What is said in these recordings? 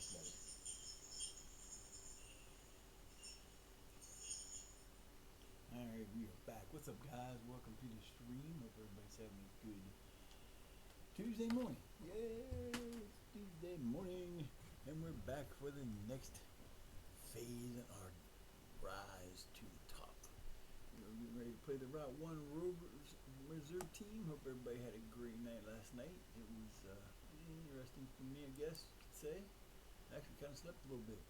That's better. Alright, we are back. What's up, guys? Welcome to the stream. Hope everybody's having a good Tuesday morning. Yay! It's Tuesday morning, and we're back for the next phase in our rise to the top. We're getting ready to play the Route 1 Rovers Reserve team. Hope everybody had a great night last night. It was interesting for me, I guess you could say. I actually kind of slept a little bit.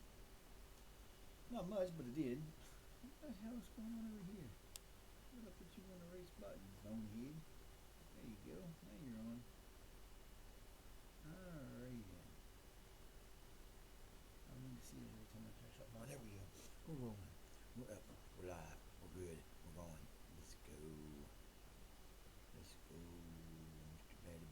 Not much, but I did. What the hell's going on over here? What up with you on the race button, Zonehead? There you go. Now you're on. Alright then. I need to see it every time I try something. Oh, there we go. We're rolling. We're up. We're live. We're good. We're going. Let's go. Let's go, Mr. Patty.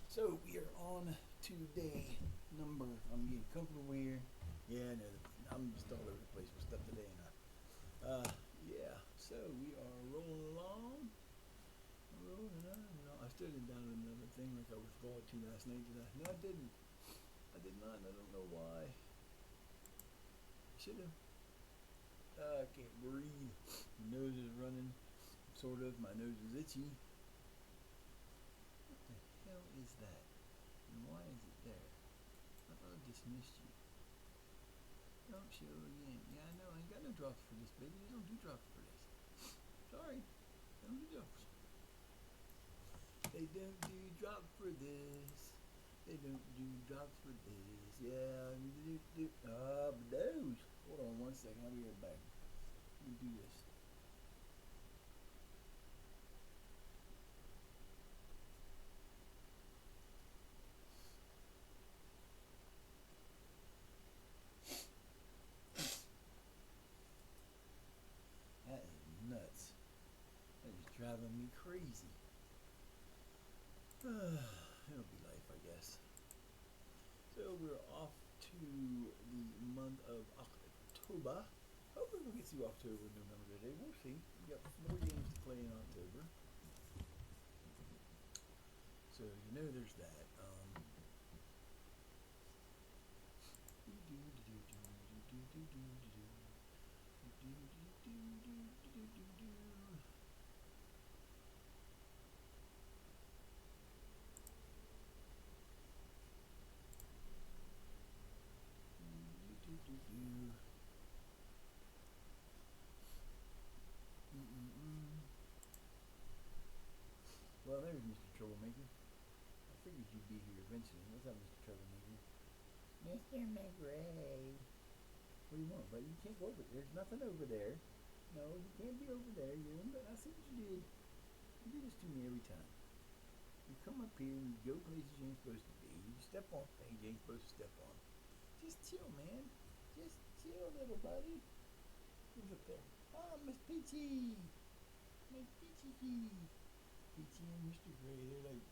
So we are on to day number. I'm getting comfortable here. Yeah, no, I'm just all over the place with stuff today, and yeah. So we are rolling along. Rolling on. No, I still didn't download another thing like I was supposed to last night. Did I? No, I didn't. I did not. And I don't know why. Should have. I can't breathe. My nose is running. Sort of. My nose is itchy. What the hell is that? And why is it there? I thought I dismissed you. Don't show again. Yeah, I know. I ain't got no drops for this, baby. They don't do drops for this. Sorry. They don't do drops. They don't do drops for this. They don't do drops for this. Yeah. But those. Hold on one second. I'll be right back. Let me do this. That is nuts. That is driving me crazy. It'll be life, I guess. So we're off to the month of October. Hopefully we'll get through October and November today. We'll see. We got 4 games to play in October. So you know there's that. Well, there's Mr. Troublemaker. I figured you'd be here eventually. What's up, Mr. Troublemaker? Mr. McRae. What do you want, buddy? You can't go over there. There's nothing over there. No, you can't be over there. I see what you did. You do this to me every time. You come up here and you go places you ain't supposed to be. You step on things you ain't supposed to step on. Just chill, man. Just chill, little buddy. Who's up there? Oh, Miss Peachy. Miss Peachy. Peachy and Mr. Gray, they're like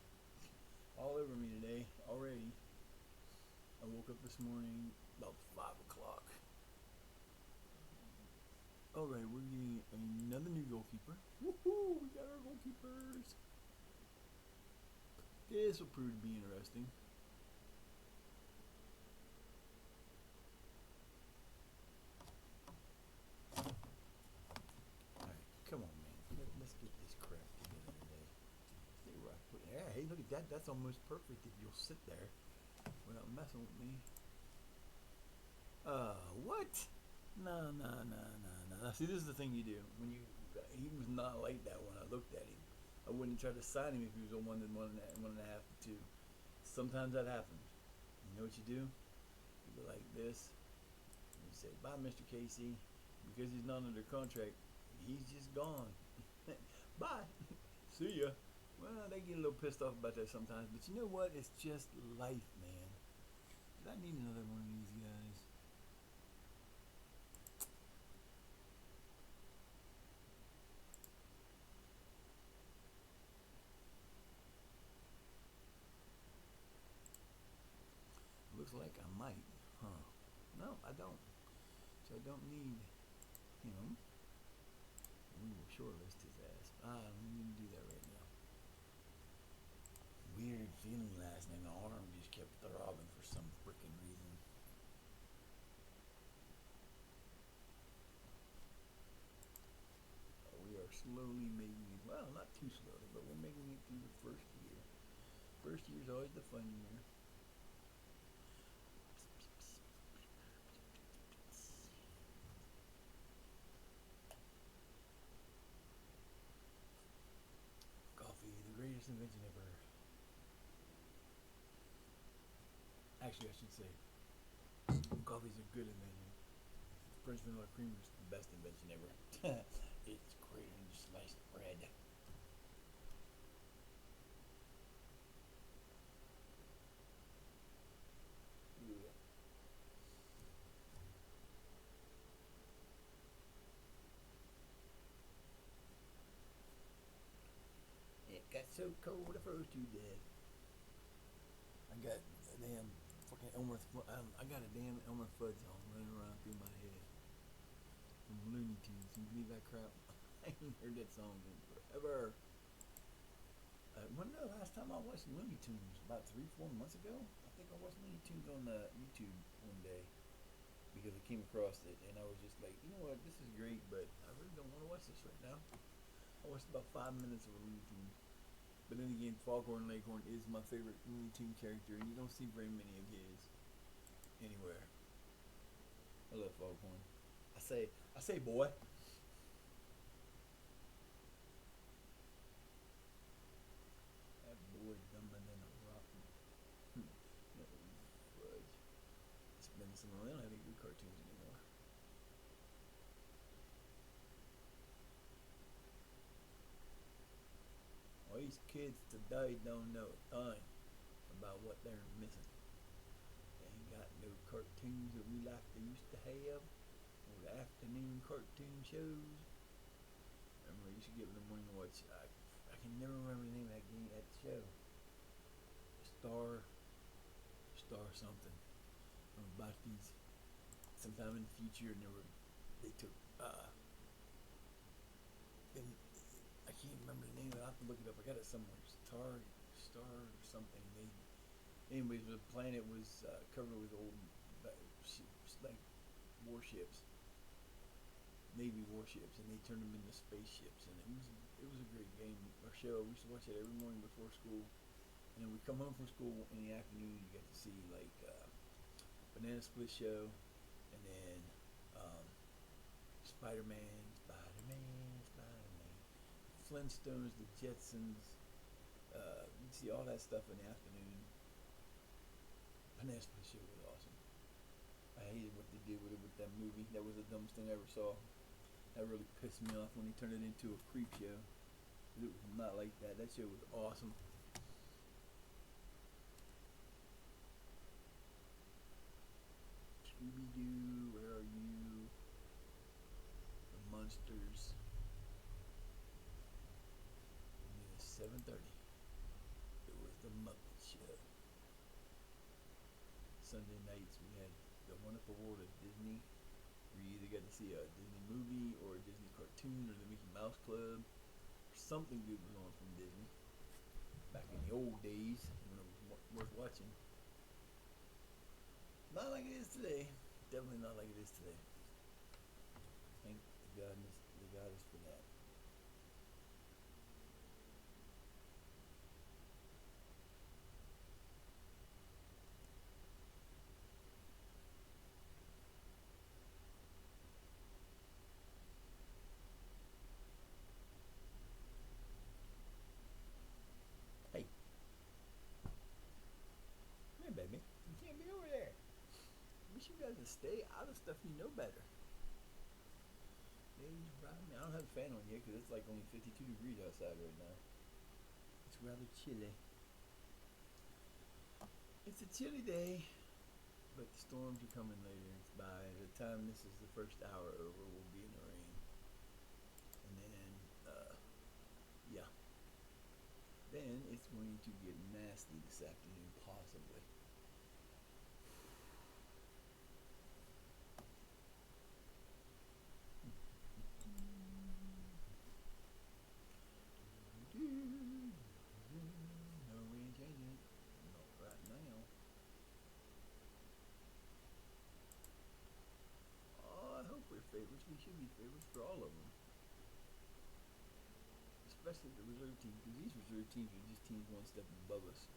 all over me today already. I woke up this morning about 5 o'clock. Alright, we're getting another new goalkeeper. Woohoo! We got our goalkeepers. This will prove to be interesting. Alright, come on, man. Let's get this crap together today. Stay where I put it. Yeah, hey, look at that. That's almost perfect if you'll sit there without messing with me. What? No. See, this is the thing you do. He was not like that when I looked at him. I wouldn't try to sign him if he was a 1.5 to 2. Sometimes that happens. You know what you do? You go like this. And you say, bye, Mr. Casey. Because he's not under contract, he's just gone. Bye. See ya. Well, they get a little pissed off about that sometimes. But you know what? It's just life, man. I need another one of these guys. Looks like I might. Huh. No, I don't. So I don't need him. We will shortlist his ass. I don't need to do that right now. Weird feeling last night. My arm just kept throbbing for some freaking first year is always the fun year. Coffee, the greatest invention ever. Actually, I should say, coffee's a good invention. French vanilla creamer is the best invention ever. It's greater than sliced bread. Yeah. It got so cold I froze to death. I got a damn fucking Elmer. I got a damn Elmer Fudd song running around through my head from Looney Tunes. Can you believe that crap? I ain't heard that song in forever. When the last time I watched Looney Tunes? About 3-4 months ago. I think I watched Looney Tunes on YouTube one day because I came across it and I was just like, you know what, this is great, but I really don't want to watch this right now. I watched about 5 minutes of a Looney Tunes. But then again, Foghorn Leghorn is my favorite Looney Tune character, and you don't see very many of his anywhere. I love Foghorn. I say, boy. That boy dumber than a rock. No fudge. It's been so long. They don't have any good cartoons anymore. All these kids today don't know a thing about what they're missing. They ain't got no cartoons that we like they used to have, or the afternoon cartoon shows. Remember, I used to get in the morning and watch. I can never remember the name of that game, that show. Star, Star something. About these sometime in the future, and they took and I can't remember the name. I will have to look it up. I got it somewhere. Star something. Anyways, the planet was covered with old ships, like warships, Navy warships, and they turned them into spaceships. And it was a great game or show. We used to watch it every morning before school, and then we come home from school in the afternoon. You get to see like Banana Split show, and then um, Spider-Man, Flintstones, the Jetsons. You see all that stuff in the afternoon. Banana Split show was awesome. I hated what they did with it with that movie. That was the dumbest thing I ever saw. That really pissed me off when they turned it into a creep show. It was not like that. That show was awesome. Scooby Doo, where are you? The Monsters. And then at 7:30, it was the Muppet Show. Sunday nights we had the wonderful world of Disney, where you either got to see a Disney movie or a Disney cartoon or the Mickey Mouse Club. Something good was on from Disney back in the old days when it was worth watching. Not like it is today. Definitely not like it is today. Thank the goddess for that. Hey, come here, baby. You can't be over there. I wish you guys would stay out of stuff you know better. I don't have a fan on yet because it's like only 52 degrees outside right now. It's rather chilly. It's a chilly day, but the storms are coming later. It's by the time this is the first hour over, we'll be in the rain. And then, yeah. Then it's going to get nasty this afternoon, possibly. No, we ain't changing it. Not right now. Oh, I hope we're favorites. We should be favorites for all of them. Especially the reserve team, because these reserve teams are just teams one step above us.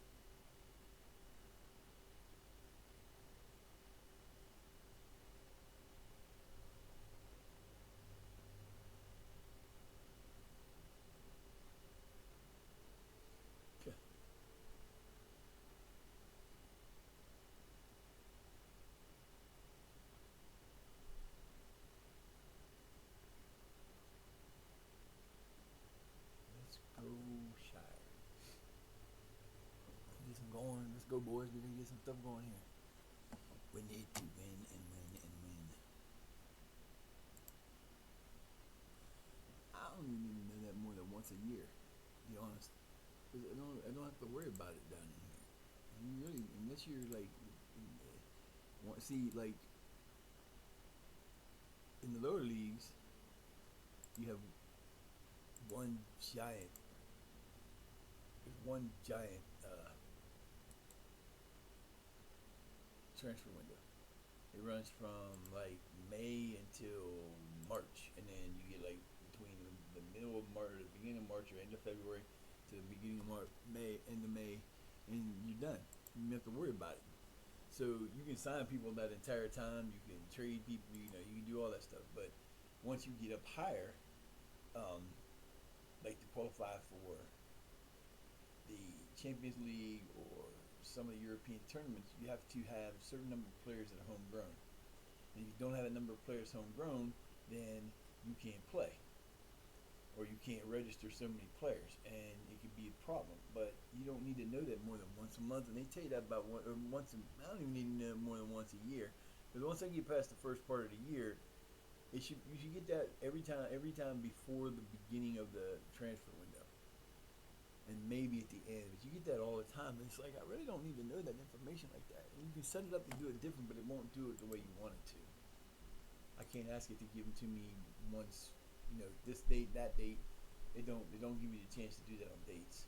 some stuff going here. We need to win and win and win. I don't even need to know that more than once a year, to be honest. Cause I don't have to worry about it down in here. I mean, really, unless you're like, see, like in the lower leagues, you have one giant. There's one giant transfer window. It runs from like May until March, and then you get like between the middle of March, the beginning of March, or end of February to the beginning of March, end of May, and you're done. You don't have to worry about it. So you can sign people that entire time. You can trade people. You know, you can do all that stuff. But once you get up higher, like to qualify for the Champions League or some of the European tournaments, you have to have a certain number of players that are homegrown. And if you don't have a number of players homegrown, then you can't play, or you can't register so many players, and it could be a problem. But you don't need to know that more than once a month, and they tell you that about once. I don't even need to know more than once a year, because once I get past the first part of the year, you should get that every time before the beginning of the transfer window, and maybe at the end. But you get that all the time. And it's like, I really don't need to know that information like that. And you can set it up to do it different, but it won't do it the way you want it to. I can't ask it to give them to me once, this date, that date. They don't give me the chance to do that on dates.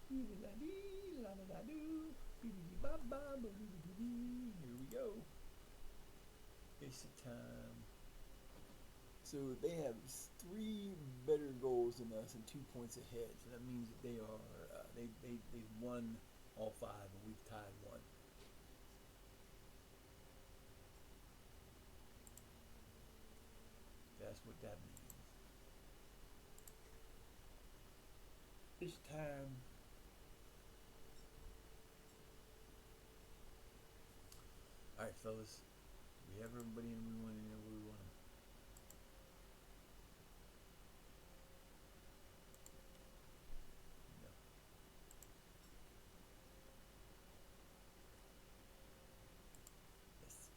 Here we go. It's time. So they have 3 better goals than us and 2 points ahead. So that means that they are they've won all 5 and we've tied 1. That's what that means. It's time. All right, fellas. We have everybody in. We want to know where we want to. No. Yes.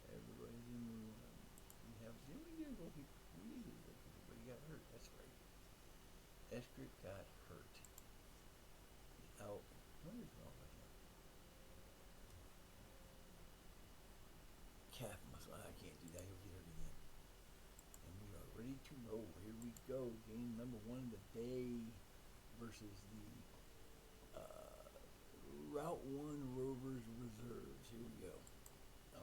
Everybody's in. We want to. We have. Didn't we get a goalkeeper? We did get a goalkeeper, but he got hurt. That's right. Eskrit got hurt. He's out. What is wrong with him? Calf muscle. I can't do that. He'll get hurt again. And we are ready to roll. Here we go. Game number 1 of the day versus the Route 1 Rovers Reserves. Here we go. No.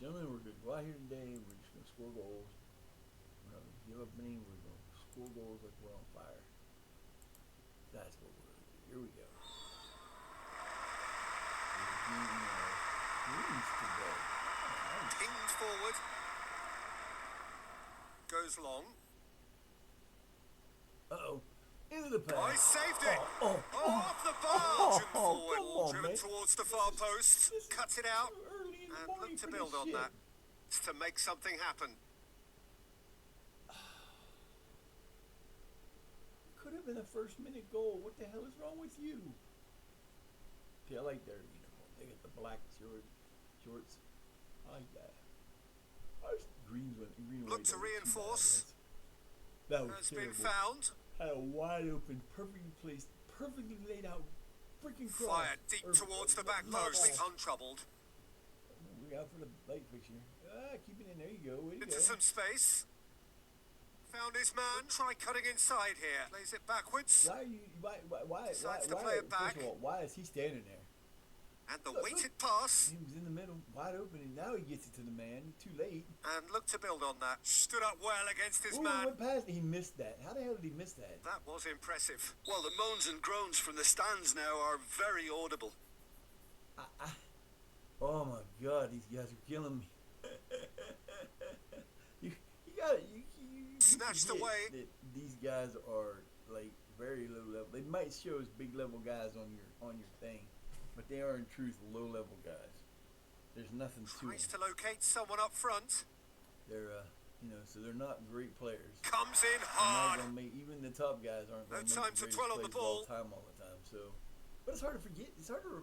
Gentlemen, we're going to go out here today. We're just going to score goals. We're not going to give up any. We're going to score goals like we're on fire. That's what we're going to do. Here we go. Pinged forward. Goes long. Uh-oh. Into the pass. I saved it. Off the bar. Forward. Driven towards the far post. Cuts it out. And look to build on that. To make something happen. Could have been a first-minute goal. What the hell is wrong with you? Okay, I like their uniform. They get the black shorts. I like that. Green Look to reinforce. That was has terrible. Been found. Had a wide open, perfectly placed, perfectly laid out freaking cross. Fired deep towards the back post. Untroubled. We out for the light fixture. Keep it in. There you go. Way to Into go. some space. Found his man. Try cutting inside here. Plays it backwards. Decides to play it back. First of all, why is he standing there? And the weighted pass. He was in the middle, wide open, and now he gets it to the man. Too late. And look to build on that. Stood up well against his man. Went past. He missed that. How the hell did he miss that? That was impressive. Well, the moans and groans from the stands now are very audible. Oh my God, these guys are killing me. you got it. You Snatched away. That these guys are like very low level. They might show as big level guys on your thing, but they are in truth low level guys. There's nothing to Tries them. to locate someone up front. They're so they're not great players. Comes in They're hard. not gonna make, even the top guys aren't No gonna make time the to greatest dwell on the plays of all ball. time all the time. So, but it's hard to forget. It's hard to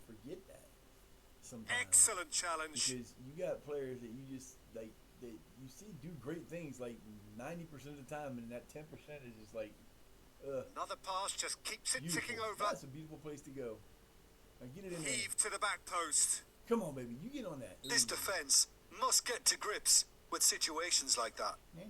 forget that sometimes. Excellent challenge. Because you got players that you just like that you see do great things like 90% of the time, and that 10% is just like, Another pass just keeps it ticking beautiful. over. That's a beautiful place to go. Now get it in there. Heave to the back post. Come on, baby, you get on that. This defense must get to grips with situations like that. My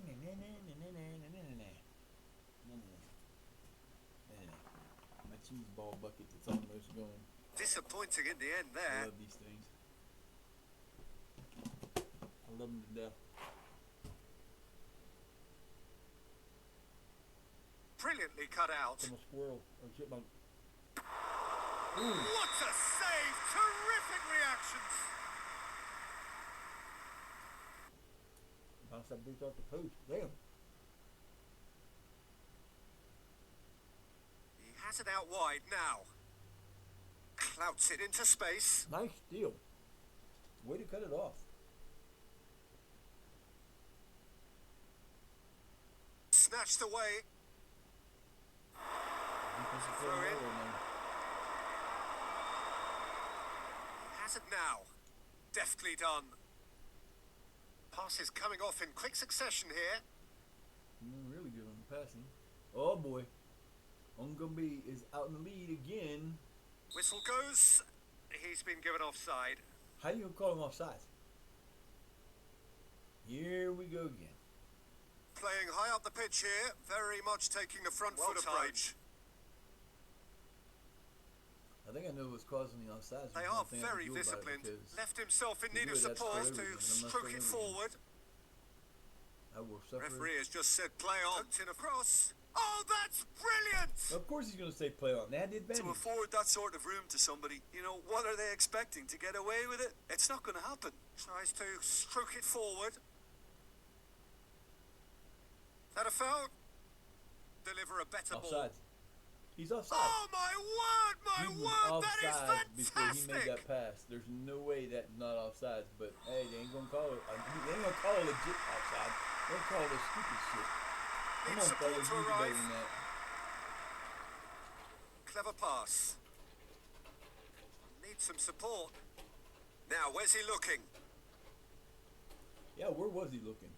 cheese ball bucket that's almost gone. Disappointing in the end I there. love these things. I love them to death. Brilliantly cut out. I'm a squirrel or a chipmunk. Ooh. What a save! Terrific reactions. Bounce that bitch off the post. Damn. He has it out wide now. Clouts it into space. Nice steal. Way to cut it off. Snatched away. Defensive Throw player in. over, man. He has it now. Deftly done. Passes coming off in quick succession here. Really good on the passing. Oh boy. Ongumbi is out in the lead again. Whistle goes. He's been given offside. How you gonna call him offside? Here we go again. Playing high up the pitch here. Very much taking the front foot approach. I think I know what's causing the offsides. They are very disciplined. Left himself in need of support to stroke it forward. I will suffer. Referee has just said play on. In across. Oh, that's brilliant! Of course he's going to say play on. They had the advantage. To afford that sort of room to somebody, what are they expecting? To get away with it? It's not going to happen. Tries to stroke it forward. That a foul? Deliver a better ball. Offsides. He's offside. Oh my word, my He was word, that is offside before he made fantastic! that pass. There's no way that's not offsides, but hey, they ain't gonna call it. They ain't gonna call it legit offside. They'll call it stupid shit. Come Needs on, support fellas, to you do better arrive. than that. Clever pass. Needs some support. Now, where's he looking? Yeah, where was he looking?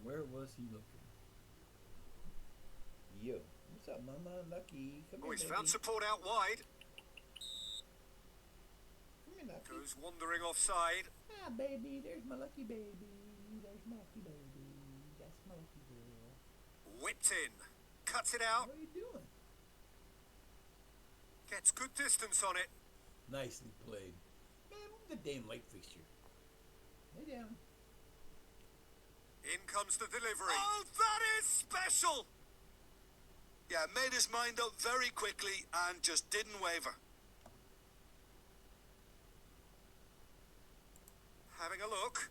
Where was he looking? Yo, what's up, Mama? Lucky, come Oh, here, he's baby. found support out wide. Come here, Lucky. Goes wandering offside. Ah, baby, there's my lucky baby. There's my lucky baby. That's my lucky girl. Whipped in. Cuts it out. What are you doing? Gets good distance on it. Nicely played. Man, move the damn light fixture. Lay down. In comes the delivery. Oh, that is special! Yeah, made his mind up very quickly and just didn't waver. Having a look.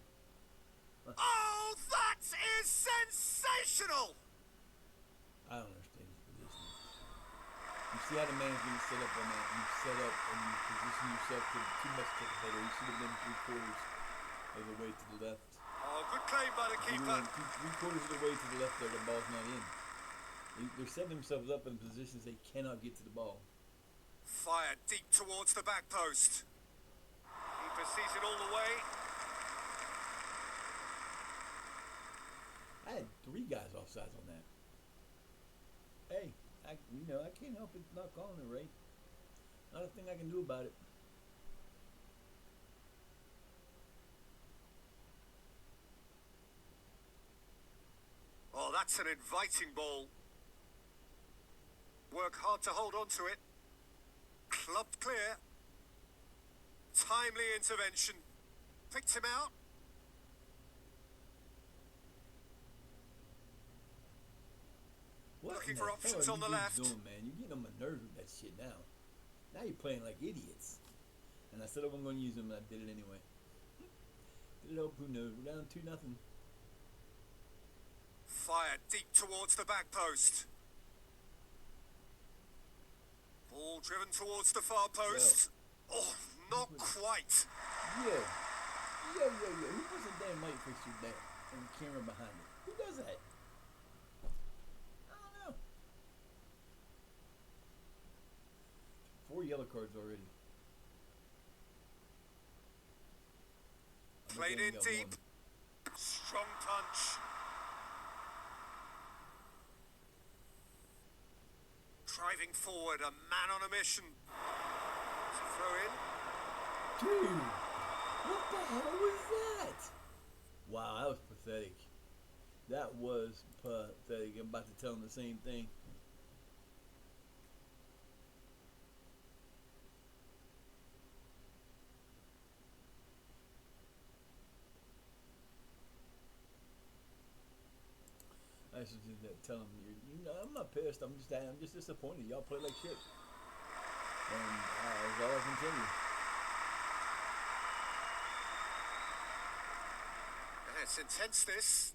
Oh, that is sensational! I don't understand his position. You see how the man's going to set up on that. You set up and you position yourself too much to the header. You should have been 3/4 of the way to the left. Oh, good claim by the You keeper. went 3/4 of the way to the left there, the ball's not in. They're setting themselves up in positions they cannot get to the ball. Fired deep towards the back post. Keeper sees it all the way. I had 3 guys offsides on that. Hey, I can't help it not calling it right. Not a thing I can do about it. Oh, that's an inviting ball. Work hard to hold on to it. Clubbed clear. Timely intervention. Picked him out. What Looking in for the options hell are on the you dudes left. doing, man? You're getting on my nerves with that shit now. Now you're playing like idiots. And I said I wasn't going to use them, and I did it anyway. Did it up, who knows? We're down 2-0. Fire deep towards the back post. Ball driven towards the far post. Oh, not quite. Yeah. Who puts a damn light fixture there and the camera behind it? Who does that? I don't know. 4 yellow cards already. Played in deep. Strong punch. Driving forward, a man on a mission. To throw in. Dude, what the hell was that? Wow, that was pathetic. That was pathetic. I'm about to tell him the same thing. I should just tell him, I'm not pissed. I'm just disappointed. Y'all play like shit. And that's all I can tell you. It's intense, this.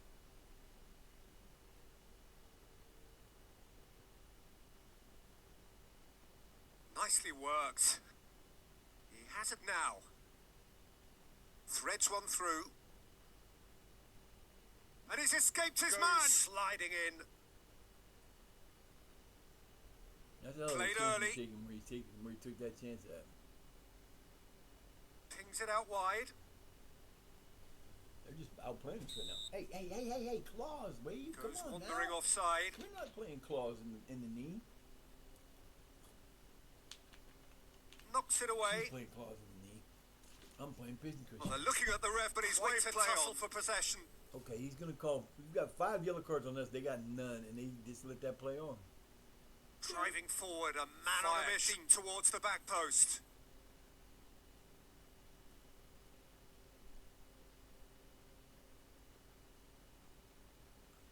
Nicely worked. He has it now. Threads one through. And he's escaped his man. Sliding in. That's how Played early. Where he took that chance at. Pings it out wide. They're just outplaying us right now. Hey, claws, wave. Come Goes on wandering now. offside. We're not playing claws in the knee. Knocks it He's away. playing claws in the knee. I'm playing pigeon Well, cushion. they're looking at the ref, but he's waiting to tussle for possession. Okay, he's gonna call. We've got 5 yellow cards on us. They got none, and they just let that play on. Driving forward, a man on a mission towards the back post.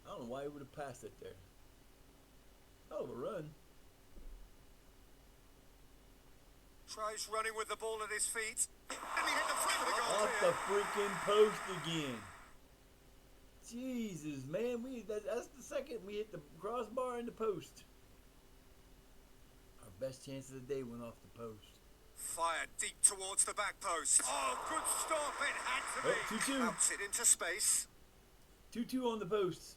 I don't know why he would have passed it there. Hell of a run. Tries running with the ball at his feet. And he hit the front of the goal Off the freaking post again. Jesus, man, that's the second we hit the crossbar and the post. Our best chance of the day went off the post. Fired deep towards the back post. Oh, good stop. It had to be. 2-2. Bounce it into space. 2-2 on the posts.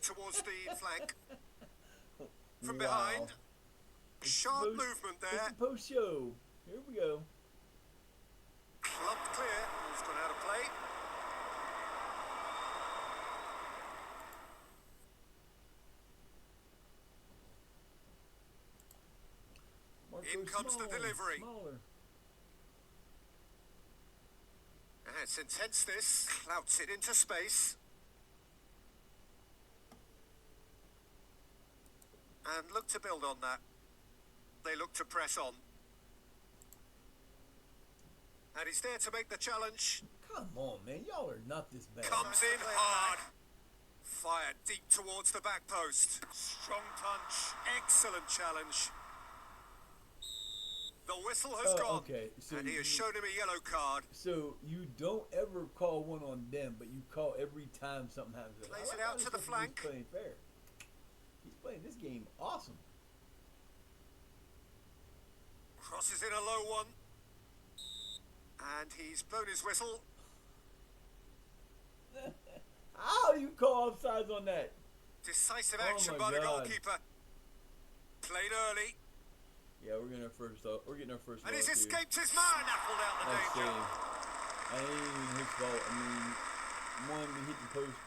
Towards the flank. From Wow. behind. Sharp Post- movement It's there. the post show. Here we go. Clubbed clear. Ball's gone out of play. In comes the delivery. Smaller. It's intense, this. Clouts it into space. And look to build on that. They look to press on. And he's there to make the challenge. Come on, man. Y'all are not this bad. Comes in hard. Fired deep towards the back post. Strong punch. Excellent challenge. The whistle has gone. Okay. So and he has shown him a yellow card. So you don't ever call one on them, but you call every time something happens. Plays I it like out how to this the guy flank. He's playing fair. He's playing this game awesome. Crosses in a low one. And he's blown his whistle. How do you call offsides on that? Decisive Oh action my by the God. goalkeeper. Played early. Yeah, we're getting our first. We're getting our first. And he's loss here. escaped his man. Knuckled out the That's danger. saved. And it ain't even his fault. I mean, one, we hit the post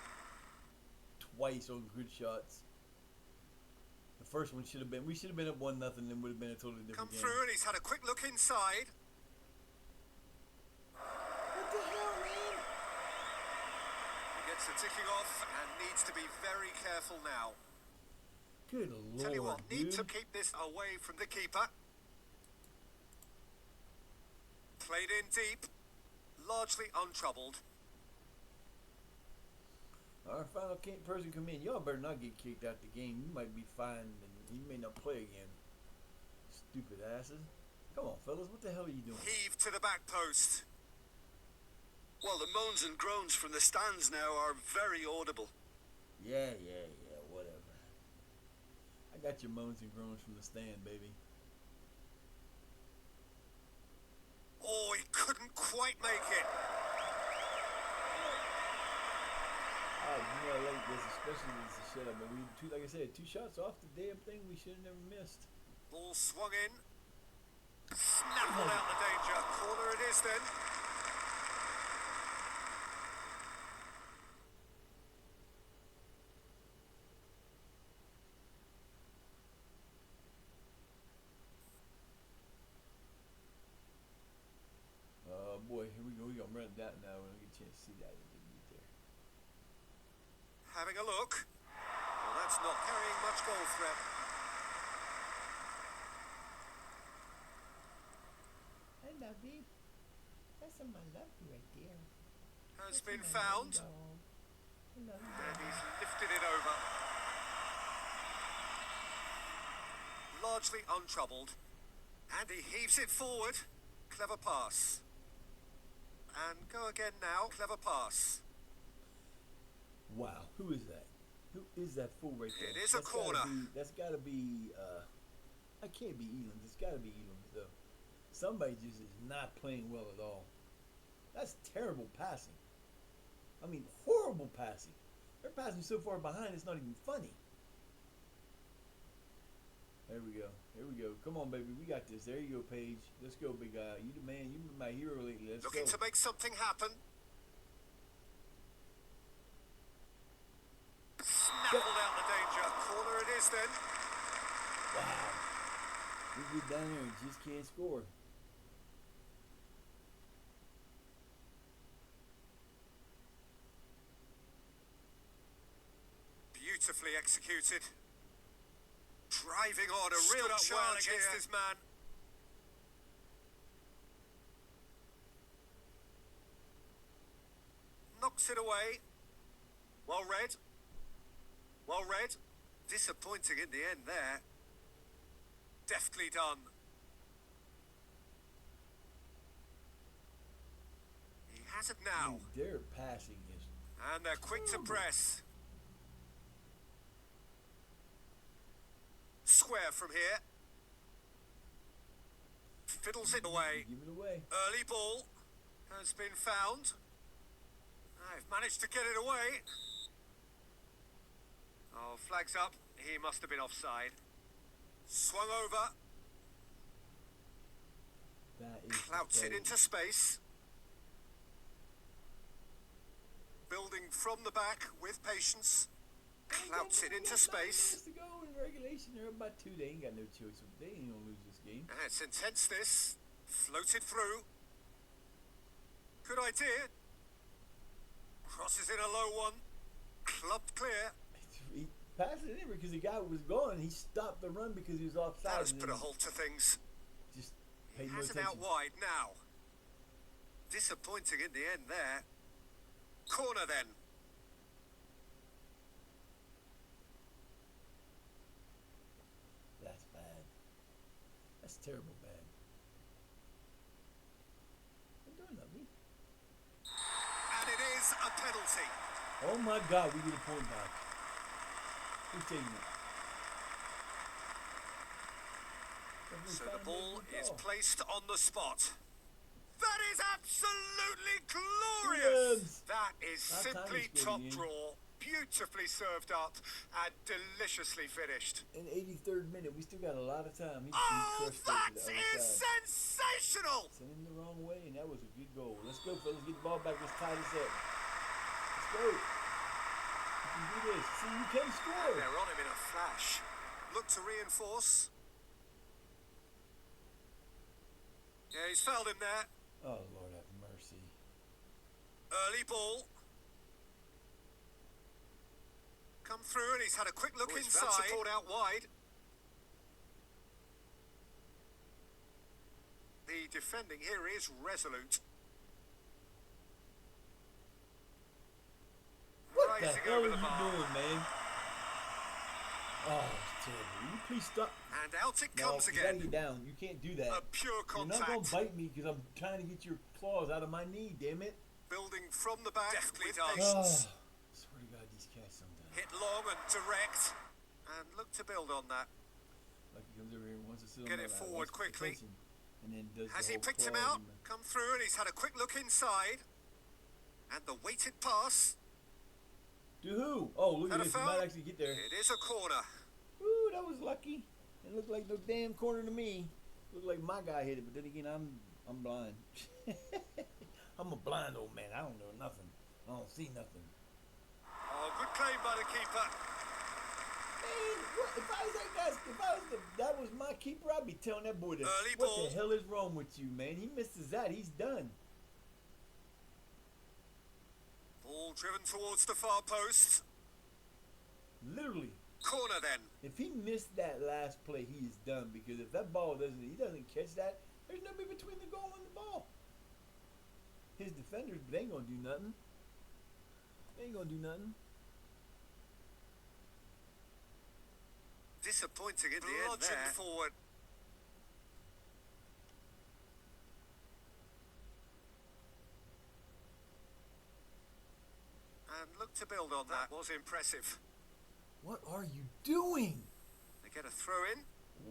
twice on good shots. The first one should have been. We should have been up 1-0, and would have been a totally Come different game. through and he's had a quick look inside. What the hell, man? He gets the ticking off and needs to be very careful now. Good lord, Tell you what, dude. need to keep this away from the keeper. Played in deep, largely untroubled. Our final person come in. Y'all better not get kicked out the game. You might be fined and you may not play again. Stupid asses. Come on, fellas. What the hell are you doing? Heave to the back post. Well, the moans and groans from the stands now are very audible. Yeah, whatever. I got your moans and groans from the stand, baby. Oh, he couldn't quite make it. I like this, especially with the shut up. But like I said, 2 shots off the damn thing we should have never missed. Ball swung in. Snaffled out the danger. Corner it is then. Boy, here we go. We're gonna run that now. We're gonna get a chance to see that when we get there. Having a look. Well, that's not carrying much goal threat. I love you. That's some I love you right there. Has been found. And he's lifted it over. Largely untroubled. And he heaves it forward. Clever pass. And go again now. Clever pass. Wow, who is that? Who is that fool right there? It is a corner. That's gotta be, I can't be Elam. It's gotta be Elam, though. Somebody just is not playing well at all. That's terrible passing. I mean, horrible passing. They're passing so far behind, it's not even funny. There we go. Here we go. Come on, baby. We got this. There you go, Paige. Let's go, big guy. You the man. You my hero lately. Let's Looking go. to make something happen. Snaffled out the danger. Corner it is then. Wow. We get down there and just can't score. Beautifully executed. Driving on a real charge against his man. Knocks it away. Well read. Well read. Disappointing in the end there. Deftly done. He has it now. Dude, their passing is And they're quick to press. Square from here. Fiddles it away. Give it away. Early ball has been found. I've managed to get it away. Oh, flags up. He must have been offside. Swung over. That is Clouts it pathetic. into space. Building from the back with patience. Clouts it into space. To go in regulation, they're up by 2. They ain't got no choice. They ain't gonna lose this game. And it's intense this. Floated through. Good idea. Crosses in a low one. Clubbed clear. He passed it in because the guy was gone. He stopped the run because he was offside. That has and put a then halt to things. Just He paid no has it attention. out wide now. Disappointing in the end there. Corner then. That's bad. That's terrible bad. I'm doing lovely. And it is a penalty. Oh my God, we get a point back. Who's taking it? So the ball is placed on the spot. That is absolutely glorious! Yes. That is About time simply he scored top again. draw. Beautifully served up and deliciously finished. In the 83rd minute, we still got a lot of time. He Oh, crushed it to that the other is side. sensational! Sent him the wrong way, and that was a good goal. Let's go, fellas. Get the ball back. Let's tie this up. Let's go. You can do this. See, you can score. They're on him in a flash. Look to reinforce. Yeah, he's fouled him there. Oh, Lord have mercy. Early ball. Come through and he's had a quick look inside. Support out wide. The defending here is resolute. What the Rising hell over are the you bar. doing, man? Oh, it's terrible. Will you please stop? And out it No, comes you gotta again. get down. You can't do that. A pure You're not contact. gonna bite me because I'm trying to get your claws out of my knee, damn it. Building from the back. Deftly done. Oh, I swear to God, these cats sometimes. Hit long and direct. And look to build on that. Like he comes over here and wants to sit Get on it my lap, forward wants quickly. attention, and then does Has the he whole picked him claws out? and the- Come through and he's had a quick look inside. And the weighted pass. To who? Oh, look at Had a this. He foul? might actually get there. It is a corner. Ooh, that was lucky. It looked like no damn corner to me. Looked like my guy hit it, but then again, I'm blind. I'm a blind old man. I don't know nothing. I don't see nothing. Oh, good claim by the keeper. Man, what, if I was that guy, that was my keeper, I'd be telling that boy to, Early what ball. the hell is wrong with you, man? He misses that, he's done. Ball driven towards the far post. Literally. Corner then. If he missed that last play, he is done. Because if that ball he doesn't catch that, there's nobody between the goal and the ball. His defenders, they ain't gonna do nothing. They ain't gonna do nothing. Disappointing in the end there. Forward. And look to build on that. Was impressive. What are you doing? They get a throw in.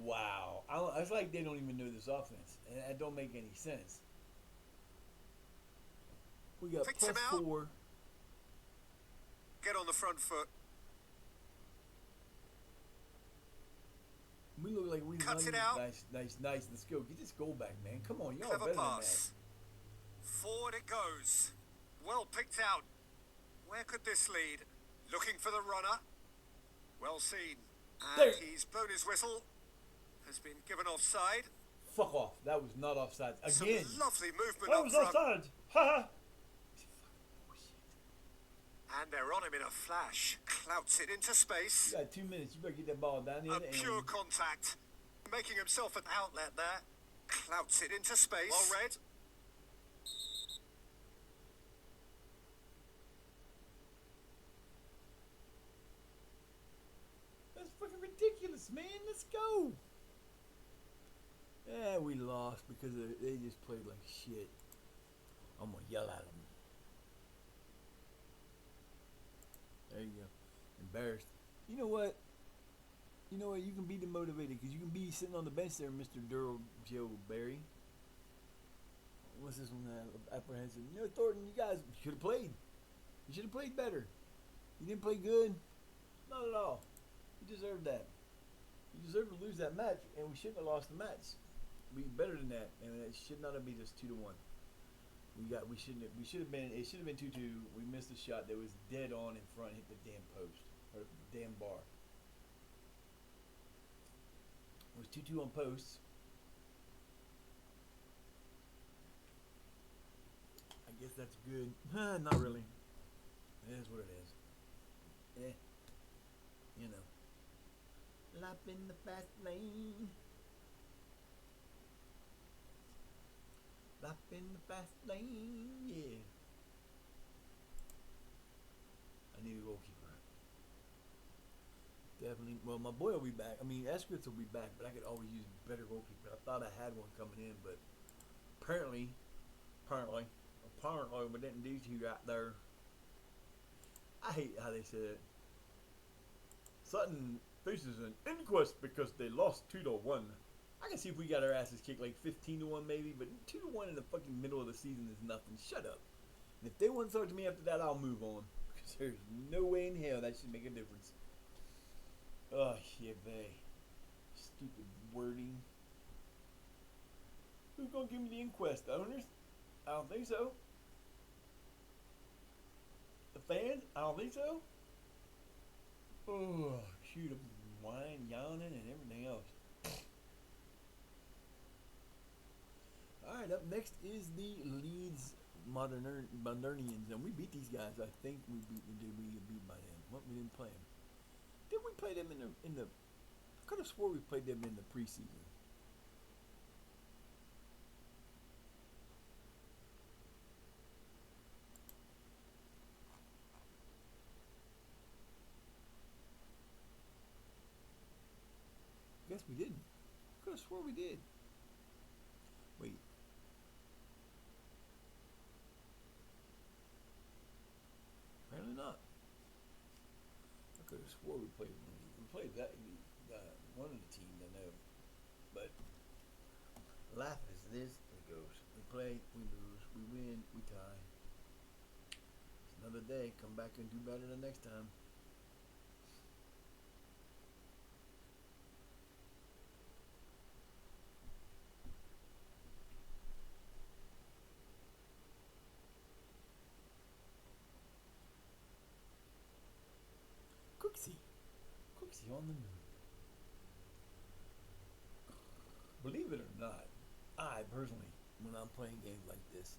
Wow. It's like they don't even know this offense. And that don't make any sense. We got Picks him out. +4. Get on the front foot. We look like we Cuts it running. out. Nice. Let's go. Get this goal back, man. Come on, y'all Clever better pass. Forward it goes. Well picked out. Where could this lead? Looking for the runner. Well seen. And There. he's blown his whistle. Has been given offside. than that. Fuck off. That was not offside. Again. Some lovely movement That up was front. offside. Ha ha. And they're on him in a flash. Clouts it into space. You got 2 minutes. You better get that ball down there. A pure contact. Making himself an outlet there. Clouts it into space. Well read. That's fucking ridiculous, man. Let's go. Yeah, we lost because they just played like shit. I'm gonna yell at them. There you go. Embarrassed. You know what? You can be demotivated because you can be sitting on the bench there, Mr. Durrell Joe Barry. What's this one? Apprehensive. Thornton, you guys should have played. You should have played better. You didn't play good. Not at all. You deserved that. You deserved to lose that match, and we shouldn't have lost the match. We better than that, and it should not have been just 2-1. We should have been. It should have been 2-2. We missed a shot that was dead on in front, hit the damn post or the damn bar. It was 2-2 on posts. I guess that's good. Not really. It is what it is. Life in the fast lane. Life in the fast lane, yeah. I need a goalkeeper. Definitely. Well, my boy will be back. I mean, Eskritz will be back, but I could always use a better goalkeeper. I thought I had one coming in, but apparently, we didn't do too right there. I hate how they said it. Sutton faces an inquest because they lost 2-1. I can see if we got our asses kicked like 15-1 maybe, but 2-1 in the fucking middle of the season is nothing. Shut up. And if they want to talk to me after that, I'll move on. Because there's no way in hell that should make a difference. Oh, shit, bae. Stupid wording. Who's going to give me the inquest? The owners? I don't think so. The fans? I don't think so. Oh, shoot, I'm whining, yawning, and everything else. Alright, up next is the Leeds Modernians, and we beat these guys. I think we get beat by them. What, we didn't play them? Did we play them in the? I could have swore we played them in the preseason. Guess we didn't. I could have swore we did. Wait. Apparently not. swore we played one of these. We played that one of the teams I know, but life is this. It goes. We play, we lose, we win, we tie. It's another day. Come back and do better the next time. Cooksy. Cooksy on the moon. Believe it or not, I personally, when I'm playing games like this,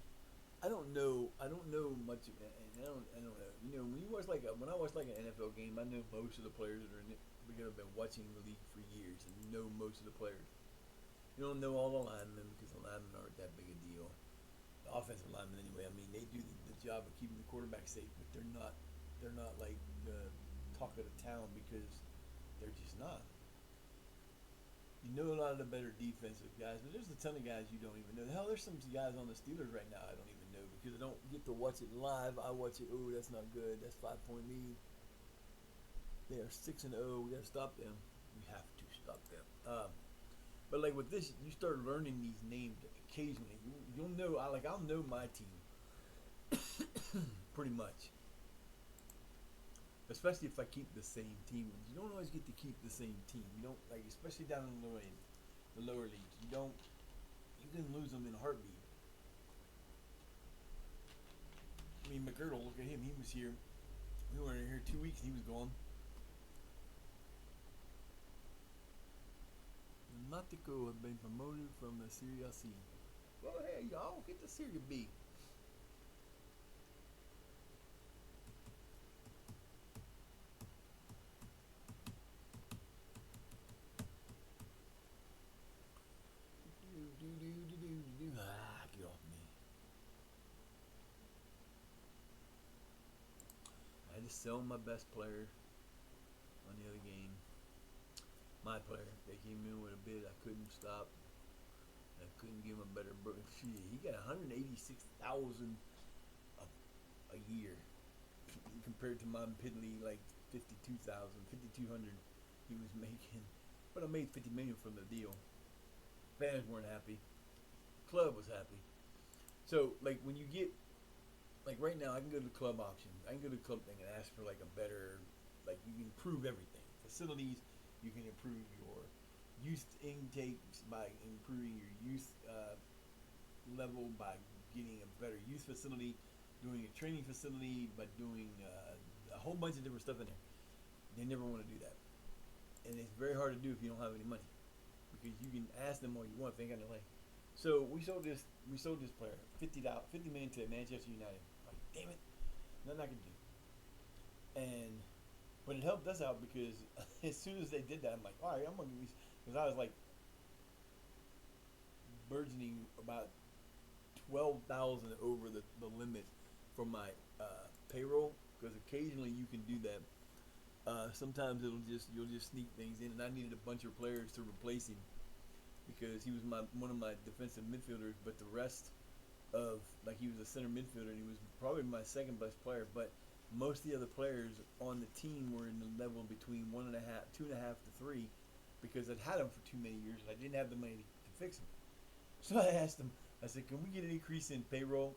I don't know much, and I don't know. You know, when you watch when I watch like an NFL game, I know most of the players that are in it because I've been watching the league for years and know most of the players. You don't know all the linemen because the linemen aren't that big a deal. The offensive linemen, anyway. I mean, they do the job of keeping the quarterback safe, but they're not like the talk of the town because they're just not. You know a lot of the better defensive guys, but there's a ton of guys you don't even know. Hell, there's some guys on the Steelers right now I don't even know because I don't get to watch it live. I watch it. Oh, that's not good. That's 5-point lead. They are 6-0. We gotta stop them. We have to stop them. But like with this, you start learning these names occasionally. You'll know. I'll know my team pretty much. Especially if I keep the same team. You don't always get to keep the same team. You don't like, especially down in the lower leagues. You can lose them in a heartbeat. I mean, McGirdle, look at him. He was here. We were here 2 weeks and he was gone. Natico have been promoted from the Serie C. Well, hey, y'all, get the Serie B. Get off me. I had to sell my best player on the other game. My player. They came in with a bid I couldn't stop. I couldn't give him a better. He got 186,000 a year compared to my piddly like 5,200 he was making. But I made 50 million from the deal. Fans weren't happy. Club was happy. So like when you get like right now, I can go to the club auction. I can go to the club thing and ask for like a better, like you can improve everything. Facilities, you can improve your youth intakes by improving your youth level by getting a better youth facility, doing a training facility, by doing a whole bunch of different stuff in there. They never want to do that, and it's very hard to do if you don't have any money, because you can ask them all you want if they ain't got no money. So we sold this player $50 million to Manchester United. Like, damn it, nothing I can do. But it helped us out because as soon as they did that, I'm like, all right, I'm gonna give you, because I was like burgeoning about 12,000 over the limit for my payroll, because occasionally you can do that. Sometimes you'll just sneak things in, and I needed a bunch of players to replace him because he was one of my defensive midfielders, but the rest of, like, he was a center midfielder and he was probably my second best player, but most of the other players on the team were in the level between 1.5, 2.5 to 3, because I'd had them for too many years and I didn't have the money to fix them. So I asked them, I said, can we get an increase in payroll?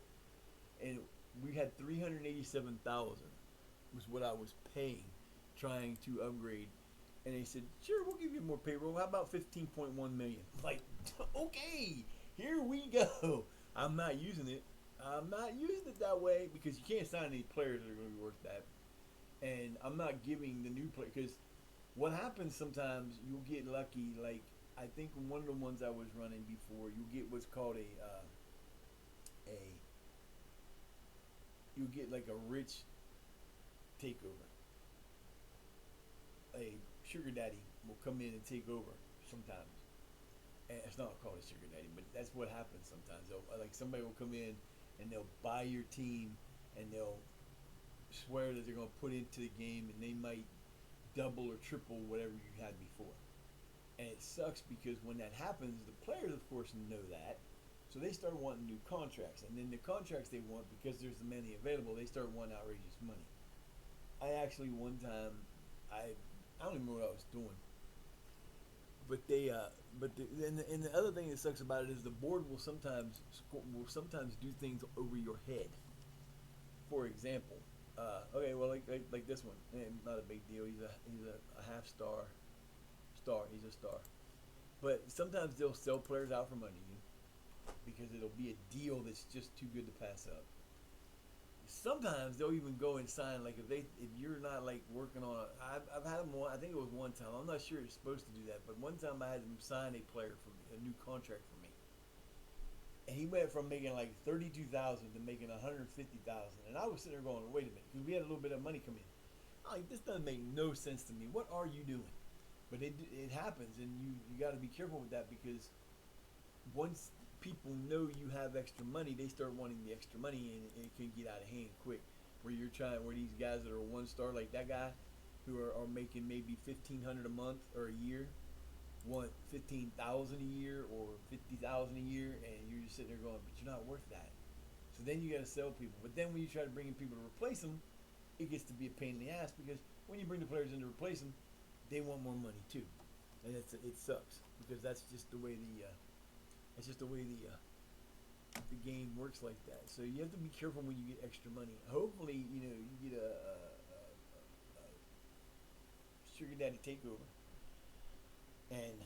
And we had 387,000 was what I was paying trying to upgrade. And they said, sure, we'll give you more payroll. How about 15.1 million? I'm like, okay, here we go. I'm not using it. I'm not using it that way because you can't sign any players that are going to be worth that. And I'm not giving the new player, because what happens sometimes, you'll get lucky. Like, I think one of the ones I was running before, you'll get what's called you'll get like a rich takeover. A sugar daddy will come in and take over sometimes. And it's not called a sugar daddy, but that's what happens sometimes. Like somebody will come in and they'll buy your team and they'll swear that they're going to put into the game, and they might double or triple whatever you had before. And it sucks because when that happens, the players, of course, know that. So they start wanting new contracts. And then the contracts they want, because there's the money available, they start wanting outrageous money. I actually, one time, I don't even know what I was doing. But they and the other thing that sucks about it is the board will sometimes do things over your head. For example, okay, well, like this one, not a big deal. He's a half star. He's a star. But sometimes they'll sell players out from under you because it'll be a deal that's just too good to pass up. Sometimes they'll even go and sign, like, if you're not like working on I've had them one. I think it was one time. I'm not sure it's supposed to do that, but one time I had them sign a player for me, a new contract for me, and he went from making like 32,000 to making 150,000, and I was sitting there going, wait a minute, because we had a little bit of money come in. I'm like, this doesn't make no sense to me. What are you doing? But it happens, and you got to be careful with that, because once people know you have extra money, they start wanting the extra money, and it can get out of hand quick. Where where these guys that are one star, like that guy, who are making maybe 1,500 a month or a year, want 15,000 a year or 50,000 a year, and you're just sitting there going, but you're not worth that. So then you got to sell people. But then when you try to bring in people to replace them, it gets to be a pain in the ass, because when you bring the players in to replace them, they want more money too, and it sucks, because that's just the way the game works like that. So you have to be careful when you get extra money. Hopefully, you get a sugar daddy takeover, and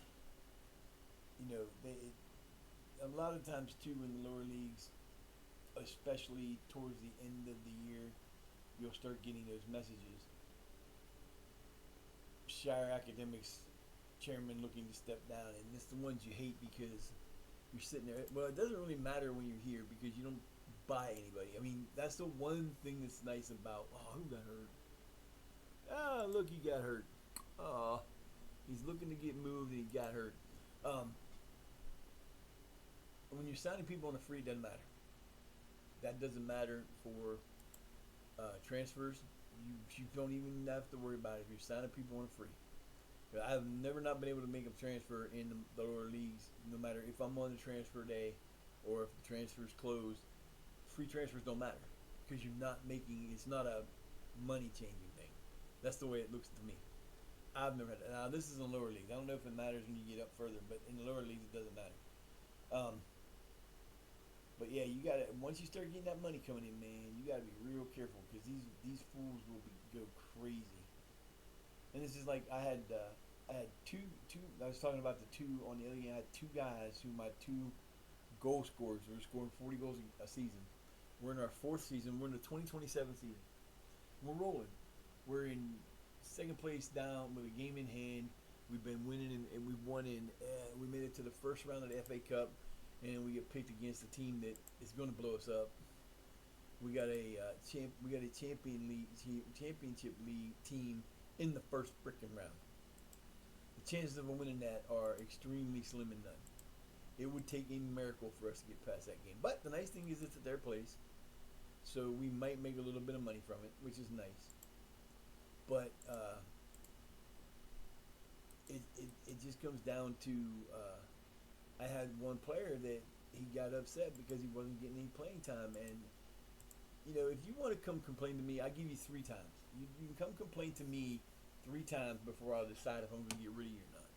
a lot of times too in the lower leagues, especially towards the end of the year, you'll start getting those messages. Shire Academics chairman looking to step down, and it's the ones you hate, because you're sitting there. Well, it doesn't really matter when you're here, because you don't buy anybody. I mean, that's the one thing that's nice about, who got hurt? Ah, look, he got hurt. Oh, he's looking to get moved and he got hurt. When you're signing people on a free, it doesn't matter. That doesn't matter for transfers. You don't even have to worry about it if you're signing people on a free. I've never not been able to make a transfer in the lower leagues, no matter if I'm on the transfer day or if the transfer's closed. Free transfers don't matter, because you're not making, it's not a money changing thing. That's the way it looks to me. I've never had that. Now, this is in the lower leagues. I don't know if it matters when you get up further, but in the lower leagues, it doesn't matter. But yeah, you gotta, once you start getting that money coming in, man, you gotta be real careful, because these fools will go crazy. And it's just like I had two. I was talking about the two on the other game. I had two guys who my two goal scorers were scoring 40 goals a season. We're in our fourth season. We're in the 2027 season. We're rolling. We're in second place down with a game in hand. We've been winning, and we've won in. We made it to the first round of the FA Cup, and we get picked against a team that is going to blow us up. We got a championship league team in the first freaking round. The chances of winning that are extremely slim and none. It would take a miracle for us to get past that game. But the nice thing is it's at their place, so we might make a little bit of money from it, which is nice. But it just comes down to I had one player that he got upset because he wasn't getting any playing time, and if you want to come complain to me, I give you 3 times. You can come complain to me 3 times before I'll decide if I'm going to get rid of you or not.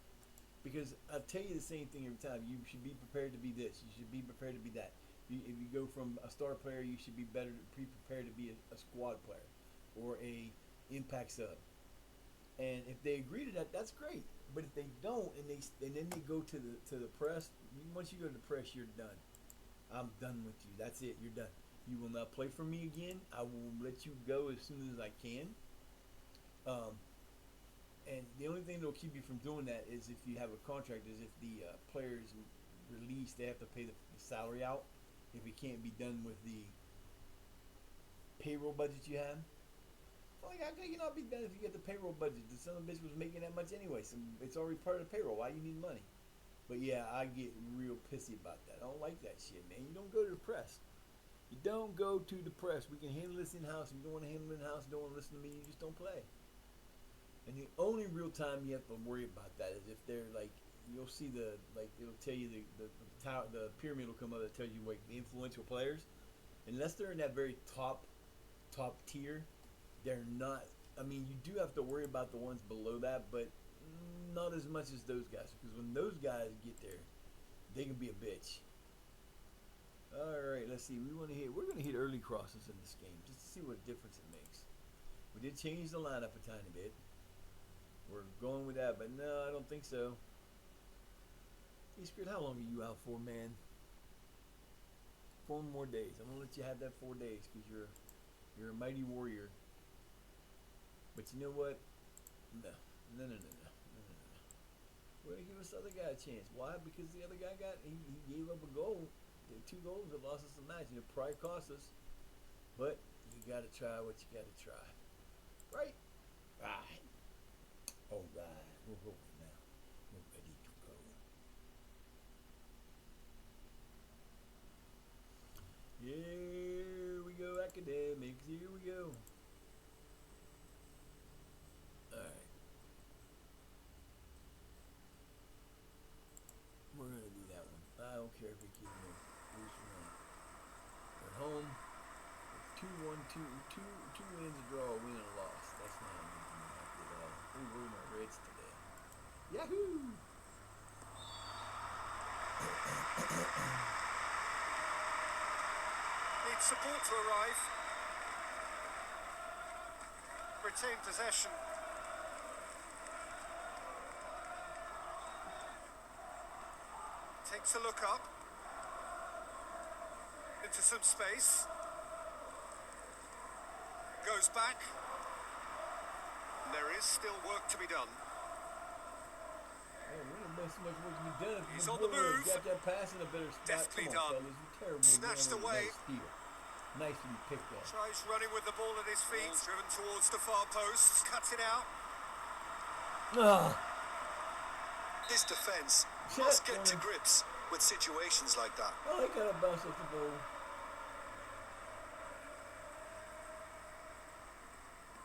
Because I'll tell you the same thing every time. You should be prepared to be this. You should be prepared to be that. If you go from a star player, you should be prepared to be a squad player or a impact sub. And if they agree to that, that's great. But if they don't, and then they go to the press, once you go to the press, you're done. I'm done with you. That's it. You're done. You will not play for me again. I will let you go as soon as I can. And the only thing that will keep you from doing that is if you have a contract, is if the player is released, they have to pay the salary out. If it can't be done with the payroll budget you have. Like, how can you not be done if you get the payroll budget? The son of a bitch was making that much anyway, so it's already part of the payroll. Why you need money? But yeah, I get real pissy about that. I don't like that shit, man. You don't go to the press. You don't go to the press. We can handle this in-house. If you don't want to handle it in-house, don't want to listen to me, you just don't play. And the only real time you have to worry about that is if they're like, you'll see it'll tell you the pyramid will come up that tells you like the influential players. Unless they're in that very top tier, they're not I mean, you do have to worry about the ones below that, but not as much as those guys. Because when those guys get there, they can be a bitch. All right, let's see. We're going to hit early crosses in this game just to see what difference it makes. We did change the lineup a tiny bit. We're going with that, but no, I don't think so. Hey, Spirit, how long are you out for, man? 4 more days. I'm gonna let you have that 4 days because you're a mighty warrior. But you know what? No. We're gonna give this other guy a chance. Why? Because the other guy he gave up a goal. The 2 goals that lost us the match. And it probably cost us. But you gotta try what you gotta try. Right? Right. Alright. We're rolling now. We're ready to go. Here we go, academics. Here we go. Alright. We're going to do that one. I don't care if we keep moving. We're at home. 2-1, 2 wins, a draw, a win, and a loss. That's not anything like at all. We're in our Reds today. Yahoo! Need support to arrive. Retain possession. Takes a look up. Into some space. Goes back. There is still work to be done. So much work to be done. He's on the move. Got that pass in a better spot. Deftly Come on, done. fellas. You're terrible. Snatched away. Nice steal. Nicely picked up. Tries running with the ball at his feet. Ball driven towards the far post. Cuts it out. His defence must get to grips with situations like that. Oh, he got a bounce off the ball.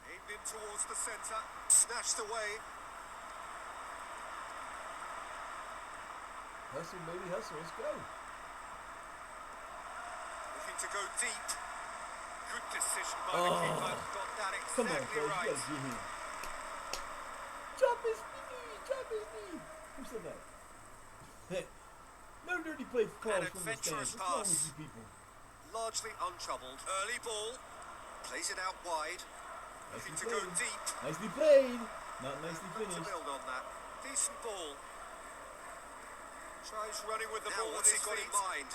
Aimed in towards the centre. Snatched away. Hustle, baby, hustle. Let's go. Looking to go deep. Good decision by the keeper. Got that Come on, exactly fellas. right. You gotta get him. Drop his knee. Drop his knee. Who said that? No dirty play for calls An from the adventurous stands. What's wrong with pass. you people? Largely untroubled. Early ball. Plays it out wide. Looking to Nicely go played. deep. Nicely played. Not nicely Look to finished. build on that. Decent ball. Tries running with the Now, ball what's at he his got feet. in mind?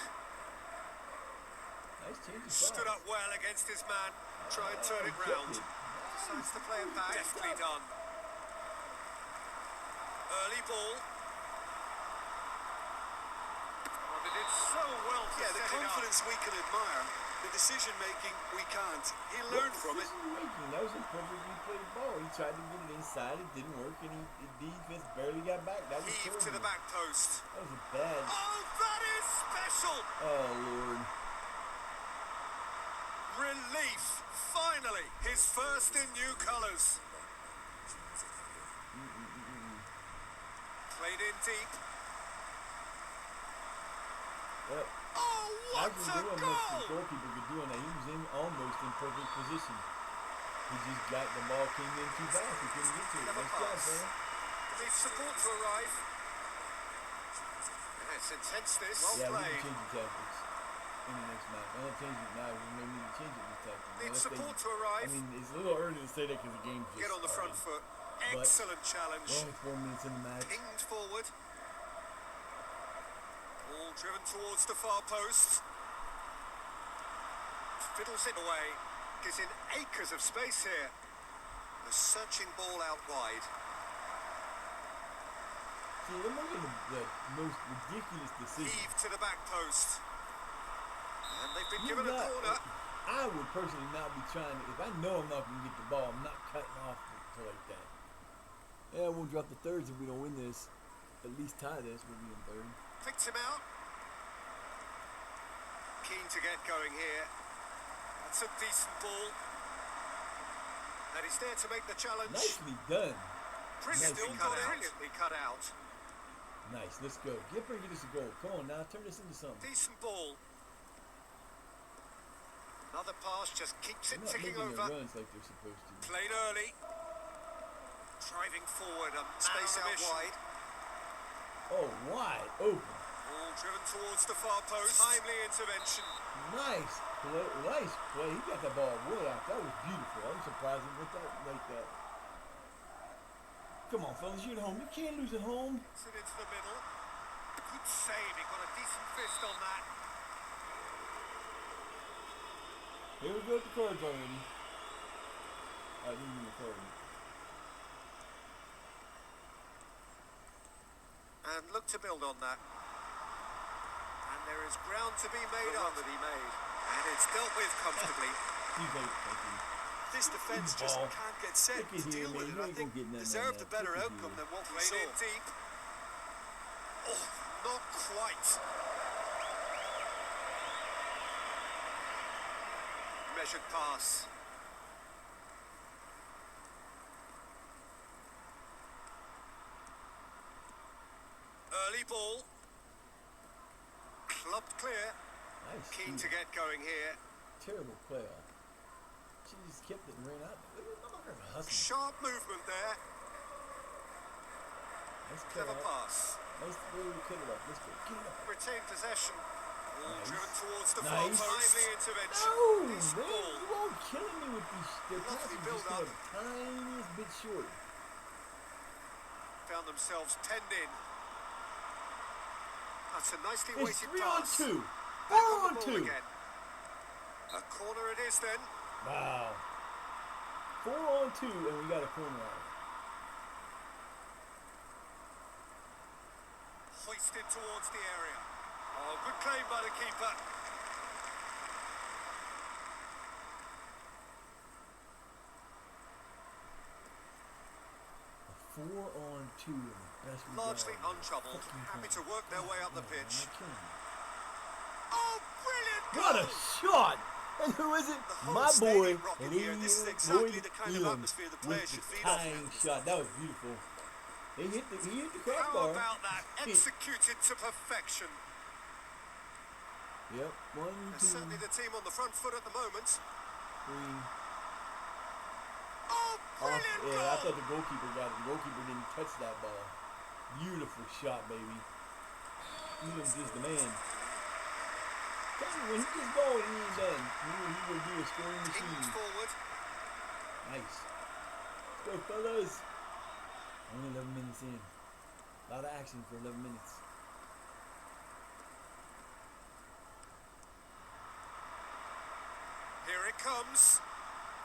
Nice change of Stood size. up well against his man. Try and turn it Kept round. it. Decides to play it back. Deftly done. Early ball. Oh, they did so well to Yeah, the set it up. confidence we can admire, the decision making we can't. He learned from it. That was a perfectly played ball. He tried to get it inside. It didn't work, and the defense barely got back. That was Heave to terrible. the back post. That was a bad. Oh, that is special! Oh Lord. Relief, finally, his first in new colours. Played in deep. Yep. Oh, what Actually, a there wasn't much the goal! goalkeeper could do on that. He was in almost in perfect position. He just got the ball, came in too fast. He couldn't get to it. Never Nice job, pass. man. Needs support to arrive. Yeah, it's intense this. Well Yeah, we played. can change the tactics in the next match. I'm not changing it now. There's no need to change it this tactics. Needs Unless support to I arrive. mean, it's a little early to say that because the game's just Get on the front starting. foot. Excellent challenge. We're only 4 minutes in the match. Pinged forward. Ball driven towards the far post. Fiddles it away. Gives in acres of space here. The searching ball out wide. See, they're making the most ridiculous decision. Heave to the back post. And they've been You're given a not- corner. I would personally not be trying to, if I know I'm not going to get the ball, I'm not cutting off to like that. Yeah, we'll drop the thirds if we don't win this. At least tie this, we'll be in third. Picked him out. Keen to get going here. That's a decent ball. And he's there to make the challenge. Nicely done. Brilliantly Nicely cut done. out. Brilliantly cut out. Nice, let's go. Get her and get us a goal. Come on now, turn this into something. Decent ball. Another pass just keeps They're it not ticking making their over. runs like they're supposed to. Played early. Driving forward, a space out wide. Oh, wide open. Ball driven towards the far post. Timely intervention. Nice play. Nice play. He got the ball way out. That was beautiful. I'm surprised he went that like that. Come on, fellas, you're at home. You can't lose at home. Gets it into the middle. Good save. He got a decent fist on that. Here we go with the cards already. I didn't mean the card. And look to build on that. And there is ground to be made up. That he made. And it's dealt with comfortably. He's late, thank you. This defense just can't get set Look at to here, deal with man. it. You I ain't think gonna get none of deserved that. a better Look at outcome here. than what we Played saw. in deep. Oh, not quite. Measured pass. Early ball. Clubbed clear. Nice. Keen to steal. get going here. Terrible playoff. She just kept it and ran out. Look at the motherfucker hustling. Sharp movement there. Nice Clever playoff. pass. Nice way to cut it up. Let's go. Get it up. Retained possession. Ball Nice. driven towards the far Nice. post. Timely intervention. No, Decent man, ball. you all killing me with these. Their Lovely passes just build-up. the tiniest bit short. Found themselves penned in. That's a nicely It's weighted 3 pass. on 2. Back 4 on on the ball 2. again. A corner it is then. Wow. 4 on 2, and we got a corner out of it. Hoisted towards the area. Oh, good claim by the keeper. A 4 on 2, and the best we Largely got. untroubled. Fucking Happy to corner. work their way up the God, pitch. man, killing me. Oh, brilliant What a goal! shot! And who is it? The whole My boy. stadium rocking And here. This is exactly the kind of atmosphere the players should feed off tying now. shot. That was beautiful. He hit the How crossbar. about that? Executed to perfection. Yep. 1, 2, They're certainly the team on the front foot at the moment. 3. Oh, brilliant Yeah, I goal! thought the goalkeeper got it. The goalkeeper didn't touch that ball. Beautiful shot, baby. Elam's just the man. Tell me, when he gets going, he ain't done. He will be a scoring Kings machine. forward. Nice. Let's go, fellas. Only 11 minutes in. A lot of action for 11 minutes. Here it comes.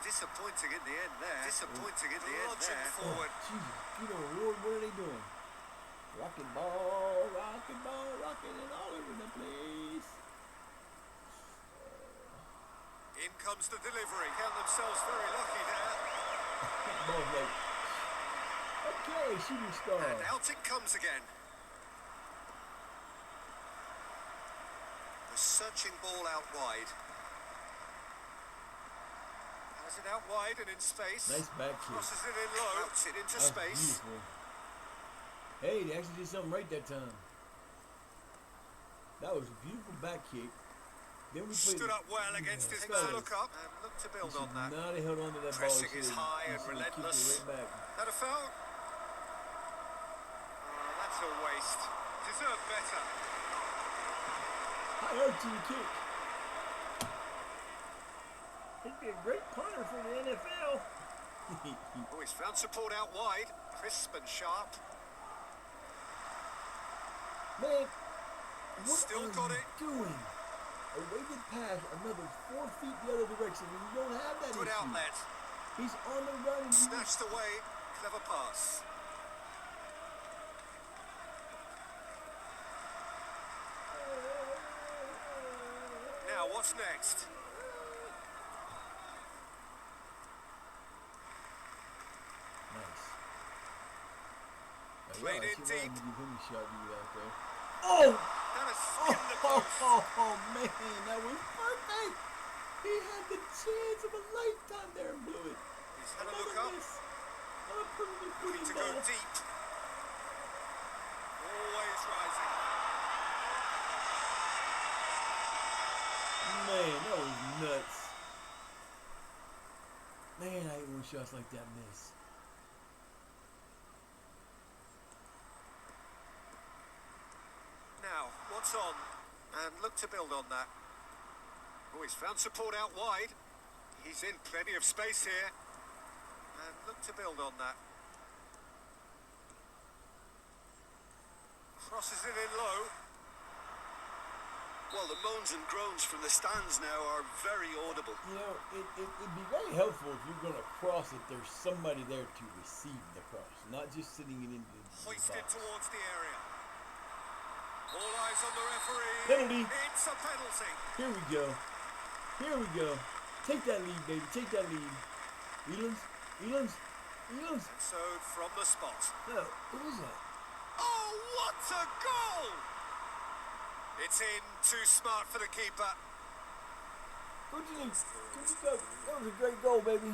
Disappointing in the end there. Disappointing in the end there. Forward. Oh, Jesus. Good old Lord, what are they doing? Rocking ball, rocking it all over the place. In comes the delivery. Count themselves very lucky there. Ball's like, okay, shooting star. And out it comes again. The searching ball out wide. Has it out wide and in space. Nice back kick. Crosses it in low. Outs it into That was space. beautiful. Hey, they actually did something right that time. That was a beautiful back kick. Then we played Stood up well against his man. Look up and look to build on that. Now they held on to that Pressing ball. is high and relentless. Right back. That a foul? Oh, that's a waste. Deserved better. High arching kick. He'd be a great punter for the NFL. Oh, he's found support out wide. Crisp and sharp. Man, what Still are got you it. doing? A weighted pass another 4 feet the other direction, and you don't have that Good issue. outlet. He's on the run. And Snatched away. Clever pass. Now, what's next? Nice. Played in Give deep. him a shot you out there. Oh! That has skimmed the Oh, post. man, that was perfect. He had the chance of a lifetime there and blew it. He's had a Another look up. miss. Another perfectly Looking footed to go ball. deep. Always rising. Man, that was nuts. shots like that miss. Now, what's on? And look to build on that. Oh, he's found support out wide. He's in plenty of space here. And look to build on that. Crosses it in low. Well, the moans and groans from the stands now are very audible. You know, it'd be very helpful if you're going to cross it, there's somebody there to receive the cross, not just sitting it into the Hoisted box. towards the area. All eyes on the referee. Penalty. It's a penalty. Here we go. Here we go. Take that lead, baby. Take that lead. Elands. And so from the spot. No, what was that? Oh, what a goal! It's in, too smart for the keeper. Go, Jennings. Go. That was a great goal, baby.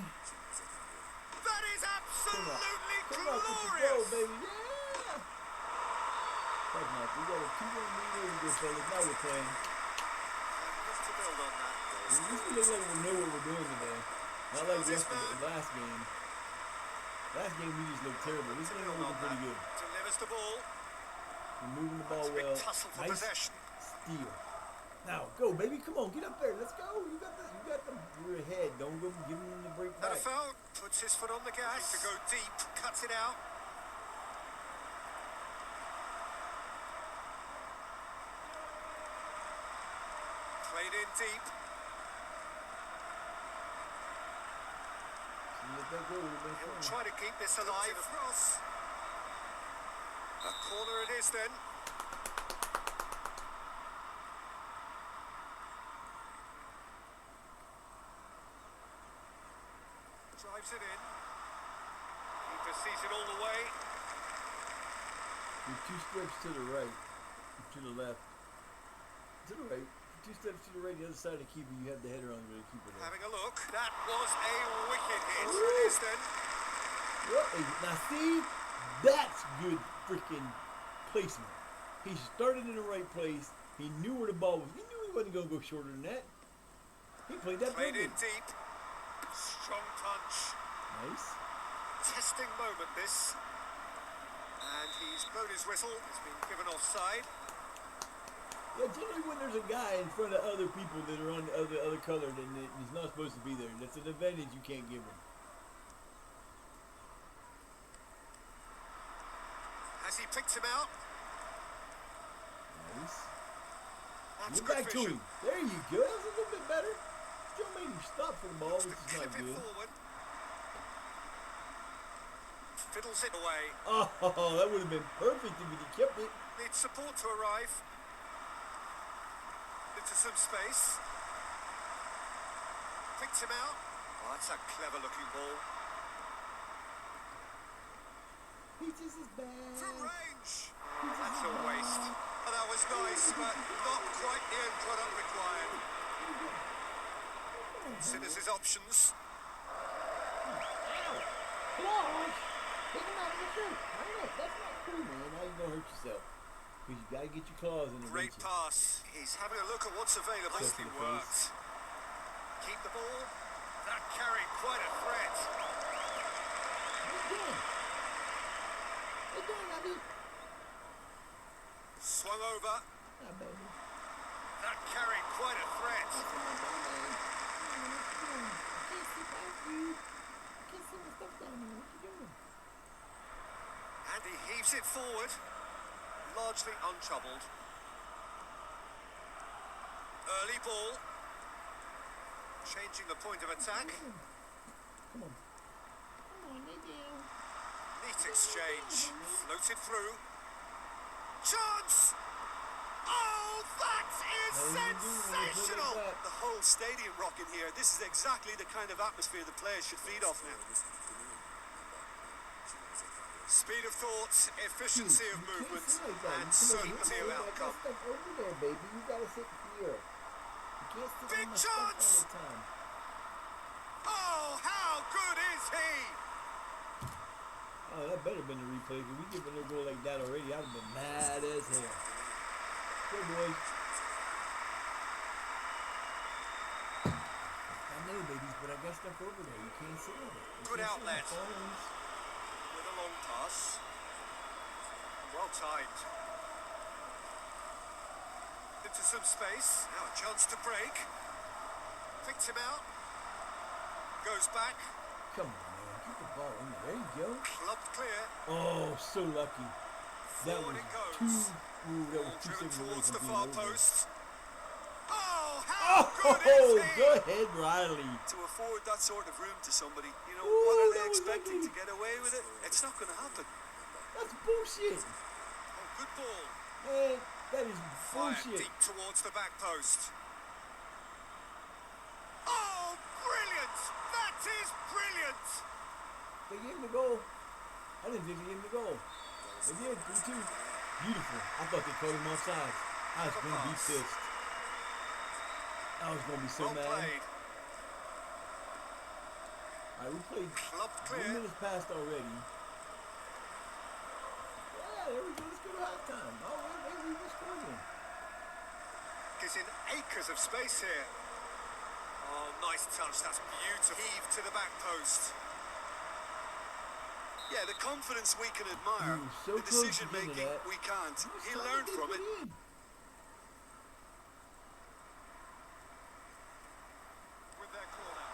That is absolutely Come on, glorious! go, baby. Yeah! That's nice. We got a 2-1 lead over this, fellas. Now we're playing. Just to build on that. At least we look like we know what we're doing today. Not like yesterday, last game. Last game we just looked terrible. This game we're looking pretty good. Delivers the ball. We're moving the ball It's a big well. tussle for Nice possession. steal. Now go, baby. Come on, get up there. Let's go. You got this. You got them. You're ahead. Don't go give them the break Not a back. foul. Puts his foot on the gas. To go deep. Cuts it out. Played in deep. Let that go. He'll try to keep this alive. Cross. A corner it is then. Drives it in. Keeper sees it all the way. You're 2 steps to the right, to the left, to the right. 2 steps to the right, the other side of the keeper. You have the header on the keeper there. Having a look. That was a wicked hit. It is then. Well, now see, that's good freaking placement. He started in the right place. He knew where the ball was. He knew he wasn't going to go shorter than that. He played that Played in perfect. deep. Strong punch. Nice. Testing moment this. And he's blown his whistle. He's been given offside. Yeah, generally when there's a guy in front of other people that are on the other color, then he's not supposed to be there. That's an advantage you can't give him. Has he picked him out? Nice. That's Get good back to vision. him. There you go. That's a little bit better. Joe made him stop for the ball, which is not Clip it good. forward. Fiddles it away. Oh, that would have been perfect if he kept it. Needs support to arrive. Into some space. Picked him out. Oh, that's a clever looking ball. He just is bad. From range. That's a waste. Oh, that was nice, but not quite the end product required. Considers his options. Claws? Take him out of the shirt. I know. That's not cool, man. Now you're going to hurt yourself. Because you got to get your claws in the Great wrenches. pass. He's having a look at what's available. Close to Nicely the worked. Keep the ball. That carried quite a threat. What you doing, Abby? Swung over. Ah, baby. That carried quite a threat. That's my baby. I can't see past you. I can't see my stuff down here. What you doing? And he heaves it forward. Largely untroubled. Early ball. Changing the point of attack. Come on. Come on, Nadine. Neat exchange. Floated through. Chance! Oh, that is How you doing when you play like sensational! that? The whole stadium rocking here. This is exactly the kind of atmosphere the players should feed off now. Speed of thought, efficiency of movement, and certainty certainty of outcome. Step over there, baby. You gotta sit here. You can't sit Big on my stuff chance! all the time. Oh, how good is he? Oh, that better have been a replay. Because we give a goal like that already, I'd have been mad as hell. Good boys. I knew ladies, but I got stuff over there. You can't sit on it. You Good can't sit on outlet. the phones. With a long pass. Well timed. Into some space. Now a chance to break. Picked him out. Goes back. Come on, man. Get the ball in there. There you go. Clubbed clear. Oh, so lucky. That Forward was it goes. that was Ball 2 driven seconds away towards from the being far over. post. Oh, how good Oh, is he? go ahead, Riley. To afford that sort of room to somebody, you know, Ooh, what are that they was expecting ugly. to get away with it? It's not going to happen. That's bullshit. Oh, good ball. Man, that is Fired bullshit. deep towards the back post. Oh, brilliant! That is brilliant! They gave him the goal. I didn't think they gave him the goal. They did, 3-2. Beautiful. I thought they called him offside. I was going to be pissed. I was going to be so Well mad. played. Alright, we played Clubbed 1 clear. minute past already. Yeah, there we go. Let's go to halftime. Oh, wait, we just scored in. Is in acres of space here. Oh, nice touch. That's beautiful. Heave to the back post. Yeah, the confidence we can admire, He was so the close to decision getting making that. we can't. He was He trying to learned get from it. in. With their corner.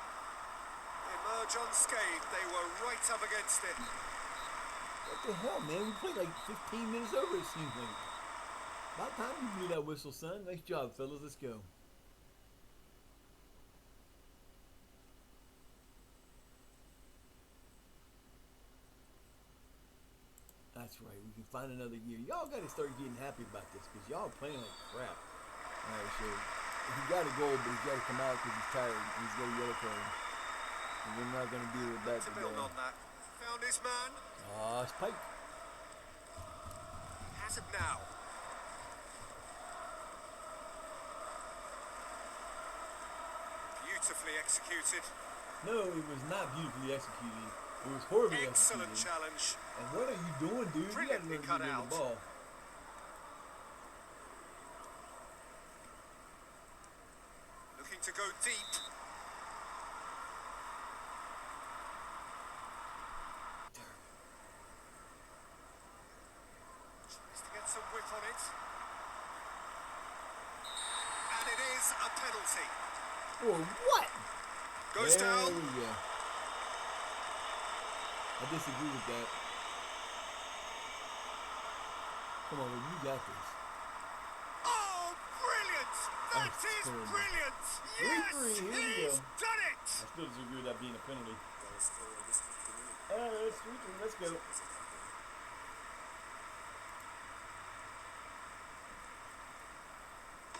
Emerge unscathed. They were right up against it. What the hell, man? We played like 15 minutes over, it seems like. About time you blew that whistle, son. Nice job, fellas. Let's go. That's right. We can find another year. Y'all got to start getting happy about this because y'all playing like crap. All right, so he got a goal, but he's got to come out because he's tired and he's got a yellow card. And we're not going to deal with that To build today. on that. Found his man. It's Pike. Has it now. Beautifully executed. No, it was not beautifully executed. It was horribly Excellent executed. challenge. And what are you doing, dude? You got to Brilliantly learn to cut get rid of out. the ball. Looking to go deep. Tries to get some width on it. And it is a penalty. Or what? Goes there down. we go. I disagree with that. Come on, you got this. Oh, brilliant! That That's is terrible. brilliant! 3-3, Yes, here we he's go. done it! I still disagree with that being a penalty. Alright, it's 3-3. Let's go.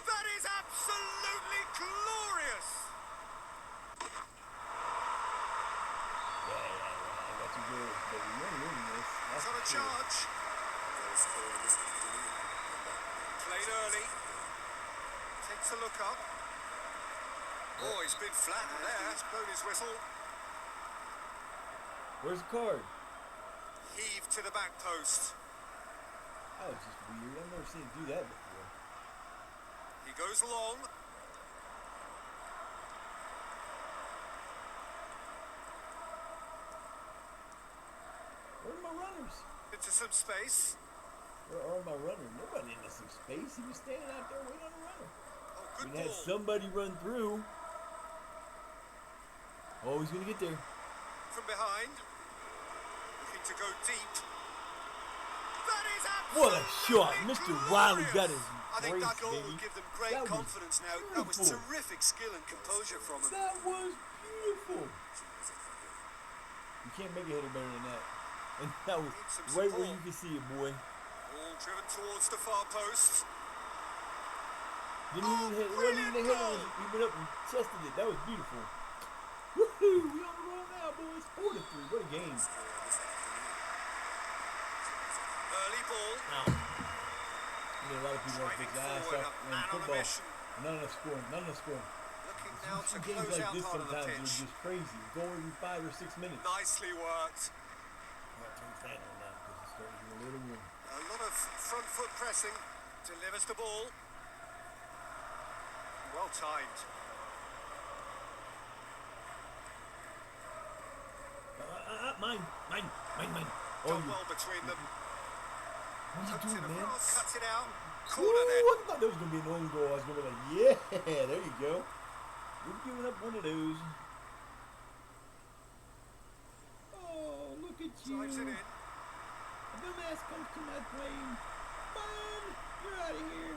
That is absolutely glorious! I got you good, but we won't win this. He's That's on a for sure. charge. Played early. Takes a look up. Oh, he's been flattened there. He's blown his whistle. Where's the card? Heave to the back post. That was just weird. I've never seen it do that before. He goes long. Where are my runners? Into some space. Where are my runners? Nobody into some space. He was standing out there waiting on a runner. Oh, good We had ball. somebody run through. Oh, he's gonna get there. From behind. Looking to go deep. That is What a shot! absolutely Mr. Riley got glorious. his I think brace, that goal baby. will give them great That was confidence now. That was beautiful. terrific skill and composure from him. That was beautiful. You can't make a header better than that. And that was Need some right where support. you can see it, boy. Ball driven towards the far post. Didn't even hit. It wasn't even a header. He went up and chested it. That was beautiful. Woohoo! We on the roll now, boys. 4-3. What a game. Early ball. Now, you know, a lot of people want to Driving take the ass forward, off a in man on a football. mission. None of us scoring. None of us scoring. Looking now to Some games close like out this part of the sometimes are pitch. just crazy. Go every 5 or 6 minutes. Nicely worked. I'm not turn fan on that because it's starting to get a little warm. A lot of front foot pressing. Delivers the ball. Well timed. Mine. Oh, Done you. well between them. What are you Tucked in doing, man? across, cuts it out. Ooh, Corner then. I thought that was going to be an own goal. I was going to be like, yeah, there you go. We're giving up one of those. Oh, look at you. Drives it in. A dumbass comes to my plane. Fun. You're out of here.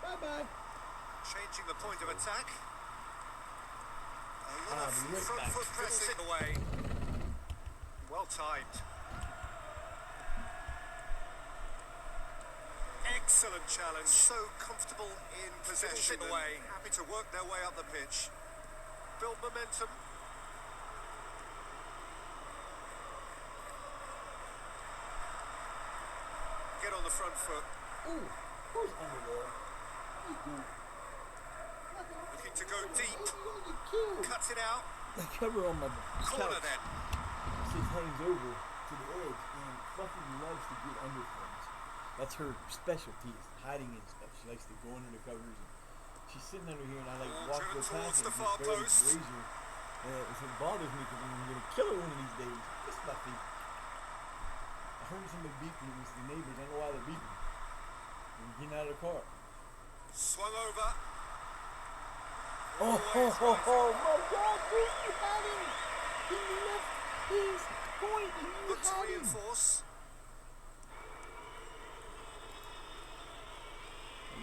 Bye-bye. Changing the point of attack. A lot of right front back. foot pressing away. Well timed. Excellent challenge. So comfortable in possession. Away. Happy to work their way up the pitch. Build momentum. Get on the front foot. Ooh, who's under there? You do. Looking to go deep. You're gonna get killed. Cuts it out. The cover on my Corner couch then. just hangs over to the edge, and Fluffy loves to get under things. That's her specialty, is hiding and stuff. She likes to go under the covers. And she's sitting under here, and I like walk Driven her towards past the her and far just barely post. graze her. And it bothers me because I'm gonna kill her one of these days. It's Fluffy. I heard somebody beeping. It was the neighbors. I don't know why they're beeping. They're getting out of the car. Swung over. Oh my God, dude, you had him! He left his point and you Look to had him! reinforce.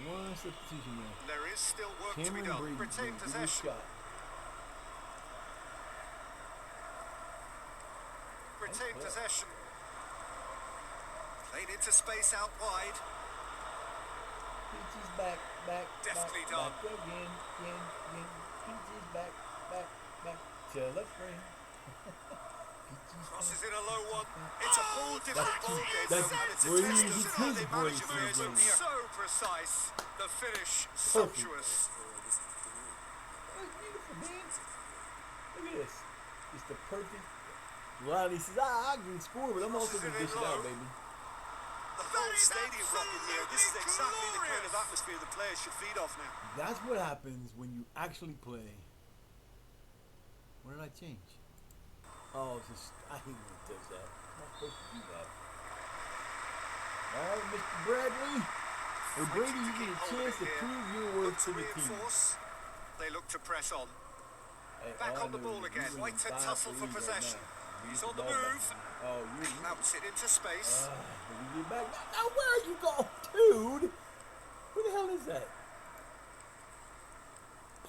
One substitution there. There is still work to be Cameron done. Brady, Retain give it a possession. shot. Retain Nice play. possession. Played into space out wide. Peachy's back. Deftly back, done. Back again. Peachy's back. To left wing. Crosses in a low one. It's a whole different That's ball game. that's And it's a Brady. testament It's to how his they manage Brady affairs from game. here. So precise. The finish sumptuous. That's beautiful, man. Look at this. It's the perfect. Riley says, I can score, but I'm also Crosses going to it in dish it out, low. baby. The whole stadium rocking here. This is exactly the kind of atmosphere the players should feed off now. That's what happens when you actually play. What did I change? Oh, it's just, I hate when it does that. I'm not supposed to do that. Alright, Mr. Bradley. Hey, Brady, you get a chance to prove your Look worth to to the team. reinforce. They look to press on. Hey, Back all I on the know ball is again. you're Like to winning tussle 5-3 for right possession. now. He's You on the get ball move. back. Oh, you're Outs it into space. when you get back. Now, where are you going, dude? Who the hell is that?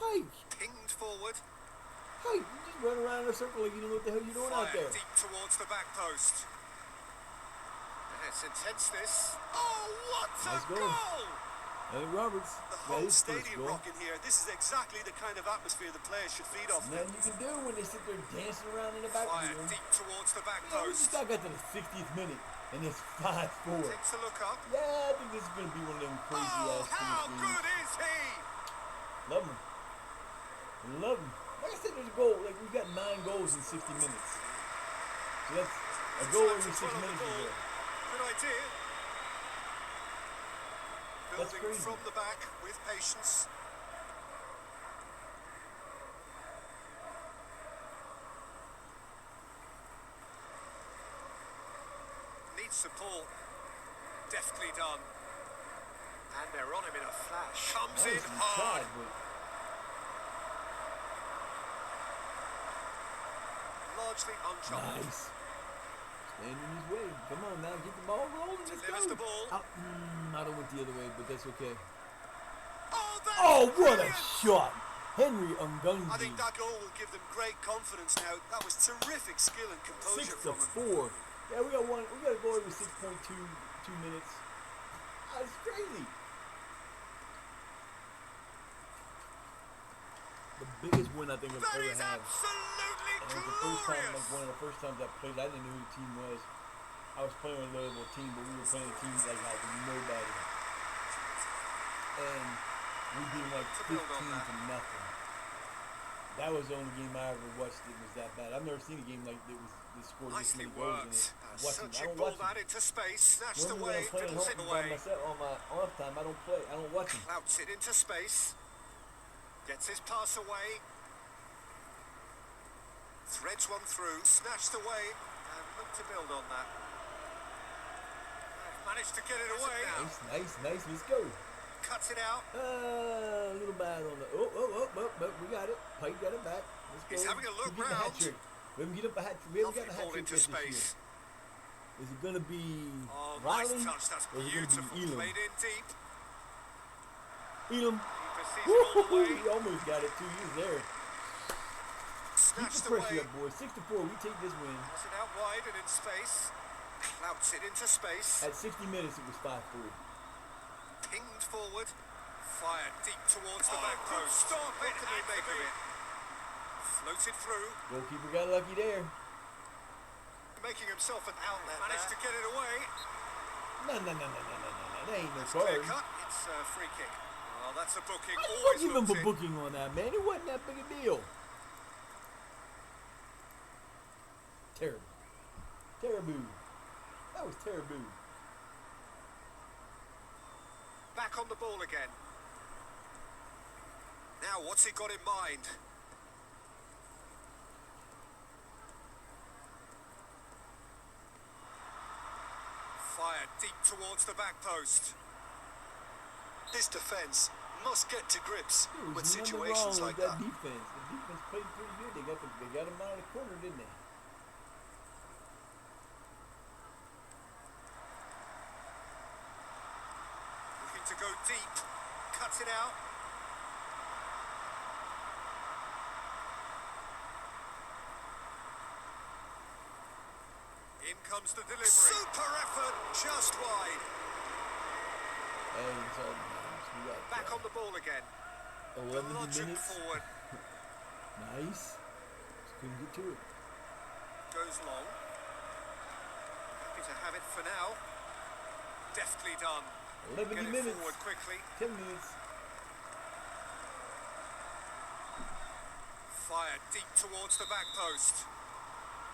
Pike. Pinged forward. Pike, you just run around in a circle like you don't know what the hell you're doing out Fired there. deep towards the back post. It's intense this. Oh, what Nice a goal. goal! Hey, Roberts. The got whole his first stadium goal. rocking here. This is exactly the kind of atmosphere the players should feed off now. Nothing you can do when they sit there dancing around in the back Fired room. deep towards the back You know, we just post. got to the 60th minute, and it's 5-4. Takes a look up. Yeah, I think this is going to be one of them crazy Oh, ass how finishes. good is he? Love him. Love him. Like I said, there's a goal. Like, we got 9 goals in 60 minutes. So that's a goal every 6 minutes or so. Good idea. That's Building crazy. from the back with patience. Needs support. Deftly done. And they're on him in a flash. Comes in Nicely hard. tried, but Largely untroubled. nice. Standing his way. Come on now, get the ball rolling. Let's Delivers go. the ball. I don't went the other way, but that's okay. Oh, that's Oh, what a brilliant. shot! Henry Ungunji. I think that goal will give them great confidence now. That was terrific skill and composure 6 to from him. 4. Yeah, we got one. We got to go every 6.2 minutes. That's crazy. The biggest win I think I've That ever is had. absolutely And it was the first time, like glorious. one of the first times I played. I didn't know who the team was. I was playing with a low-level team, but we were playing a team like had nobody. And we beat them like To build 15 on that. to nothing. That was the only game I ever watched that was that bad. I've never seen a game like that was that scored this Nicely many goals in worked. it. Watching, I Searching don't ball watch that it. into space. Snatched Normally when away. I'm playing Dribbles it home by away. myself on my off time, I don't play. I don't watch them. Clouts it into space. Gets his pass away. Threads one through. Snatched away. And Look to build on that. Managed to get it away. Nice. Let's go. Cuts it out. A little bad on the. Oh, we got it. Pike got it back. Let's go. He's having a look We get the hat round. trick. We haven't get up a hat trick. We haven't got the hat Ball trick into yet this year. space. Is it gonna be Oh, Riley? nice touch. That's or is it gonna beautiful. be Elam? Played in deep. Elam. Keeper sees it all the way. He almost got it too. He was there. Keep Snatched the pressure away. up, boys. 6-4. We take this win. Pass it out wide and in space. Clouts it into space. At 60 minutes, it was 5-3. Pinged forward. Fired deep towards the back post. Stop it. What can they make of it? Floated through. Goalkeeper got lucky there. Making himself an outlet. Managed to get it away. No. That ain't no Clear card. cut. It's a free kick. Oh, that's a booking. How you Always gonna give him looked for it. booking on that, man? It wasn't that big a deal. Terrible. That was terrible. Back on the ball again. Now, what's he got in mind? Fired deep towards the back post. This defence must get to grips There was with nothing situations wrong like with that. defense. The defense played pretty good. They got him out of the corner, didn't they? Looking to go deep. Cuts it out. In comes the delivery. Super effort, just wide. Hey, it's all nice. We got Back on the ball again. 11 Logic minutes. forward. Nice. Just couldn't get to it. Goes long. Happy to have it for now. Deftly done. 11 Get it minutes. forward quickly. 10 minutes. Fired deep towards the back post.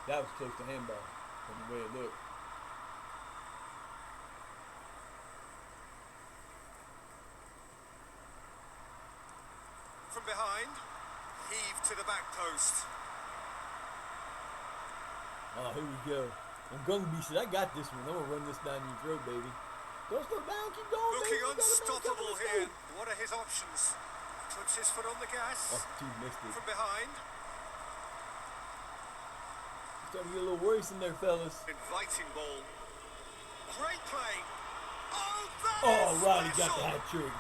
That was close to handball from the way it looked. From behind. Heave to the back post. Oh, here we go. I'm gonna be shit. I got this one. I'm gonna run this down your throat, baby. Don't slow down. Keep going, Looking baby. You gotta make unstoppable something. here. What are his options? Puts his foot on the gas. Oh, dude, missed it. From behind. Starting to get a little worrisome there, fellas. Inviting ball. Great play. Oh, that Oh, is Roddy got the special. hat trick.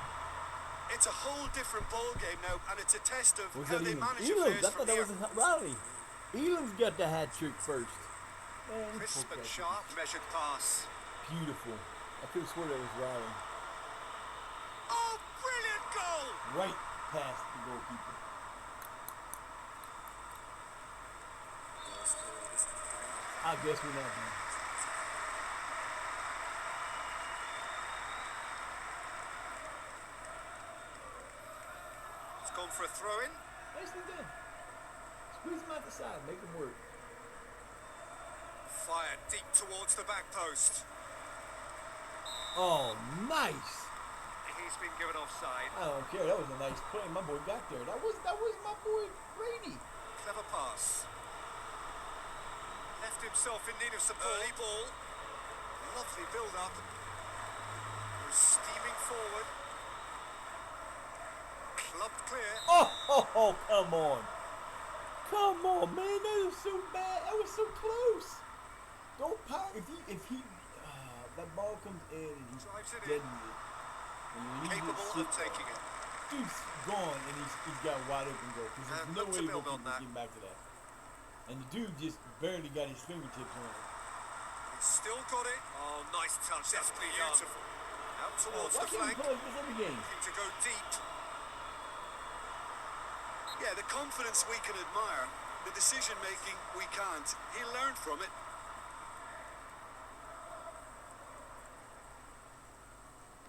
It's a whole different ball game now, and it's a test of Was how that they Elam? manage Elam's. affairs I thought from that here. was Roddy. Elam's got the hat trick first. Man, Crisp fuck and that. sharp measured pass. Beautiful. I could have swore that was Roddy. Oh, brilliant goal. Right past the goalkeeper. I guess we're not done. It's gone for a throw-in. Nicely done. Squeeze him out the side. Make him work. Fired deep towards the back post. Oh, nice. He's been given offside. I don't care. That was a nice play. My boy got there. That was my boy Brady. Clever pass. Left himself in need of support. Early ball. Lovely build-up. We're steaming forward. Clubbed clear. Oh, come on. Come on, man. That was so bad. That was so close. Don't power. If he that ball comes in and he's Drives it in. deadening it. And leaves Capable it of taking it. Dude's gone and he's got wide open goal. Because there's And no look way to the build on goalkeeper's that. getting back to that. And the dude just barely got his fingertips on it. He's still got it. Oh, nice touch. That's beautiful. Out towards Why the can't he flank. play like this every game? Looking to go deep. Yeah, the confidence we can admire, the decision making we can't. He learned from it.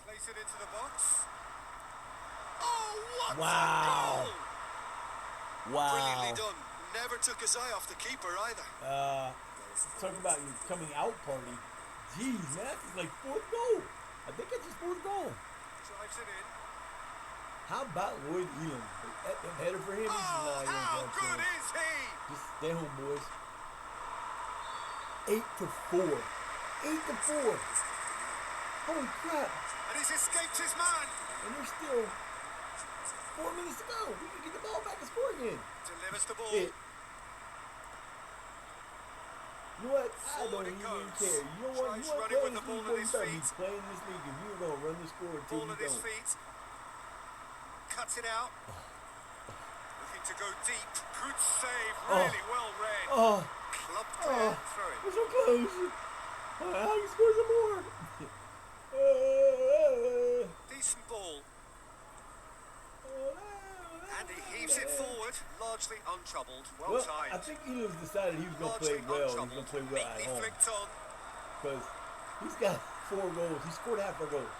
Place it into the box. Oh, what Wow. a goal! Brilliantly Wow. done. Never took his eye off the keeper either. Talk about your coming out party. Jeez, man, that's like fourth goal. I think that's his fourth goal. Drives it in. How about Lloyd Elam? That header for him. Oh, how good is he? Just stay home, boys. 8-4. 8-4. Holy crap. And he's escaped his man. And there's still 4 minutes to go. We can get the ball back and score again. Delivers the ball. It. You know what? I Forward don't it even goes. care. You know what? Tries You want to running play with this the ball league? at his You better be feet. playing this league if you're going to run the score until Ball you at his don't. feet. Cuts it out. Looking to go deep. Good save. Really well read. Oh, Club clear. Throw it. we're so close. How you score some more? Decent ball. And he heaves it forward. Largely untroubled. Well Well, timed. I think Elam's decided he was going to play Largely well. He's untroubled. going to play well at Neatly home. flicked on. Because he's got 4 goals. He scored half our goals.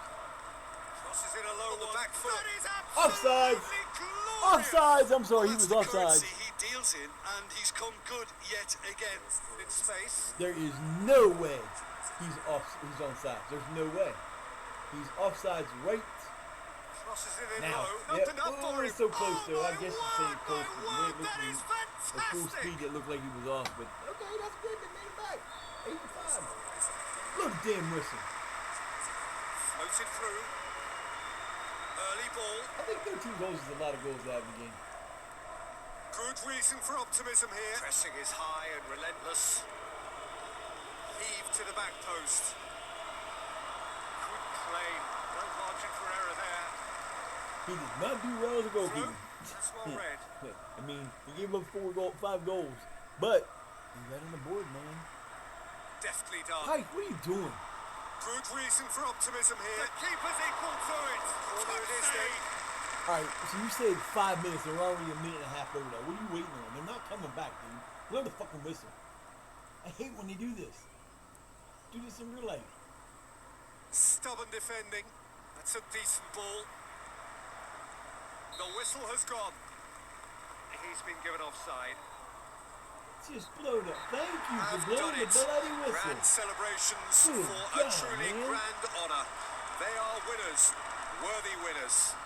Crosses in a low on the back foot. That is Offsides. absolutely glorious. Offsides. I'm sorry, he That's was the offsides. currency he deals in, and he's come good yet again. In space. There is no way he's onside. There's no way. He's offsides right Crosses it in now. low. Yep. Opened up Oh, for him. it's so close though. I my guess you'd word, say close. my It word, looked that is at full fantastic. speed, it looked like he was off. But okay, that's good. They made it back. 8-5. Look, damn whistle. Floated through. Early ball. I think 13 goals is a lot of goals to have in the game. Good reason for optimism here. Pressing is high and relentless. Heave to the back post. Good claim. No margin for error there. He did not do well as a goalkeeper. That's well read. I mean, he gave up 5 goals, but he got on the board, man. Deftly done. Pike, what are you doing? Good reason for optimism here. The keeper's equal to it. Corner it is then. All right, so you said 5 minutes, and we're already a minute and a half over there. What are you waiting on? They're not coming back, dude. Blow the fucking whistle. I hate when they do this. Do this in real life. Stubborn defending. That's a decent ball. The whistle has gone. He's been given offside. Just blow that. Thank you for Have blowing done the it. bloody whistle. Grand celebrations Good for a God, truly man. grand honour. They are winners. Worthy winners.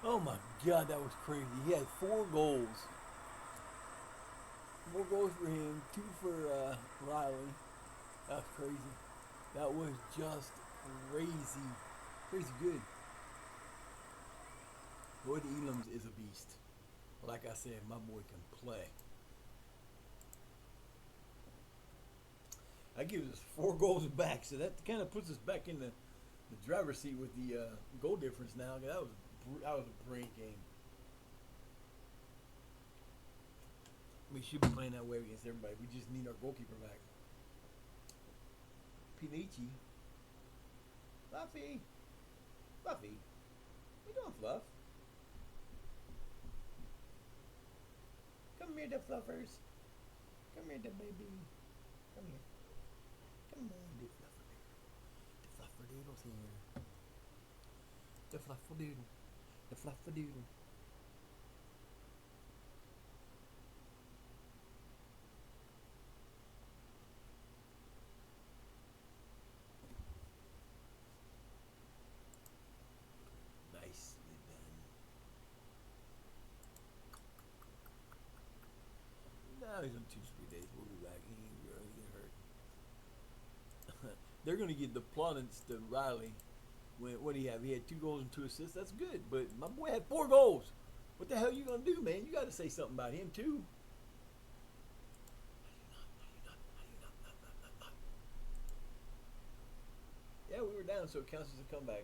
Oh my God, that was crazy. He had 4 goals. 4 goals for him, 2 for Riley. That was crazy. That was just crazy. Crazy good. Boyd Elams is a beast. Like I said, my boy can play. That gives us 4 goals back, so that kind of puts us back in the driver's seat with the goal difference now. That was a great game. We should be playing that way against everybody. We just need our goalkeeper back. Pinichi. Fluffy. Fluffy. What you doing, Fluff? Come here, the Fluffers. Come here, the baby. Come here. Come on, the Flufferdoodle. The Flufferdoodle's here. The Flufferdoodle. The Flufferdoodle. Nicely done. No, he's on 2 sweet days. We'll be back. He ain't really get hurt. They're going to give the plaudits to Riley. What do he have? He had 2 goals and 2 assists. That's good. But my boy had 4 goals. What the hell are you going to do, man? You got to say something about him, too. Yeah, Yeah, we were down, so it counts as a comeback.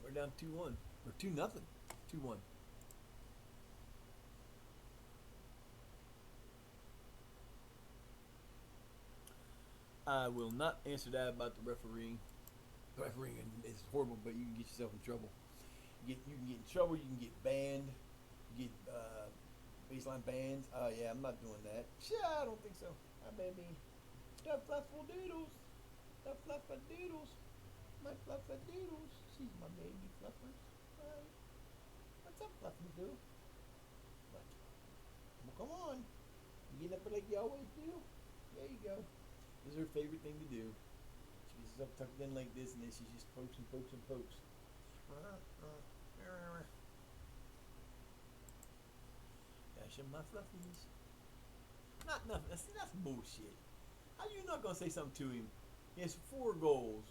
We're down 2-1 or 2-0, 2-1. I will not answer that about the refereeing. Refereeing is horrible, but you can get yourself in trouble. You can get in trouble. You can get banned. You get baseline bans. Oh yeah, I'm not doing that. I don't think so. I baby, the fluffle doodles, the fluffer doodles, my fluffer doodles. She's my baby fluffers. Right. What's up, fluffy do? What? Well, come on. You get up like you always do. There you go. This is her favorite thing to do. She gets up tucked in like this, and then she just pokes and pokes and pokes. That's my fluffies. Not nothing. That's bullshit. How you not gonna say something to him? He has 4 goals.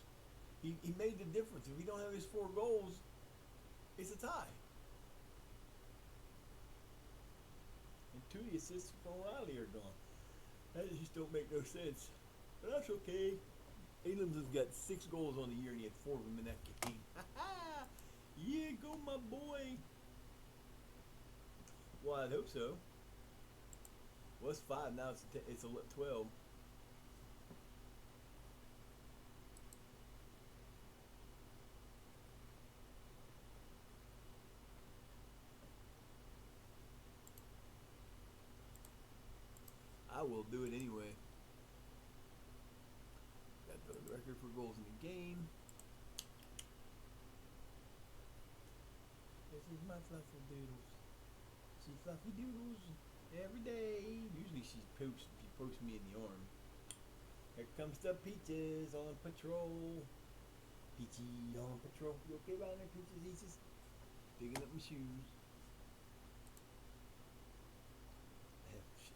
He made the difference. If he don't have his 4 goals, it's a tie. And 2 of the assists from Riley are gone. That just don't make no sense. But that's okay. Abrams has got 6 goals on the year, and he had 4 of them in that game. Yeah, go my boy. Well, I'd hope so. Well, it's 5 now. It's 12. I will do it anyway. Got the record for goals in the game. This is my fluffy doodles. She fluffy doodles every day. Usually she pokes me in the arm. Here comes the Peaches on patrol. Peachy on patrol. You okay down there, Peaches? He's just digging up my shoes.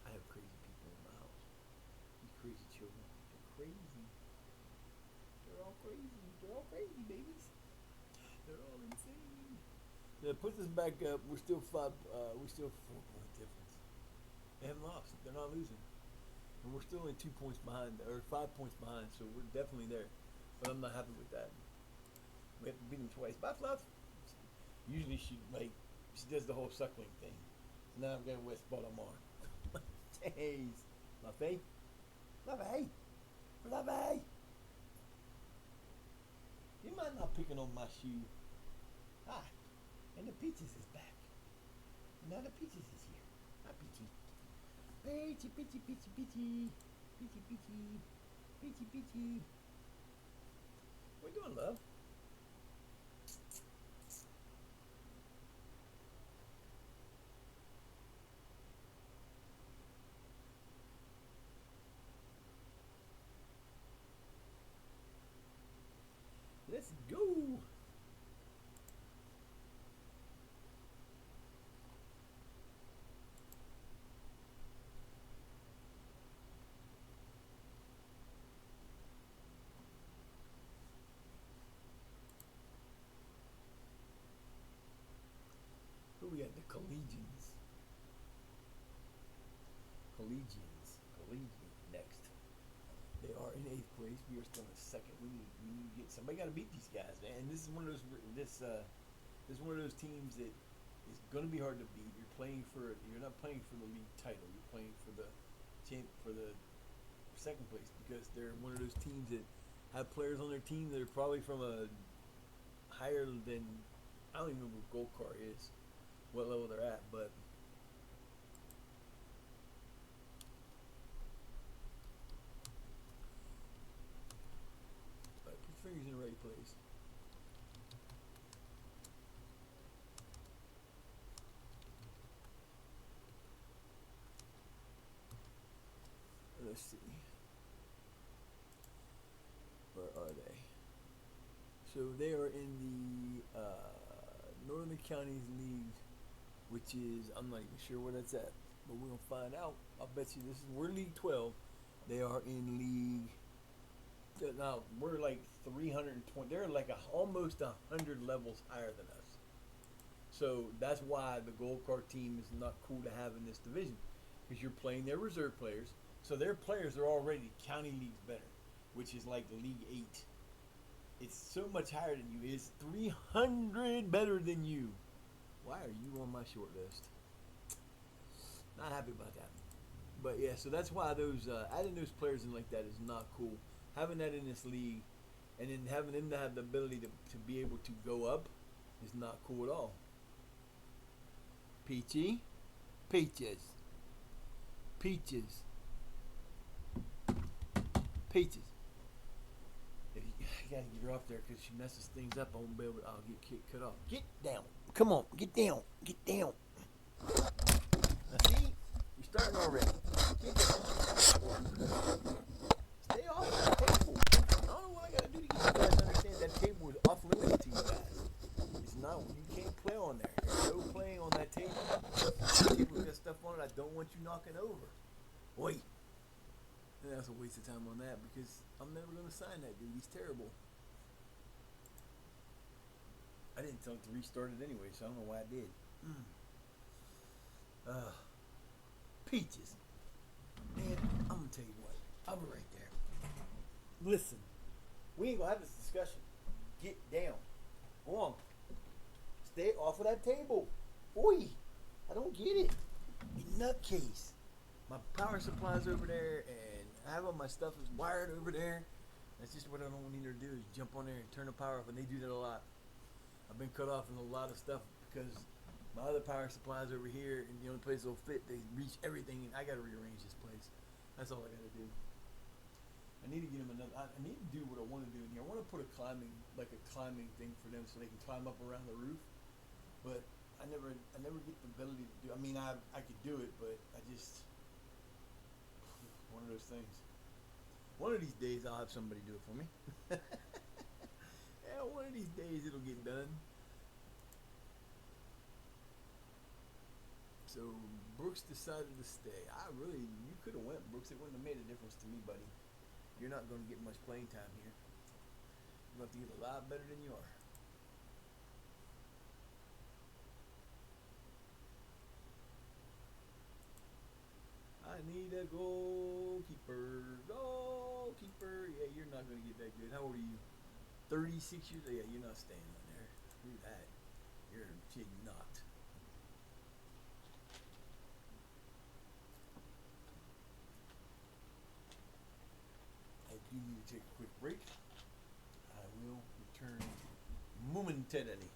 I have crazy people in my house. These crazy children. They're crazy. They're all crazy. They're all crazy, babies. They're all insane. Yeah, put this back up. We're still 4 point difference. They haven't lost. They're not losing. And we're still only 2 points behind, or 5 points behind, so we're definitely there. But I'm not happy with that. We have to beat them twice. Bye, Fluff. Usually she does the whole suckling thing. So now I'm going West Baltimore. Jeez. Fluffy. Fluffy. Fluffy. You mind not picking on my shoe? Hi. And the Peaches is back. Now the Peaches is here. Hi, Peachy. Peachy, Peachy, Peachy, Peachy. Peachy, Peachy. Peachy, Peachy. What you doing, love? Let's go. Who we got? The Collegians. Collegian next. They are in 8th place. We are still in 2nd. We need to get somebody. Got to beat these guys, man. And this is one of those teams that is going to be hard to beat. You're not playing for the league title. You're playing for the 2nd place, because they're one of those teams that have players on their team that are probably from a higher than, I don't even know what gold car is, what level they're at, but put your fingers in the right place. Let's see. Where are they? So they are in the Northern Counties League, which is, I'm not even sure where that's at, but we're gonna find out. I'll bet you we're League 12. They are in League. Now we're like 320. They're like almost 100 levels higher than us. So that's why the gold card team is not cool to have in this division, because you're playing their reserve players. So their players are already county leagues better, which is like League 8. It's so much higher than you. It's 300 better than you. Why are you on my short list? Not happy about that. But yeah, so that's why those adding those players in like that is not cool. Having that in this league, and then having them to have the ability to be able to go up, is not cool at all. Peachy, peaches, peaches, peaches. If you gotta get her off there because she messes things up. I won't be able. I'll get cut off. Get down. Come on. Get down. Get down. Now see, you're starting already. Stay off that table. I don't know what I gotta do to get you guys to understand that table is off limits to you guys. It's not. You can't play on there. There's no playing on that table. That table's got stuff on it I don't want you knocking over. Wait. And that's a waste of time on that because I'm never gonna sign that dude. He's terrible. I didn't tell him to restart it anyway, so I don't know why I did. Peaches. Man, I'm gonna tell you what. I'll be right there. Listen, we ain't gonna have this discussion. Get down. Go on. Stay off of that table. Oi! I don't get it. You nutcase. My power supply's over there, and half of my stuff is wired over there. That's just what I don't need her to do is jump on there and turn the power off, and they do that a lot. I've been cut off in a lot of stuff because my other power supplies over here, and the only place they'll fit, they reach everything, and I gotta rearrange this place. That's all I gotta do. I need to get them another. I need to do what I want to do in here. I want to put a climbing thing for them so they can climb up around the roof. But I never get the ability to do. I mean, I could do it, but I just one of those things. One of these days, I'll have somebody do it for me. Yeah, one of these days it'll get done. So Brooks decided to stay. You could have went, Brooks. It wouldn't have made a difference to me, buddy. You're not going to get much playing time here. You're going to have to get a lot better than you are. I need a goalkeeper. Goalkeeper. Yeah, you're not going to get that good. How old are you? 36 years? Yeah, you're not staying on there. Screw that. You're not. I do need to take a quick break. I will return momentarily.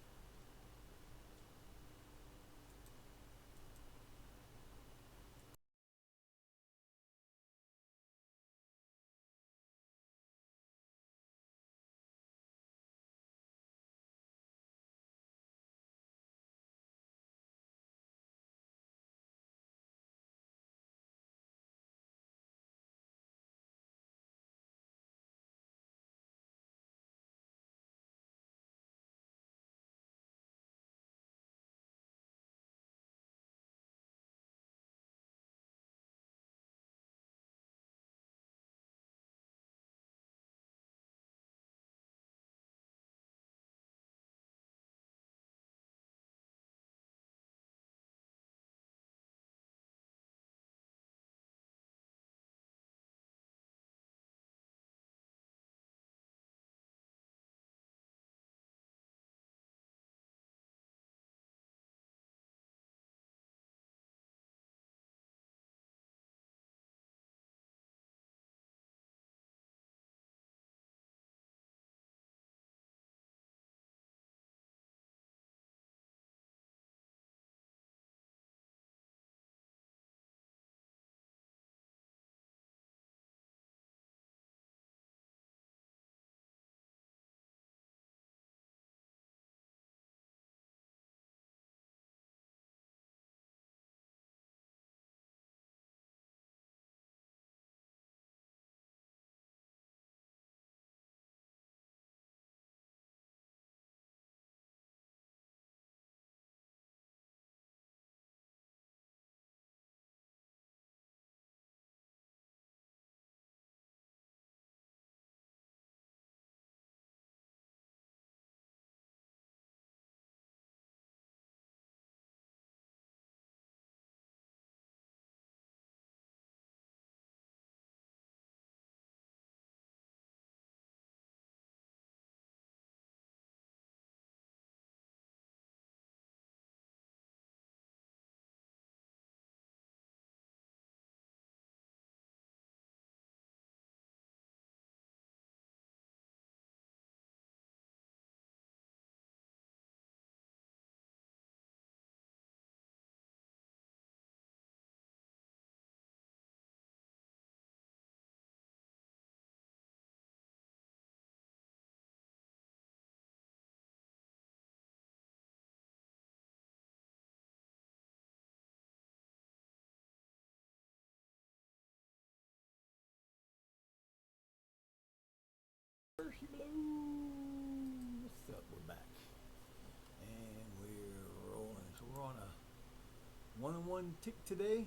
What's up? We're back. And we're rolling. So we're on a 1-1 tick today.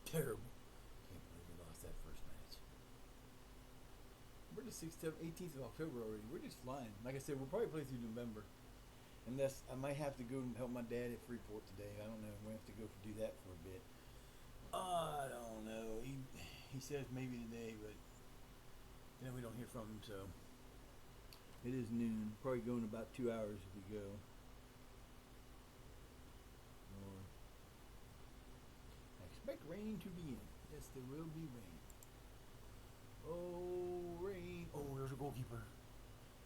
Terrible. Can't believe we lost that first match. We're the 6th, 7th, 18th of October already. We're just flying. Like I said, we'll probably play through November. Unless I might have to go and help my dad at Freeport today. I don't know. We'll have to go do that for a bit. I don't know. He says maybe today, but then we don't hear from him, so it is noon. Probably go in about 2 hours if we go. Or I expect rain to begin. Yes, there will be rain. Oh, rain. Oh, there's a goalkeeper.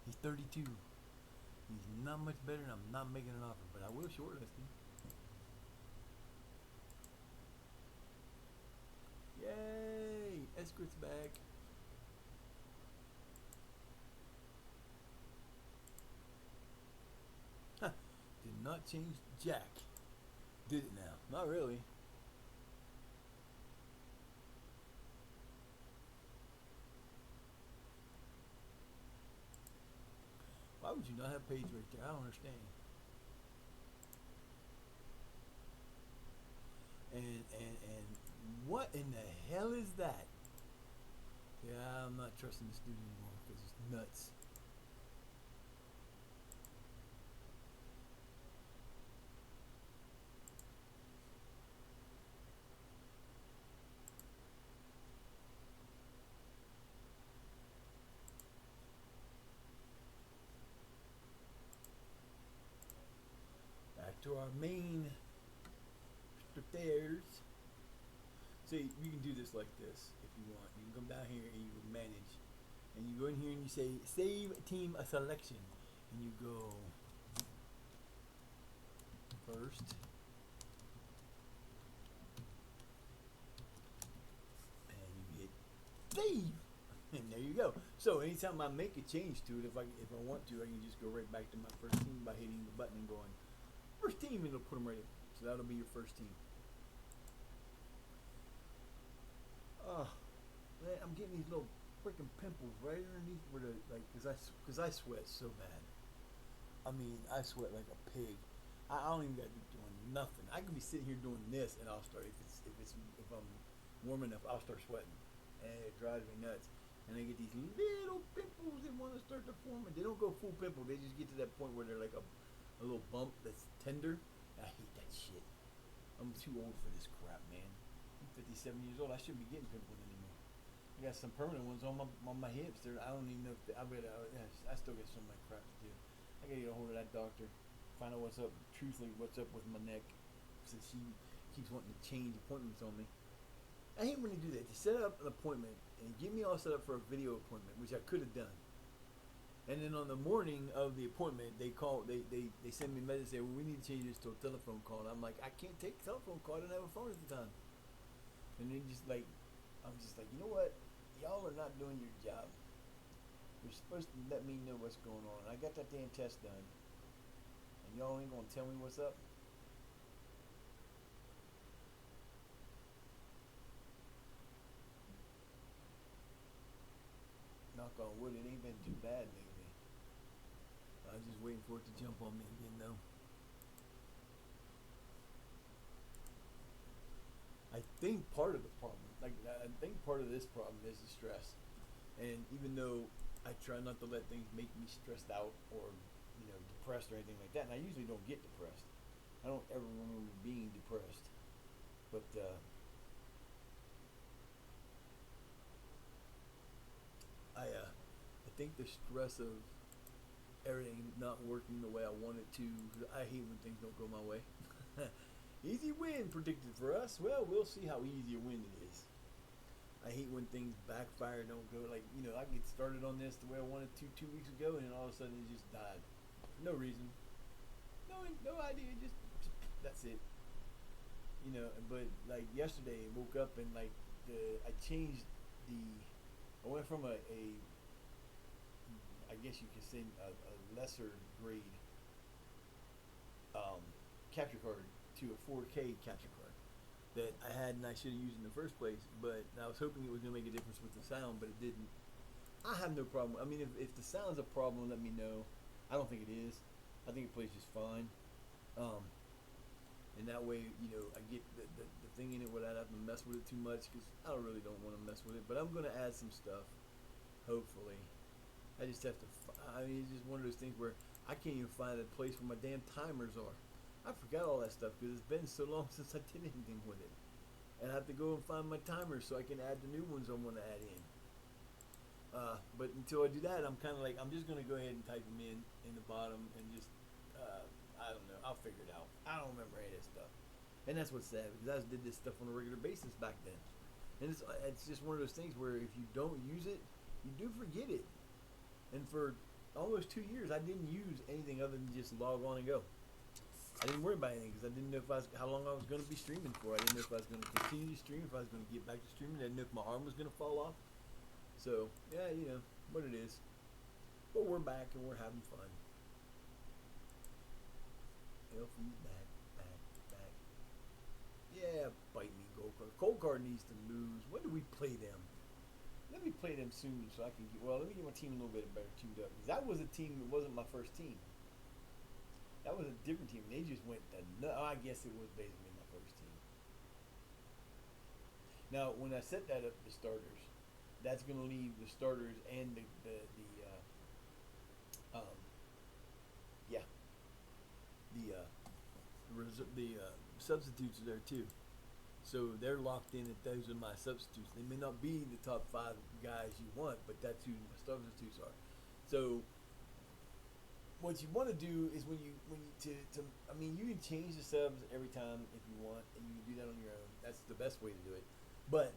He's 32. He's not much better, and I'm not making an offer, but I will shortlist him. Yay! Escort's back. Huh. Did not change Jack. Did it now? Not really. Why would you not have Paige right there? I don't understand. And what in the hell is that? Yeah, I'm not trusting this dude anymore because it's nuts. Back to our main stairs. See, you can do this like this if you want. You can come down here and you can manage. And you go in here and you say, save team a selection. And you go first. And you hit save. And there you go. So anytime I make a change to it, if I want to, I can just go right back to my first team by hitting the button and going, first team, and it'll put them right in. So that'll be your first team. Oh, man, I'm getting these little freaking pimples right underneath where the, like, cause I sweat so bad. I mean, I sweat like a pig. I don't even got to be doing nothing. I could be sitting here doing this, and I'll start. If I'm warm enough, I'll start sweating, and it drives me nuts. And I get these little pimples that want to start to form, and they don't go full pimple. They just get to that point where they're like a little bump that's tender. I hate that shit. I'm too old for this crap, man. 57 years old. I shouldn't be getting pimples anymore. I got some permanent ones on my hips. I don't even know if I still got so much crap to do. I gotta get a hold of that doctor, find out what's up. Truthfully, what's up with my neck, since she keeps wanting to change appointments on me. I hate when they do that. They set up an appointment and get me all set up for a video appointment, which I could have done. And then on the morning of the appointment, they send me a message saying, well, we need to change this to a telephone call. And I'm like, I can't take a telephone call. I didn't have a phone at the time. And then I'm just like, you know what? Y'all are not doing your job. You're supposed to let me know what's going on. I got that damn test done. And y'all ain't going to tell me what's up? Knock on wood, it ain't been too bad lately. I was just waiting for it to jump on me again, though. I think part of the problem, I think part of this problem is the stress. And even though I try not to let things make me stressed out or, depressed or anything like that, and I usually don't get depressed. I don't ever remember being depressed. But, I think the stress of everything not working the way I want it to, I hate when things don't go my way. Easy win predicted for us. Well, we'll see how easy a win it is. I hate when things backfire, don't go I get started on this the way I wanted to 2 weeks ago, and then all of a sudden it just died. For no reason. No idea, just that's it. But like yesterday, I woke up and I changed I went from I guess you could say a lesser grade capture card to a 4K capture card. that I had and I should have used in the first place. But I was hoping it was going to make a difference with the sound, but it didn't. I have no problem. I mean, if the sound's a problem, let me know. I don't think it is. I think it plays just fine. And that way, I get the thing in it without having to mess with it too much, because I really don't want to mess with it. But I'm going to add some stuff, hopefully. I just have to, it's just one of those things where I can't even find a place where my damn timers are. I forgot all that stuff because it's been so long since I did anything with it. And I have to go and find my timers so I can add the new ones I want to add in. But until I do that, I'm kind of like, I'm just going to go ahead and type them in the bottom and just, I don't know, I'll figure it out. I don't remember any of this stuff. And that's what's sad, because I just did this stuff on a regular basis back then. And it's just one of those things where if you don't use it, you do forget it. And for almost 2 years, I didn't use anything other than just log on and go. I didn't worry about anything because I didn't know how long I was going to be streaming for. I didn't know if I was going to continue to stream, if I was going to get back to streaming. I didn't know if my arm was going to fall off. So, yeah, what it is. But we're back and we're having fun. Elfie's back. Yeah, bite me, Gold Card. Cold Card needs to lose. When do we play them? Let me play them soon so I can let me get my team a little bit better tuned up. Because that was a team that wasn't my first team. That was a different team. They just went I guess it was basically my first team. Now, when I set that up, the starters, that's going to leave the starters and the substitutes are there too. So they're locked in that those are my substitutes. They may not be the top 5 guys you want, but that's who my substitutes are. So what you want to do is when you you can change the subs every time if you want, and you can do that on your own. That's the best way to do it. But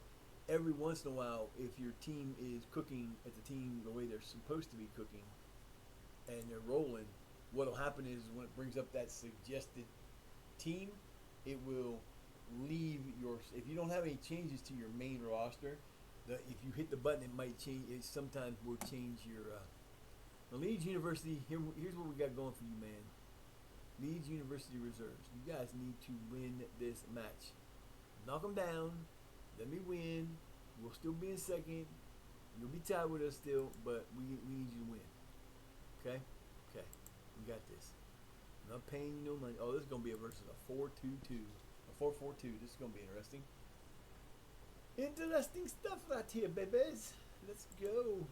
every once in a while, if your team is cooking at the team the way they're supposed to be cooking, and they're rolling, what'll happen is when it brings up that suggested team, it will leave if you don't have any changes to your main roster, if you hit the button, it might change. It sometimes will change your Leeds University. Here's what we got going for you, man. Leeds University reserves. You guys need to win this match. Knock them down. Let me win. We'll still be in second. You'll be tied with us still, but we need you to win. Okay? Okay. We got this. I'm not paying you no money. Oh, this is going to be a versus a 4-2-2. A 4-4-2. This is going to be interesting. Interesting stuff right here, babies. Let's go.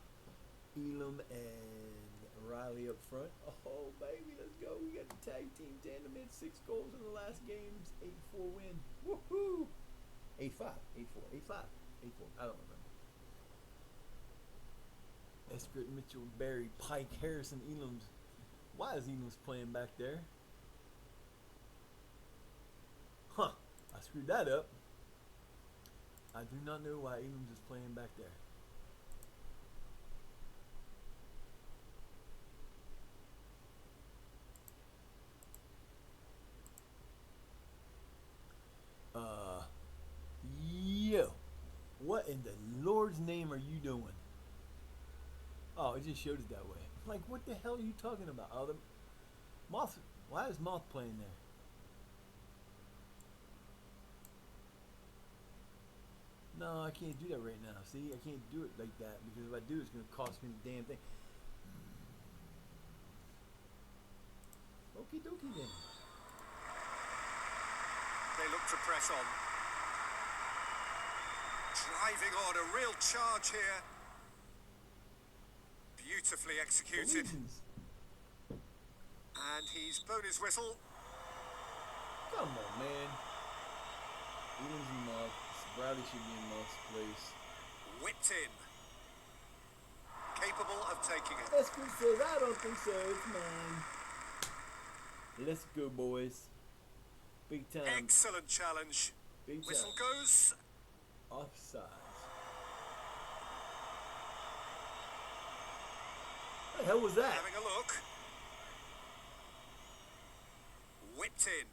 Elam and Riley up front. Oh, baby, let's go. We got the tag team tandem in 6 goals in the last games. 8-4 win. Woohoo! 8-5. 8-4. 8-5. 8-4. I don't remember. Eskert, Mitchell, Barry, Pike, Harrison, Elam's. Why is Elam's playing back there? Huh. I screwed that up. I do not know why Elam's is playing back there. Yo. What in the Lord's name are you doing? Oh, it just showed it that way. Like, what the hell are you talking about? Oh, the Moth. Why is Moth playing there? No, I can't do that right now. See, I can't do it like that because if I do, it's going to cost me the damn thing. Okie dokie then. They look to press on. Driving on, a real charge here. Beautifully executed. And he's blown his whistle. Come on, man. Elam's in Moth. Browdy should be in Moth's place. Whipped in. Capable of taking it. Eskert says, I don't think so. It's mine. Let's go, boys. Big time. Excellent challenge. Big time. Whistle goes. Offside. What the hell was that? Having a look. Whipped in.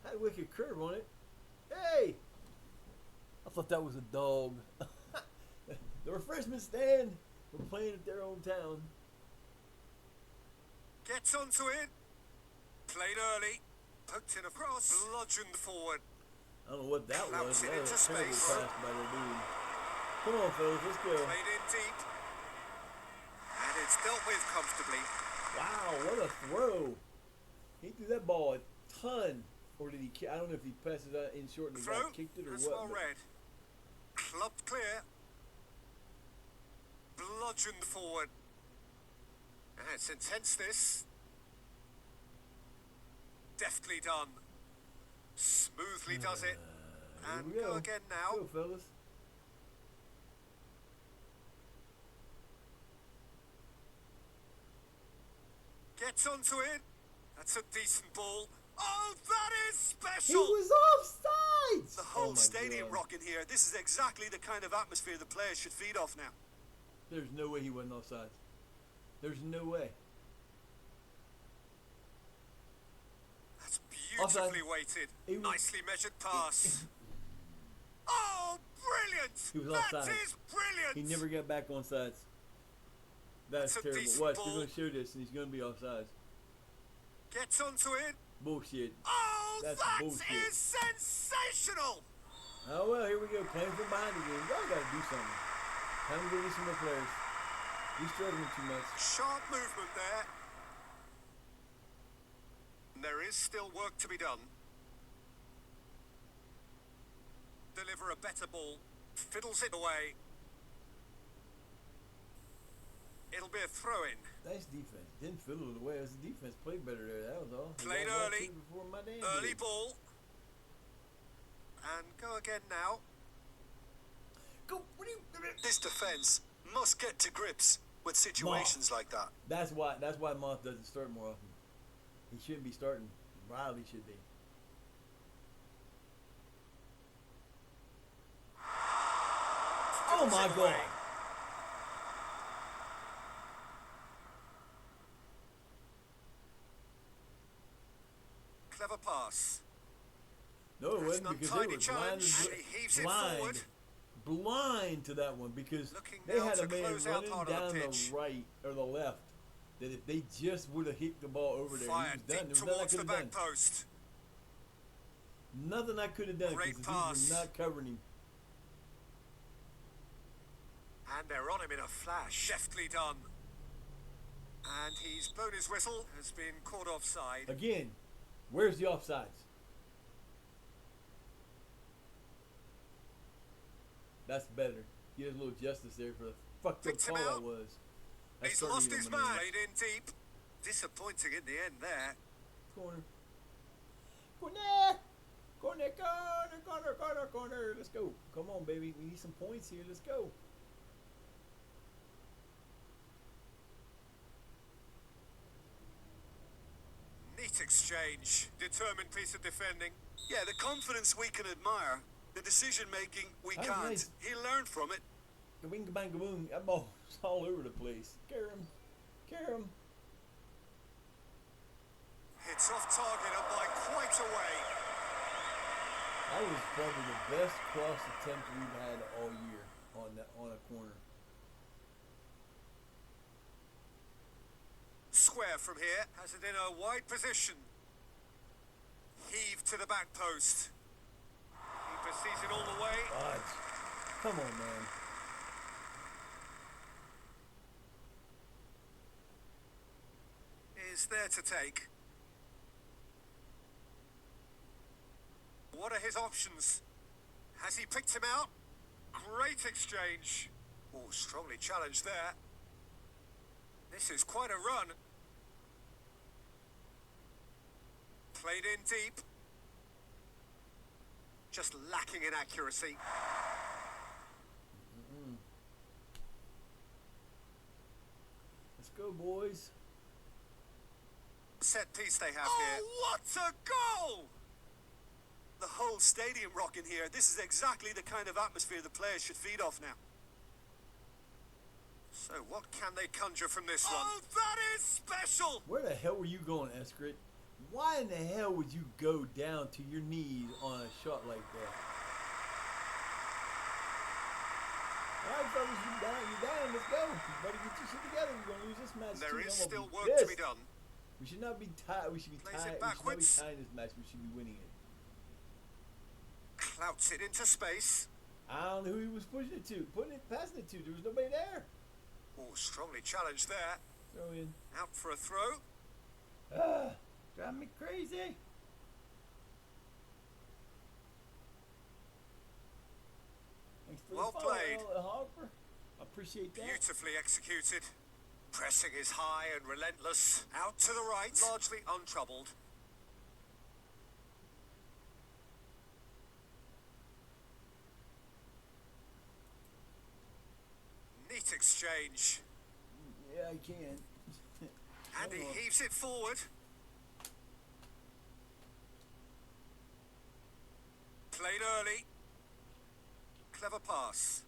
Had a wicked curve on it. Hey! I thought that was a dog. The refreshment stand. We're playing at their own town. Gets onto it. Played early. Poked in across, bludgeoned forward. I don't know what that was. Clouts it That was into a terrible space. pass by the dude. Come on, fellas, let's go. Played in deep. And it's dealt with comfortably. Wow, what a throw. He threw that ball a ton. Or did he, I don't know if he passed it out in short and the Throw. guy kicked it or That's what. well but read. Clubbed clear. Bludgeoned forward. And it's intense, this. Deftly done. Smoothly does it. here And we go again now. Go, fellas. Gets onto it. That's a decent ball. Oh, that is He special! was offsides! The whole Oh my stadium God. rocking here. This is exactly the kind of atmosphere the players should feed off now. There's no way he wasn't offsides. There's no way. That's beautifully Offside. weighted. He was- Nicely measured pass. Oh, brilliant! He was That offside. is brilliant! He never got back on sides. That's That's a terrible. decent Watch, ball. they're going to show this and he's going to be offsides. Gets onto it. Bullshit. Oh, That's that bullshit. is sensational! Oh, well, here we go. Playing from behind again. Y'all got to do something. Time to release some more players. You're struggling too much. Sharp movement there. And there is still work to be done. Deliver a better ball. Fiddles it away. It'll be a throw-in. Nice defense. Didn't fiddle it away. It was the defense played better there. That was all. They Played got one, early. two before my damn Early did. ball. And go again now. Go. What are you? This defence must get to grips with situations like that. That's why Moth doesn't start more often. He shouldn't be starting. Riley should be. Oh Fiddles my it God. away. Clever pass. No, it That's wasn't an because they untidy were challenge. And he heaves it forward. blind to that one because Looking they now had to a man close out running part of the down pitch. the right or the left that if they just would have hit the ball over there, Fired he was done. deep There was nothing I towards the could have back done. post. Nothing I could have done Great because pass. these were not covering him. And they're on him in a flash. Deftly done. And he's blown his whistle. Has been caught offside. Again, where's the offsides? That's better. Get a little justice there for the fucked up Picked him call that out. was. That's He's starting lost to get his on my man. nerves. Played in deep. Disappointing in the end there. Corner. Corner. Let's go. Come on, baby. We need some points here. Let's go. Neat exchange. Determined piece of defending. Yeah, the confidence we can admire, the decision making we That's can't. nice. He learned from it. Bing bang boom. That ball's all over the place. Carry him. It's off target and by quite a way. That was probably the best cross attempt we've had all year on a corner. Square from here. Has it in a wide position. Heave to the back post. Keeper sees it all the way. Fudge. Come on, man. Is there to take. What are his options? Has he picked him out? Great exchange. Oh, strongly challenged there. This is quite a run. Played in deep. Just lacking in accuracy. Let's go, boys. Set piece they have Oh, here. What a goal! The whole stadium rocking here. This is exactly the kind of atmosphere the players should feed off now. So what can they conjure from this one? Oh, that is special! Where the hell were you going, Eskrit? Why in the hell would you go down to your knees on a shot like that? All right, fellas, you down. Let's go. You better get your shit together. You're going to lose this match, There too. is I'm still gonna be work to be pissed. done. We should not be tied. We should be Plays tied. it We should not be backwards. tying this match. We should be winning it. Clouts it into space. I don't know who he was pushing it to, passing it to. There was nobody there. Oh, strongly challenged there. Throw in. Out for a throw. Drive me crazy. Thanks for Well the follow, played. Harper. I appreciate that. Beautifully executed. Pressing is high and relentless. Out to the right, largely untroubled. Neat exchange. Yeah, I can. And he heaves it forward. Played early. Clever pass.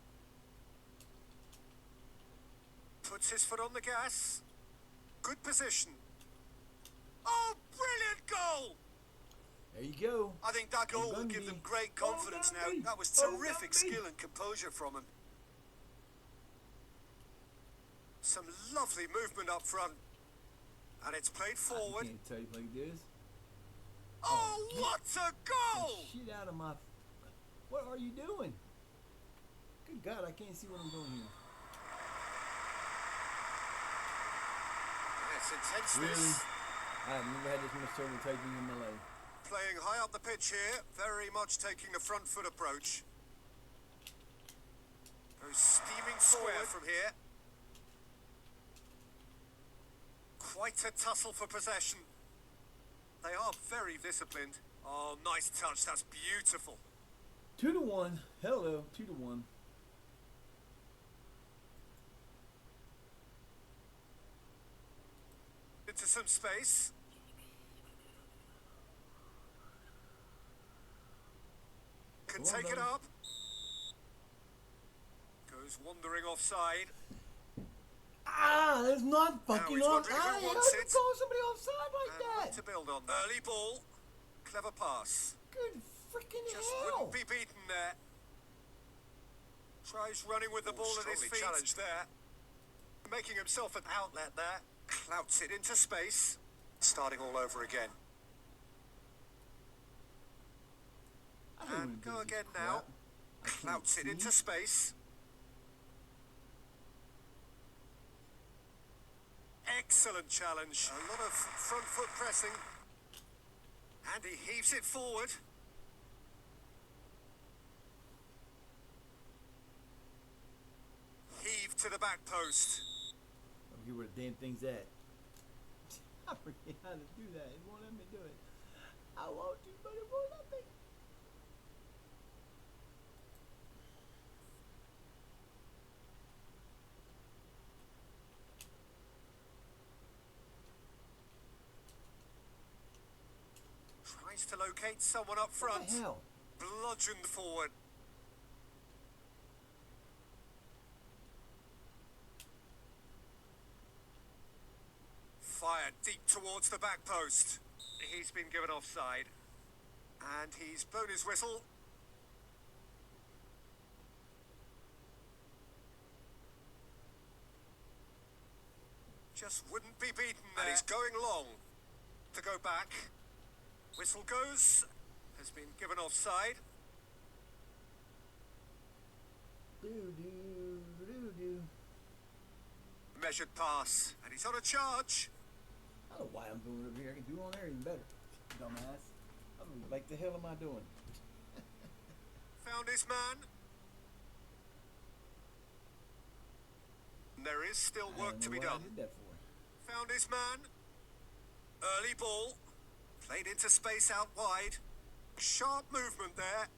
Puts his foot on the gas. Good position. Oh, brilliant goal! There you go. I think that goal will Gundy. give them great confidence now. Gundy. That was Oh, terrific Gundy. skill and composure from him. Some lovely movement up front. And it's played I forward. can't tell you like this. Oh, what a goal! Shit out of my. What are you doing? Good God, I can't see what I'm doing here. Yes, intenseness. Really? I've never had this much trouble typing in my life. Playing high up the pitch here, very much taking the front foot approach. Goes steaming square from here. Quite a tussle for possession. They are very disciplined. Oh, nice touch, that's beautiful. 2-1. Hello, 2-1. Into some space. Can Well take it done. up. Goes wandering offside. Ah, that's not Now fucking he's wondering who offside. How wants do you it. call somebody offside like And that? one to build on. Early ball. Clever pass. Good freaking Just hell. wouldn't be beaten there. Tries running with the ball at his strongly feet. challenged there. Making himself an outlet there. Clouts it into space. Starting all over again. I hate when And it go does this again crap. now. I can't Clouts it see. into space. Excellent challenge. A lot of front foot pressing. And he heaves it forward. Heave to the back post. I forget where the damn thing's at. I forget how to do that. It won't let me do it. I want to, but it won't let me. Tries to locate someone up What front. the hell? Bludgeoned forward. Fired deep towards the back post. He's been given offside. And he's blown his whistle. Just wouldn't be beaten there. And he's going long to go back. Whistle goes. Has been given offside. Do. Measured pass. And he's on a charge. I don't know why I'm doing it over here. I can do it on there even better. Dumbass. I'm like, the hell am I doing? Found his man. And there is still I work don't to know be what I done. did that for. Found his man. Early ball. Played into space out wide. Sharp movement there.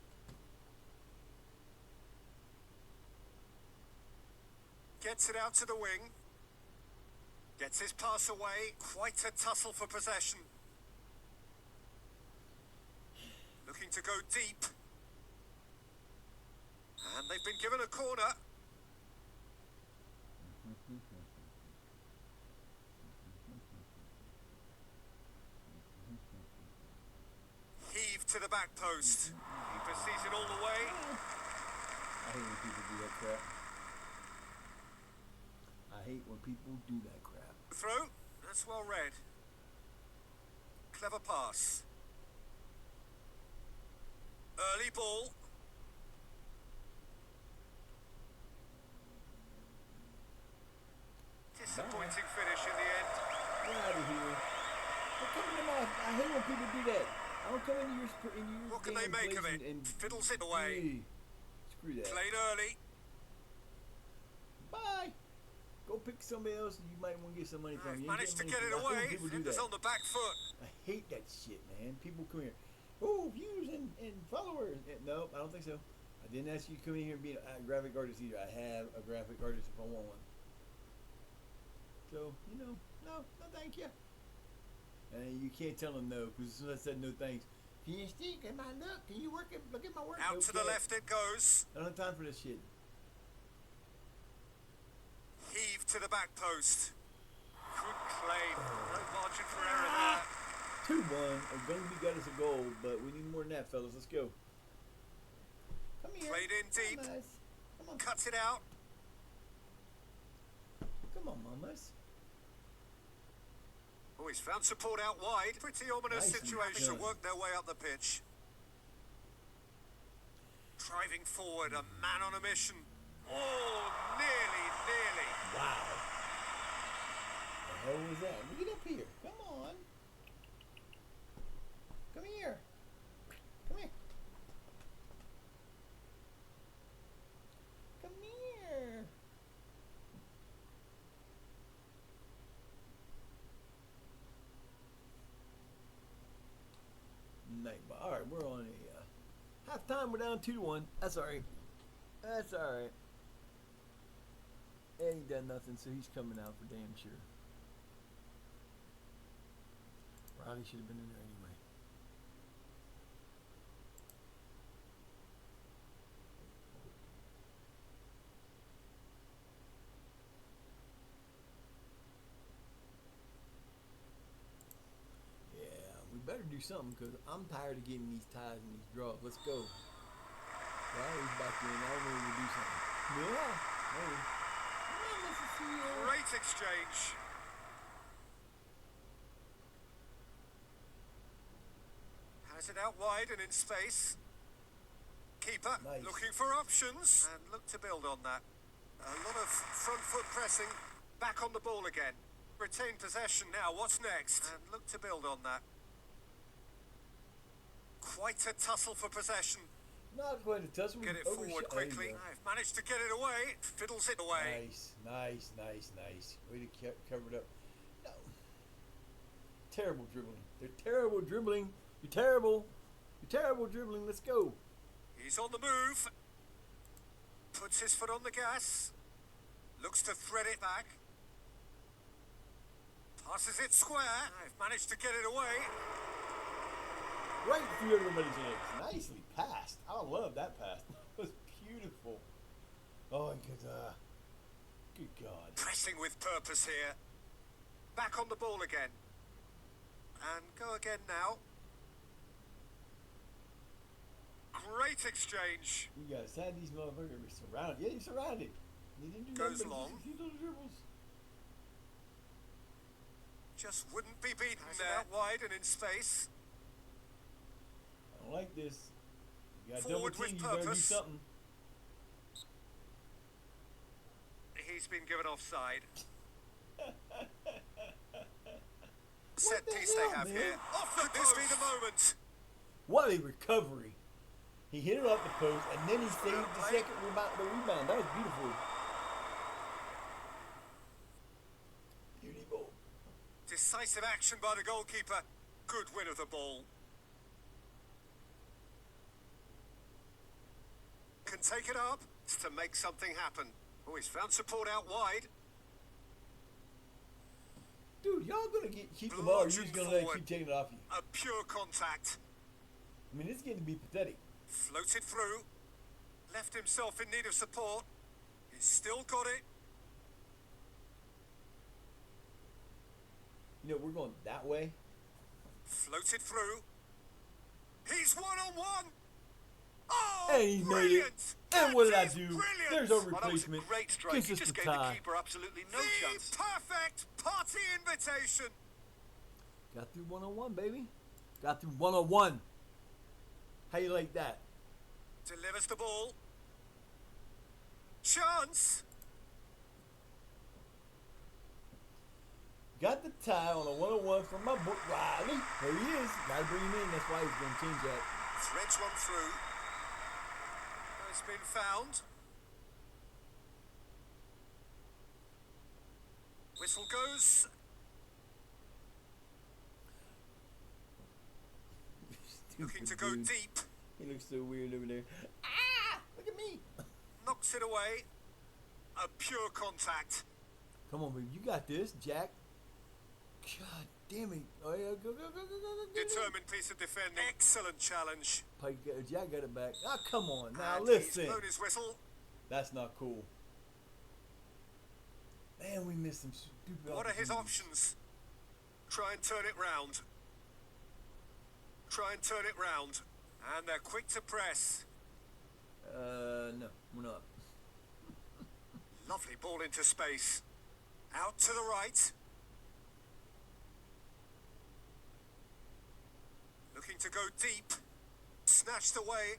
Gets it out to the wing. Gets his pass away. Quite a tussle for possession. Looking to go deep. And they've been given a corner. Heave to the back post. Keeper sees it all the way. I hate when people do that crap. I hate when people do that crap. Throw. That's well read. have a pass. Early ball. Disappointing finish in the end. Get out of here. Don't come into my. I hate when people do that. I don't come into your What can they damn make of place it? and Fiddles it away. Hey, screw that. Played early. Bye. Go pick somebody else and you might want to get some money from. You ain't Managed to getting get money it from me. I hate away. when people do Finders that. on the back foot. I hate that shit, man. People come here. Oh, views and followers. No, I don't think so. I didn't ask you to come in here and be a graphic artist either. I have a graphic artist if I want one. So, no, thank you. And you can't tell them no, because as soon as I said no thanks, can you stick at my look? Can you look at my work? Out to the left it goes. I don't have time for this shit. Heave to the back post. Good claim. No margin for error there. 2-1. Gumby got us a goal, but we need more than that, fellas. Let's go. Come here. Played in deep. Mamas. Come on. Cuts it out. Come on, mamas. Oh, he's found support out wide. Pretty ominous Nicely situation. done. Work their way up the pitch. Driving forward, a man on a mission. Oh, nearly. Wow. The hell was that? Get up here. Come on. Come here. Come here. Come here. Night. All right, we're on a halftime. We're down 2-1. That's all right. That's all right. Ain't done nothing, so he's coming out for damn sure. Riley should have been in there anyway. Yeah, we better do something because I'm tired of getting these ties and these draws. Let's go. Riley's back in. I don't know if we do something. Yeah. Hey. Come on, Mrs. Shire. Great exchange. Has it out wide and in space. Keeper Nice. looking for options and look to build on that. A lot of front foot pressing. Back on the ball again. Retain possession now. What's next? And look to build on that. Quite a tussle for possession. Not quite a tussle. Get it forward quickly. I've managed to get it away. Fiddles it away. Nice. Way to cover it up. No. Terrible dribbling. They're terrible dribbling. You're terrible. You're terrible dribbling. Let's go. He's on the move. Puts his foot on the gas. Looks to thread it back. Passes it square. I've managed to get it away. Right through everybody's legs. Nicely passed. I love that pass. That was beautiful. Oh, good God. Pressing with purpose here. Back on the ball again. And go again now. Great exchange. You guys had these motherfuckers surrounded. Yeah, you're surrounded. You didn't do Goes nothing but long. just these little dribbles. Just wouldn't be beaten there. Out wide and in space. I don't like this. You got Forward double team. with You better do purpose. something. He's been given offside. What Set the piece hell, they have man? here. Could this be the moment? What a recovery. He hit it off the post, and then he saved the second rebound. That was beautiful. Beautiful. Decisive action by the goalkeeper. Good win of the ball. Can take it up to make something happen. Oh, he's found support out wide. Dude, y'all gonna keep the ball, or you're just gonna let it Forward. keep taking it off you. A pure contact. I mean, it's getting to be pathetic. Floated through. Left himself in need of support. He's still got it. We're going that way. Floated through. He's one-on-one. Oh, And he made it. brilliant. And what did I That is do? brilliant. There's our Oh, that was a replacement. great strike. Gives He us just the gave the tie. keeper absolutely no The chance. perfect party invitation. Got through 101, baby. Got through 101. How you like that? Delivers the ball. Chance. Got the tie on a 101 from my boy Riley. There he is. Gotta bring him in. That's why he's gonna change that. Threads one through. It's been found. Whistle goes. Looking to go dude. deep. He looks so weird over there. Ah! Look at me. Knocks it away. A pure contact. Come on, baby. You got this, Jack. God damn it. Oh, yeah. Go, go, go, go, go, go. Determined piece of defending. Excellent challenge. Jack got it back. Ah, come on. Now, And listen. he's blown his whistle. That's not cool. Man, we missed some stupid What are his opportunities. options? Try and turn it round. Try and turn it round. And they're quick to press. No, we're not. Lovely ball into space. Out to the right. Looking to go deep. Snatched away.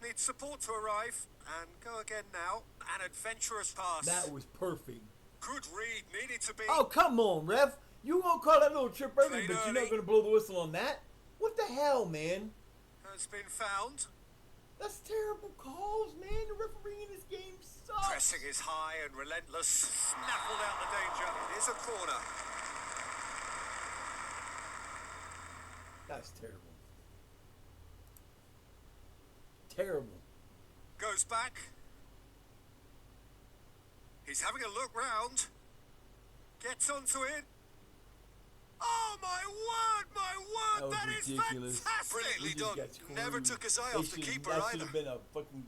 Needs support to arrive. And go again now. An adventurous pass. That was perfect. Good read. Needed to be. Oh, come on, ref. You gonna call that little trip early, Played but you're early. not gonna blow the whistle on that? What the hell, man? Has been found. That's terrible calls, man. The referee in this game sucks. Pressing is high and relentless. Snaffled out the danger. It is a corner. That's terrible. Terrible. Goes back. He's having a look round. Gets onto it. Oh my word, my word, That that was is ridiculous. fantastic! Brilliantly We just done. got screwed. Never took his eye They off the should- keeper that should either. have been a fucking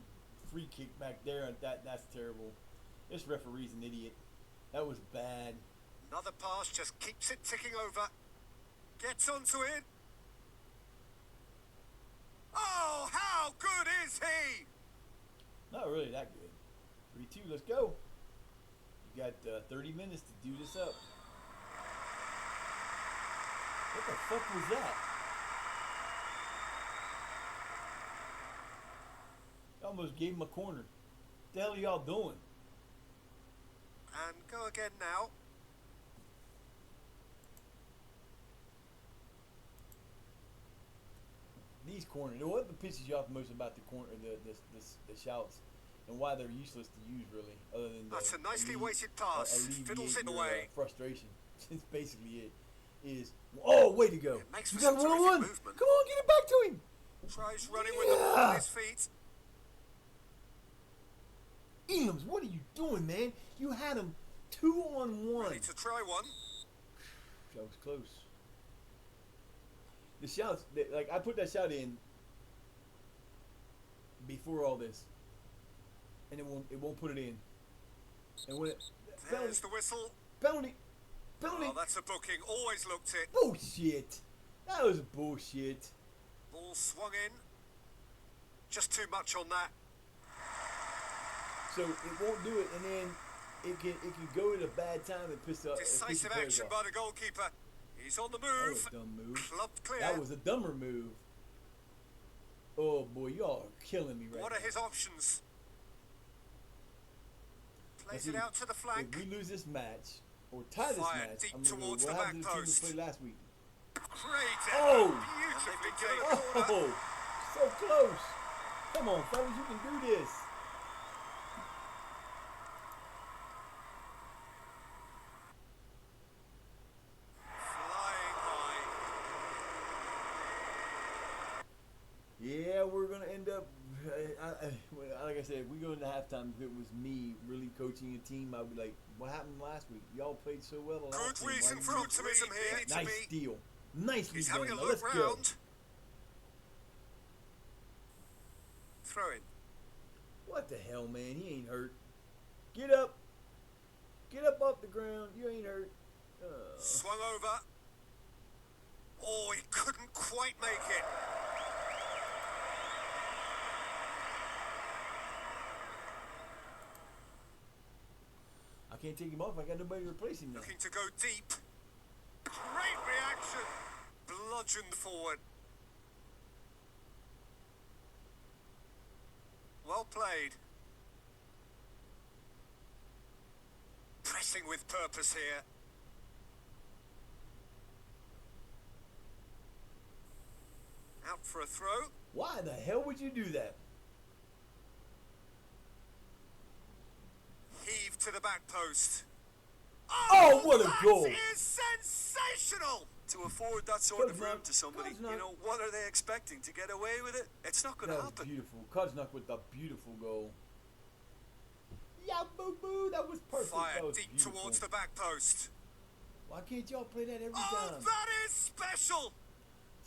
free kick back there. And that's terrible. This referee's an idiot. That was bad. Another pass just keeps it ticking over. Gets onto it. Oh, how good is he? Not really that good. 3-2, let's go. You got 30 minutes to do this up. What the fuck was that? Almost gave him a corner. What the hell are y'all doing? And go again now. These corners. What pisses you off most about the corner, the shouts, and why they're useless to use really, other than That's a nicely weighted pass. Fiddles it your, away. frustration. It's basically it. Is way to go. It makes You for got some terrific 1-on-1. movement. Come on, get it back to him. Tries running with the ball on his feet. Eames, what are you doing, man? You had him 2-on-1. Ready to try one. That was close. The shouts, like I put that shout in before all this, and it won't put it in. And when it There's the whistle. penalty, Oh, that's a booking. Always looked it. bullshit. That was bullshit. Ball swung in. Just too much on that. So it won't do it, and then it can go at a bad time and piss off. Decisive action by the goalkeeper. He's on the That was move. a dumb move. Clubbed clear. That was a dumber move. Oh boy, y'all are killing me right What now. are his options? Plays Now, it see, out to the flank. If we lose this match or tie this Fired match, deep I'm gonna go, towards what the happened to back the team post. we played last week? Great Oh! effort. Beautifully given a corner. Oh, so close. Come on, fellas, you can do this. Flying high. Yeah, we're gonna end up. Like I said, if we go into halftime, if it was me really coaching a team, I'd be like, "What happened last week? Y'all played so well." last Good game. Why reason didn't for you-" optimism here. Needs to Nice be. steal. Nicely He's done. having a Now, look let's go. round. Throw in. What the hell, man? He ain't hurt. Get up. Get up off the ground. You ain't hurt. Swung over. Oh, he couldn't quite make it. I can't take him off. I got nobody to replace him now. Looking to go deep. Great reaction. bludgeoned forward. Well played. Pressing with purpose here. Out for a throw. Why the hell would you do that? Heave to the back post. Oh, what a goal! That is sensational! To afford that sort of room Koznak, to somebody, Koznak. you know, what are they expecting? To get away with it? It's not going to That was happen. beautiful. Koznak with a beautiful goal. Yeah, boo boo. That was perfect. Fired That was deep beautiful. towards the back post. Why can't y'all play that every Oh, time? that is special!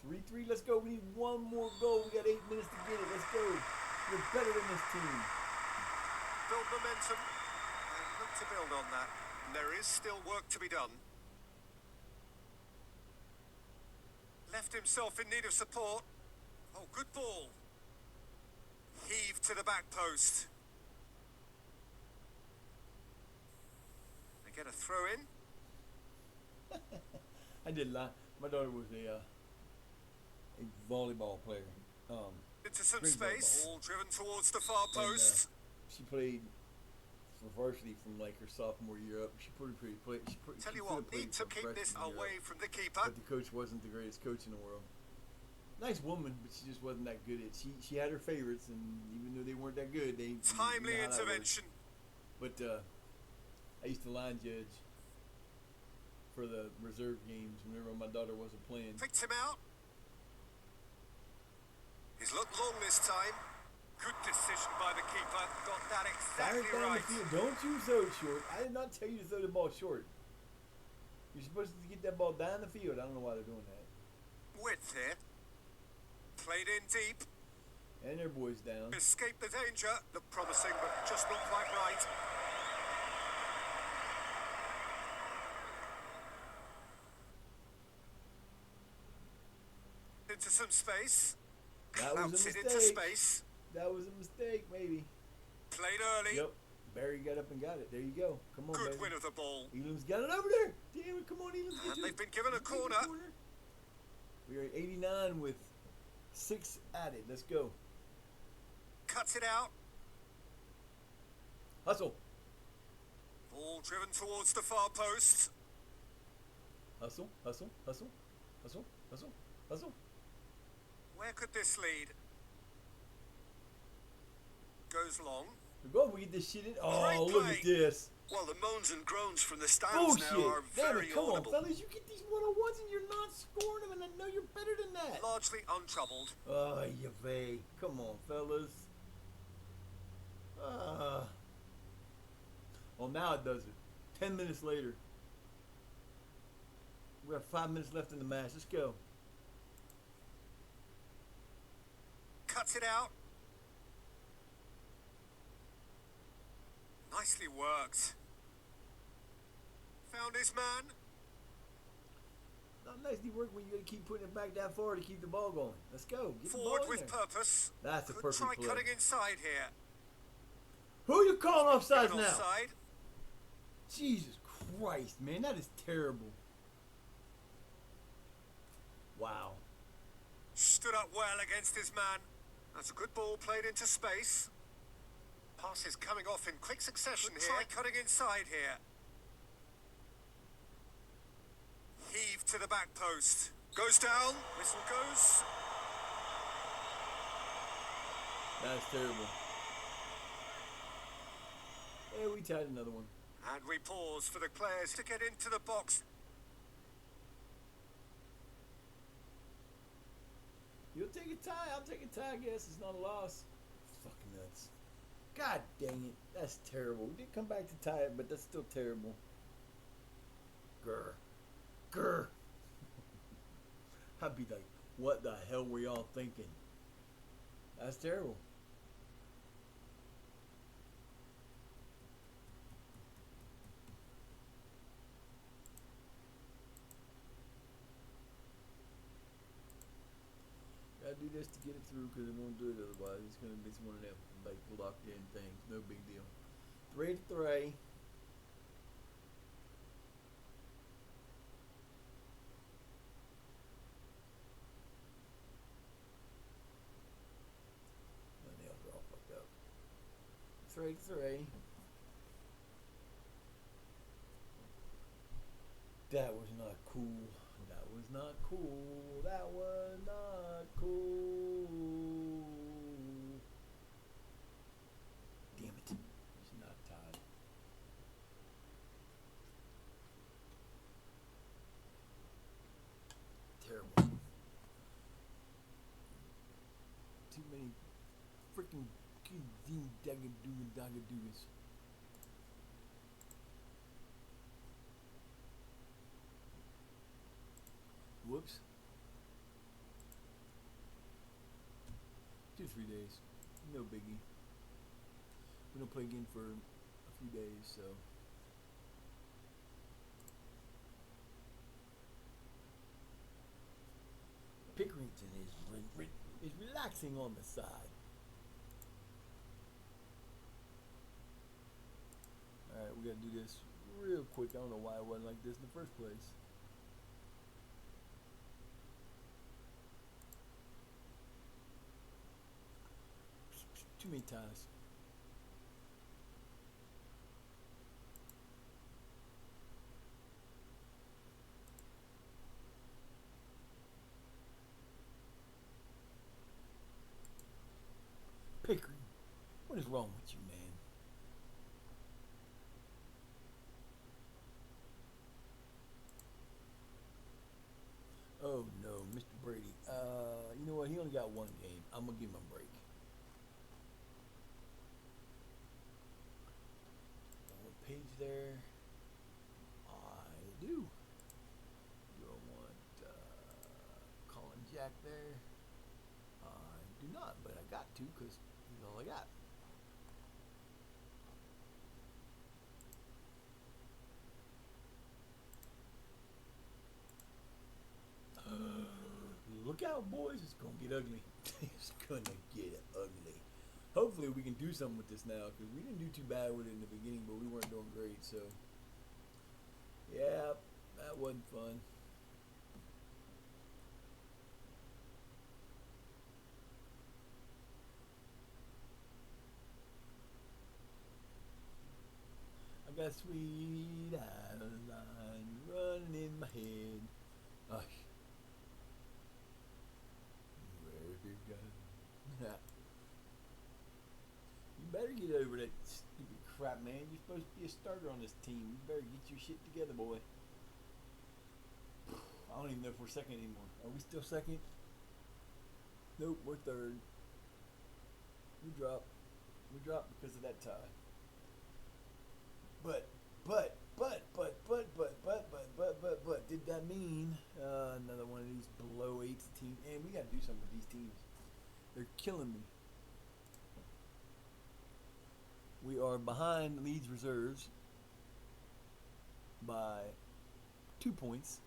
3-3. Let's go. We need one more goal. We got 8 minutes to get it. Let's go. We're better than this team. Build momentum and look to build on that. There is still work to be done. Left himself in need of support. Oh, good ball. Heave to the back post. They get a throw in. I did lie. My daughter was a volleyball player. Into some Spring space. volleyball. Ball driven towards the far And, post. she played for varsity from like her sophomore year up. She pretty played. Tell you what, need to keep this away from the keeper. But the coach wasn't the greatest coach in the world. Nice woman, but she just wasn't that good at. She had her favorites, and even though they weren't that good, they Timely you know how that intervention. works. But I used to line judge for the reserve games whenever my daughter wasn't playing. Picked him out. He's looked long this time. Good decision by the keeper. Got that Fire exactly it down right. the field. Don't you throw it short. I did not tell you to throw the ball short. You're supposed to get that ball down the field. I don't know why they're doing that. Width here. Played in deep. And their boys down. Escaped the danger. Looked promising, but just not quite right. Into some space. That was Bounced a it into mistake. space. That was a mistake, maybe. Played early. Yep. Barry got up and got it. There you go. Come on, Good baby. win of the ball. Elam's got it over there. Damn it. Come on, Elam's. Get And to they've it. been given a Get to the corner. We are at 89 with 6 added. Let's go. Cuts it out. Hustle. Ball driven towards the far post. Hustle. Hustle. Hustle. Hustle. Hustle. Hustle. Where could this lead? Goes long. We're going to get this shit in. Oh, Great look play. at this. Well, the moans and groans from the stands Bullshit. now are Damn very it. Come on, audible. fellas. You get these 101s and you're not scoring them, and I know you're better than that. Largely untroubled. Oh, you vey. Come on, fellas. Well, now it does it. 10 minutes later. We have 5 minutes left in the match. Let's go. Cuts it out. Nicely worked. Found his man. Not nicely worked when you got to keep putting it back that far to keep the ball going. Let's go. Get the Forward ball in with there. purpose. That's a Could perfect try play. cutting inside here. Who you calling offsides Given now? offside. Jesus Christ, man. That is terrible. Wow. Stood up well against his man. That's a good ball played into space. Pass is coming off in quick succession here. Try cutting inside here. Heave to the back post. Goes down. Whistle goes. That is terrible. Yeah, we tied another one. And we pause for the players to get into the box. You'll take a tie. I'll take a tie, I guess. It's not a loss. Fucking nuts. God dang it. That's terrible. We did come back to tie it, but that's still terrible. Grr. Grr. I'd be like, what the hell were y'all thinking? That's terrible. Gotta do this to get it through because it won't do it otherwise. It's gonna be one of them like locked in things. No big deal. 3-3. X-ray. That was not cool. That was not cool. That was not cool. Damn it. It's not tied. Terrible. Too many freaking dagger-doo-dagger-doos. Whoops. 2-3 days. No biggie. We don't play again for a few days, so. Pickerington is relaxing on the side. Alright, we gotta do this real quick. I don't know why it wasn't like this in the first place. Too many ties. Pickering, what is wrong with you, man? Oh no, Mr. Brady. You know what? He only got one game. I'm gonna give him a break. Page there. I do. Do I want Colin Jack there? I do not, but I got to because he's all I got. Look out, boys. It's going to get ugly. It's going to get ugly. Hopefully we can do something with this now, because we didn't do too bad with it in the beginning, but we weren't doing great, so. Yeah, that wasn't fun. I got sweet lines running in my head. Hush. Where's your gun? You better get over that stupid crap, man. You're supposed to be a starter on this team. You better get your shit together, boy. I don't even know if we're second anymore. Are we still second? Nope, we're third. We dropped. We dropped because of that tie. But, did that mean another one of these below 8 teams? And we got to do something with these teams. They're killing me. We are behind Leeds reserves by 2 points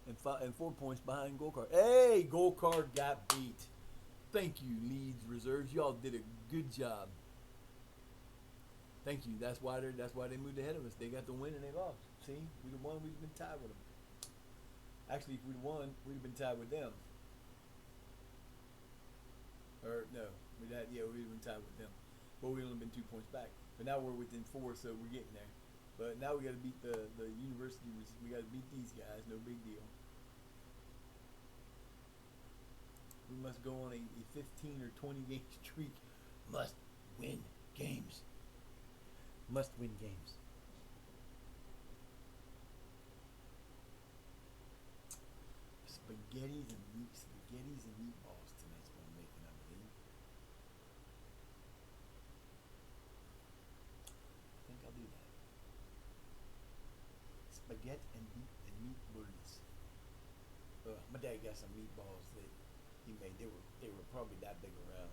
and 4 points behind Gold Card. Hey, Gold Card got beat. Thank you, Leeds reserves. Y'all did a good job. Thank you. That's why they moved ahead of us. They got the win and they lost. See, we'd have won, we'd have been tied with them. Actually, if we'd have won, we'd have been tied with them. Or no, we'd have been tied with them. But we'd only been 2 points back. But now we're within 4, so we're getting there. But now we got to beat the university. We got to beat these guys. No big deal. We must go on a 15 or 20 game streak. Must win games. Must win games. Spaghettis and meatballs tonight's what I'm making, I believe. I think I'll do that. Spaghetti and meatballs. My dad got some meatballs that he made. They were probably that big around.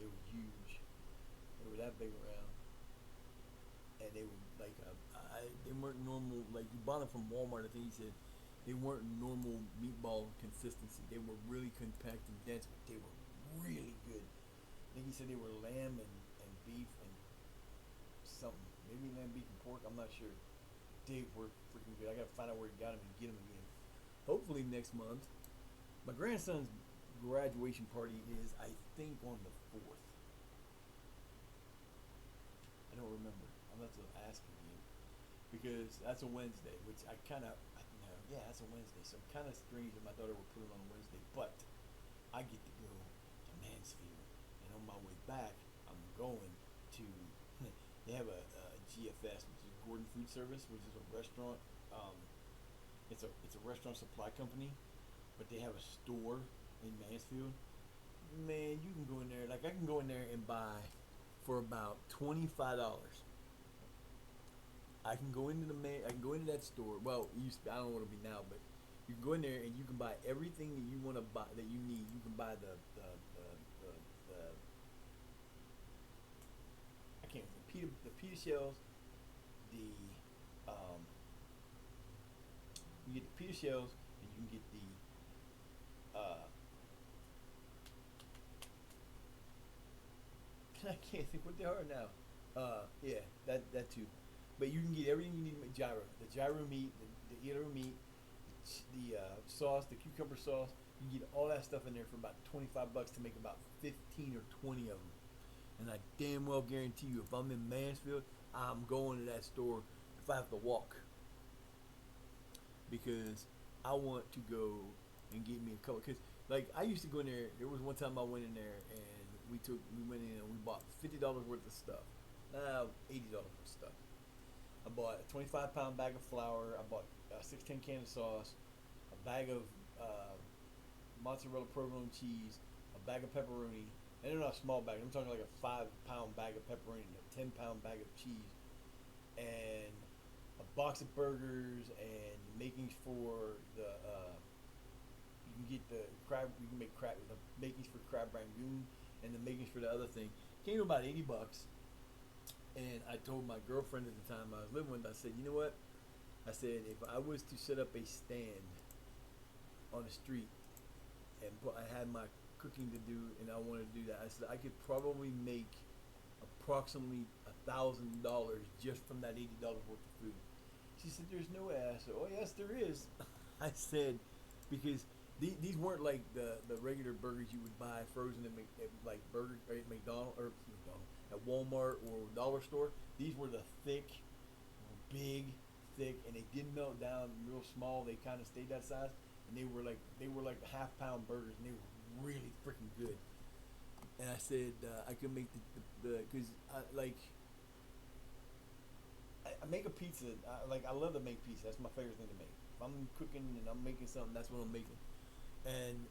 They were huge. They were that big around. And they were like they weren't normal. Like you bought them from Walmart, I think he said. They weren't normal meatball consistency. They were really compact and dense, but they were really good. I think he said they were lamb and beef and something. Maybe lamb, beef, and pork. I'm not sure. They were freaking good. I gotta find out where he got them and get them again. Hopefully next month. My grandson's graduation party is, I think, on the 4th. don't remember. I'm not to ask again because that's a Wednesday, which I kind of know. Yeah, that's a Wednesday, so kind of strange that my daughter would put it on a Wednesday. But I get to go to Mansfield, and on my way back, I'm going to. They have a GFS, which is Gordon Food Service, which is a restaurant. It's a restaurant supply company, but they have a store in Mansfield. Man, you can go in there. Like I can go in there and buy for about $25. I can go into I can go into that store. Well, I don't know what it'll be now, but you can go in there and you can buy everything that you want to buy that you need. You can buy the I can't remember the pita shells, the you get the pita shells, and you can get the I can't think what they are now. Yeah, that too. But you can get everything you need to make gyro. The gyro meat, the gyro meat, the sauce, the cucumber sauce. You can get all that stuff in there for about $25 to make about 15 or 20 of them. And I damn well guarantee you, if I'm in Mansfield, I'm going to that store if I have to walk. Because I want to go and get me a couple. Because like I used to go in there. There was one time I went in there and we went in and we bought $50 worth of stuff. $80 worth of stuff. I bought a 25-pound bag of flour. I bought a 610 can of sauce, a bag of mozzarella provolone cheese, a bag of pepperoni. And they're not small bags. I'm talking like a 5-pound bag of pepperoni and a 10-pound bag of cheese, and a box of burgers and makings for the. You can get the crab. You can make crab the makings for crab rangoon and the makings for the other thing. Came to about $80. And I told my girlfriend at the time I was living with, I said, you know what? I said, if I was to set up a stand on the street and I had my cooking to do and I wanted to do that, I said, I could probably make approximately $1,000 just from that $80 worth of food. She said, there's no way. I said, oh, yes, there is. I said, because these weren't like the regular burgers you would buy frozen at like McDonald's at Walmart or Dollar Store. These were the thick, and they didn't melt down real small. They kind of stayed that size, and they were like half-pound burgers, and they were really freaking good. And I said I could make because I make a pizza. I love to make pizza. That's my favorite thing to make. If I'm cooking and I'm making something, that's what I'm making. And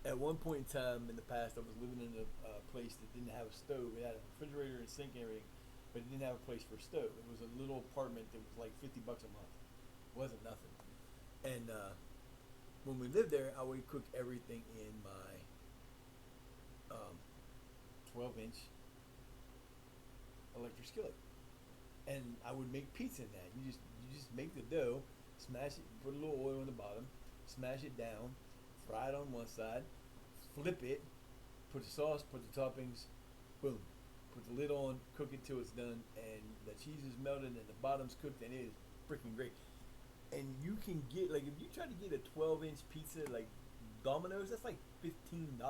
at one point in time in the past, I was living in a place that didn't have a stove. It had a refrigerator and sink and everything, but it didn't have a place for a stove. It was a little apartment that was like $50 a month. It wasn't nothing. And when we lived there, I would cook everything in my 12-inch electric skillet, and I would make pizza in that. You just make the dough, smash it, put a little oil in the bottom, smash it down, fry it on one side, flip it, put the sauce, put the toppings, boom, put the lid on, cook it till it's done, and the cheese is melted and the bottom's cooked, and it is freaking great. And you can get, like, if you try to get a 12-inch pizza like Domino's, that's like $15.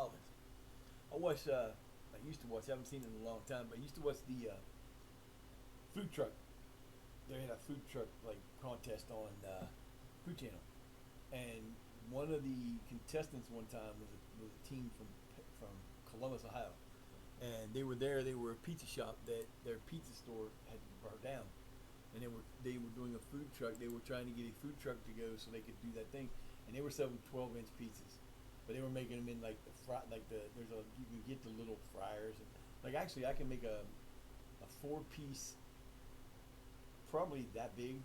I used to watch, I haven't seen it in a long time, but I used to watch the food truck. They had a food truck like contest on Food Channel, and one of the contestants one time was a team from Columbus, Ohio, and they were there. They were a pizza shop that their pizza store had burned down, and they were doing a food truck. They were trying to get a food truck to go so they could do that thing, and they were selling 12-inch pizzas, but they were making them in like you can get the little fryers, and like actually I can make a 4-piece, probably that big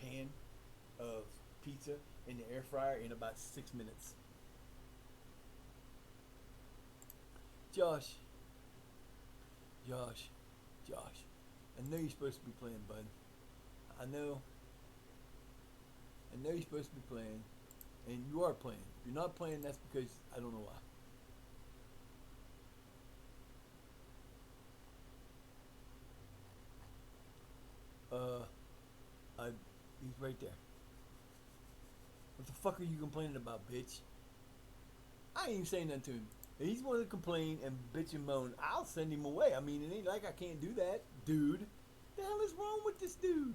pan of pizza in the air fryer in about 6 minutes. Josh, I know you're supposed to be playing, bud. I know you're supposed to be playing, and you are playing. If you're not playing, that's because I don't know why. He's right there. What the fuck are you complaining about, bitch? I ain't even saying nothing to him. If he's wanting to complain and bitch and moan, I'll send him away. I mean, it ain't like I can't do that, dude. The hell is wrong with this dude?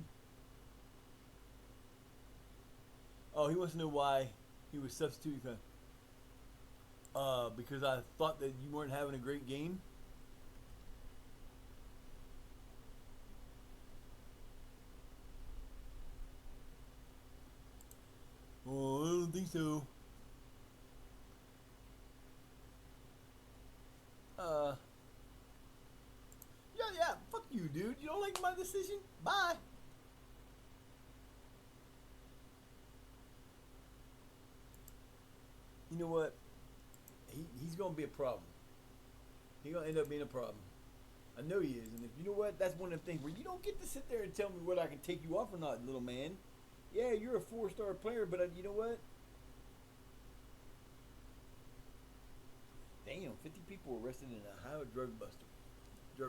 Oh, he wants to know why he was substituted. Because I thought that you weren't having a great game. Oh, I don't think so. Yeah, fuck you, dude. You don't like my decision? Bye. You know what? He's gonna be a problem. He's gonna end up being a problem. I know he is, and if you know what, that's one of the things where you don't get to sit there and tell me whether I can take you off or not, little man. Yeah, you're a 4-star player, but you know what? Damn, 50 people arrested in a Ohio drug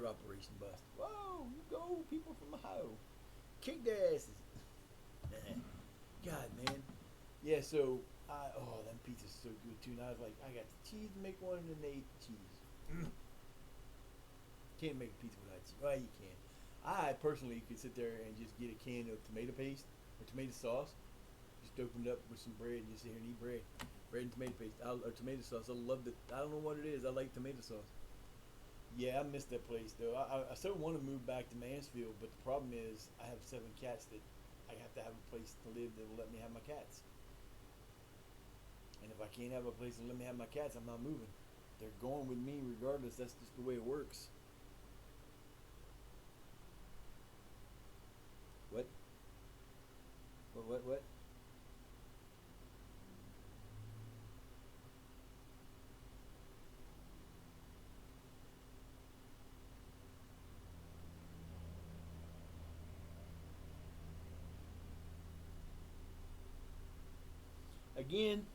operation bust. Whoa, you go, people from Ohio. Kick their asses. God, man. Yeah, so, that pizza's so good, too. And I was like, I got the cheese to make one, and then they ate the cheese. Can't make a pizza without cheese. Well, you can. I personally could sit there and just get a can of tomato paste or tomato sauce. Just open it up with some bread and just sit here and eat bread. Bread and tomato paste. Or tomato sauce. I love it. I don't know what it is. I like tomato sauce. Yeah, I miss that place, though. I still want to move back to Mansfield, but the problem is I have 7 cats that I have to have a place to live that will let me have my cats. And if I can't have a place to let me have my cats, I'm not moving. They're going with me regardless. That's just the way it works. What? What? Again,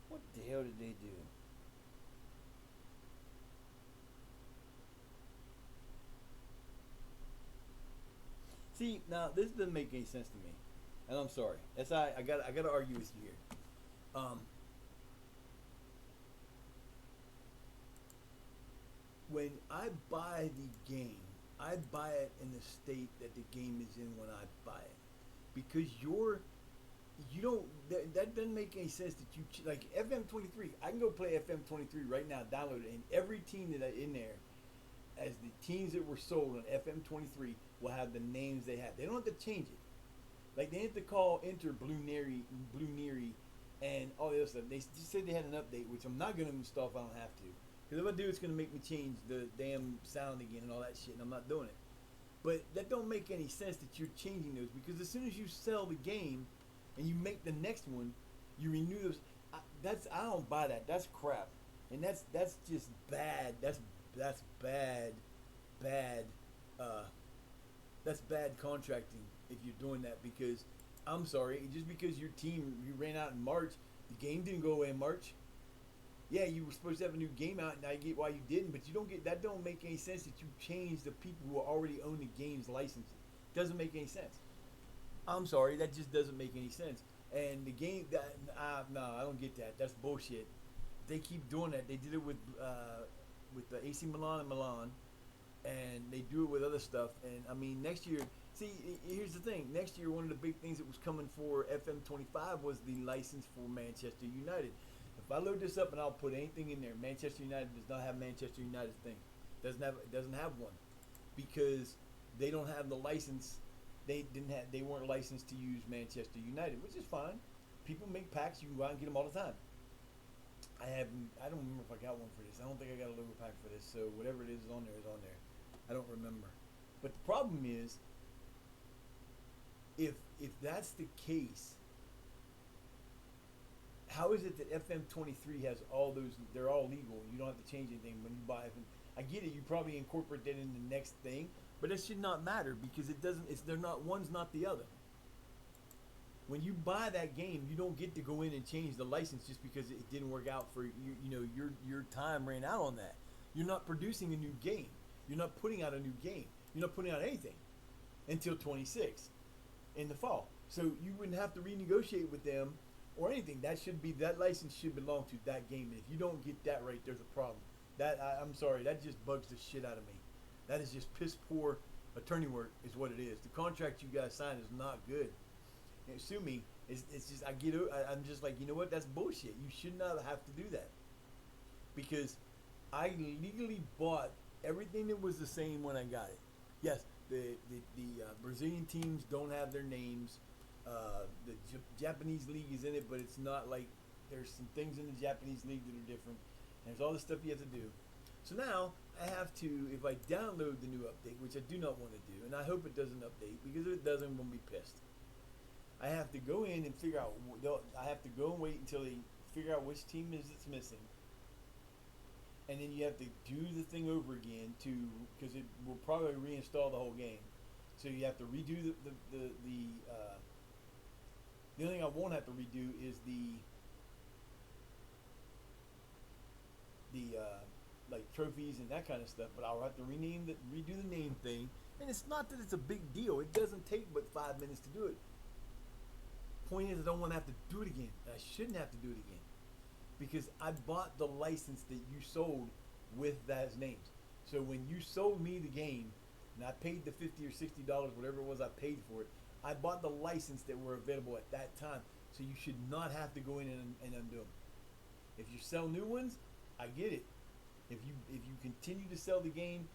what the hell did they do? See, now this doesn't make any sense to me, and I'm sorry. I got to argue with you here. Um, when I buy the game, I buy it in the state that the game is in when I buy it, because you don't that doesn't make any sense that you like FM23. I can go play FM23 right now, download it, and every team that I in there as the teams that were sold on FM23 will have the names they have. They don't have to change it. Like they have to call enter Blue Neary, and all the other stuff. They just said they had an update, which I'm not going to install if I don't have to. Because if I do, it's going to make me change the damn sound again and all that shit, and I'm not doing it. But that don't make any sense that you're changing those, because as soon as you sell the game and you make the next one, you renew those. I don't buy that. That's crap, and that's just bad. That's bad, bad. That's bad contracting if you're doing that, because I'm sorry, just because your team you ran out in March, the game didn't go away in March. Yeah, you were supposed to have a new game out, and I get why you didn't, but you don't get that. Don't make any sense that you change the people who already own the game's licenses. Doesn't make any sense. I'm sorry, that just doesn't make any sense. And the game, no, I don't get that. That's bullshit. They keep doing that. They did it with the AC Milan and Milan, and they do it with other stuff. And I mean, next year, see, here's the thing. Next year, one of the big things that was coming for FM25 was the license for Manchester United. If I load this up and I'll put anything in there, Manchester United does not have Manchester United's thing. Doesn't have one, because they don't have the license. They weren't licensed to use Manchester United, which is fine. People make packs. You can go out and get them all the time. I don't remember if I got one for this. I don't think I got a logo pack for this. So whatever it is on there is on there. I don't remember. But the problem is, if that's the case, how is it that FM23 has all those? They're all legal. You don't have to change anything when you buy it. I get it. You probably incorporate that in the next thing, But it should not matter because it doesn't. They're not, one's not the other. When you buy that game, you don't get to go in and change the license just because it didn't work out for you. You know, your time ran out on that. You're not producing a new game. You're not putting out a new game. You're not putting out anything until 26 in the fall. So you wouldn't have to renegotiate with them or anything. That license should belong to that game. And if you don't get that right, there's a problem. I'm sorry, that just bugs the shit out of me. That is just piss poor attorney work, is what it is. The contract you guys signed is not good. And sue me. It's just I'm just like, you know what? That's bullshit. You should not have to do that because I legally bought everything that was the same when I got it. Yes, the Brazilian teams don't have their names. The Japanese league is in it, but it's not like there's some things in the Japanese league that are different. And there's all this stuff you have to do. So now I have to, if I download the new update, which I do not want to do, and I hope it doesn't update because if it doesn't, I'm going to be pissed. I have to go in and figure out. I have to go and wait until they figure out which team is it's missing, and then you have to do the thing over again because it will probably reinstall the whole game. So you have to redo the only thing I won't have to redo is the like trophies and that kind of stuff. But I'll have to redo the name thing, and it's not that it's a big deal. It doesn't take but 5 minutes to do it. Point is, I don't want to have to do it again. I shouldn't have to do it again because I bought the license that you sold with those names. So when you sold me the game and I paid the $50 or $60, whatever it was I paid for it, I bought the license that were available at that time. So you should not have to go in and undo them. If you sell new ones, I get it. If you continue to sell the game,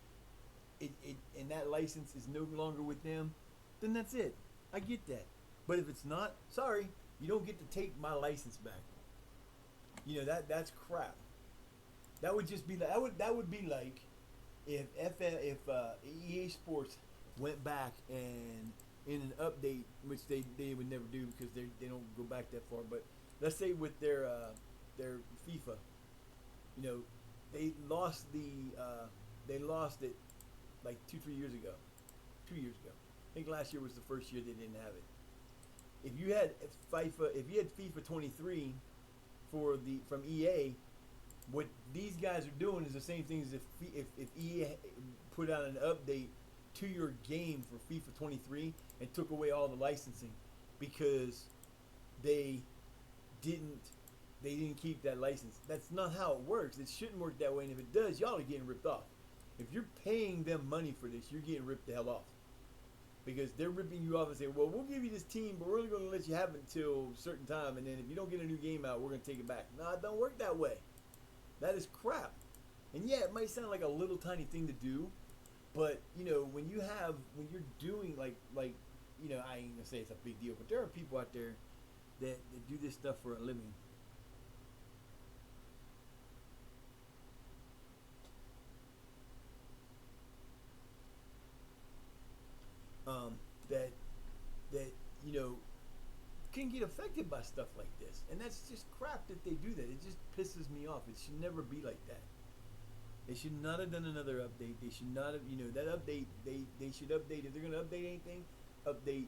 and that license is no longer with them, then that's it. I get that. But if it's not, sorry, you don't get to take my license back. You know that's crap. That would just be like that would be like if EA Sports went back and in an update, which they would never do because they don't go back that far. But let's say with their FIFA, you know, they lost it like 2-3 years ago. 2 years ago. I think last year was the first year they didn't have it. If you had FIFA 23 from EA, what these guys are doing is the same thing as if EA put out an update to your game for FIFA 23 and took away all the licensing because they didn't keep that license. That's not how it works. It shouldn't work that way, and if it does, y'all are getting ripped off. If you're paying them money for this, you're getting ripped the hell off. Because they're ripping you off and saying, well, we'll give you this team, but we're only going to let you have it until a certain time, and then if you don't get a new game out, we're going to take it back. No, it don't work that way. That is crap. And yeah, it might sound like a little tiny thing to do, but, you know, when you're doing, like you know, I ain't going to say it's a big deal, but there are people out there that do this stuff for a living. That you know can get affected by stuff like this, and that's just crap that they do that. It just pisses me off. It should never be like that. They should not have done another update. They should not have, you know, that update. They should update if they're going to update anything. Update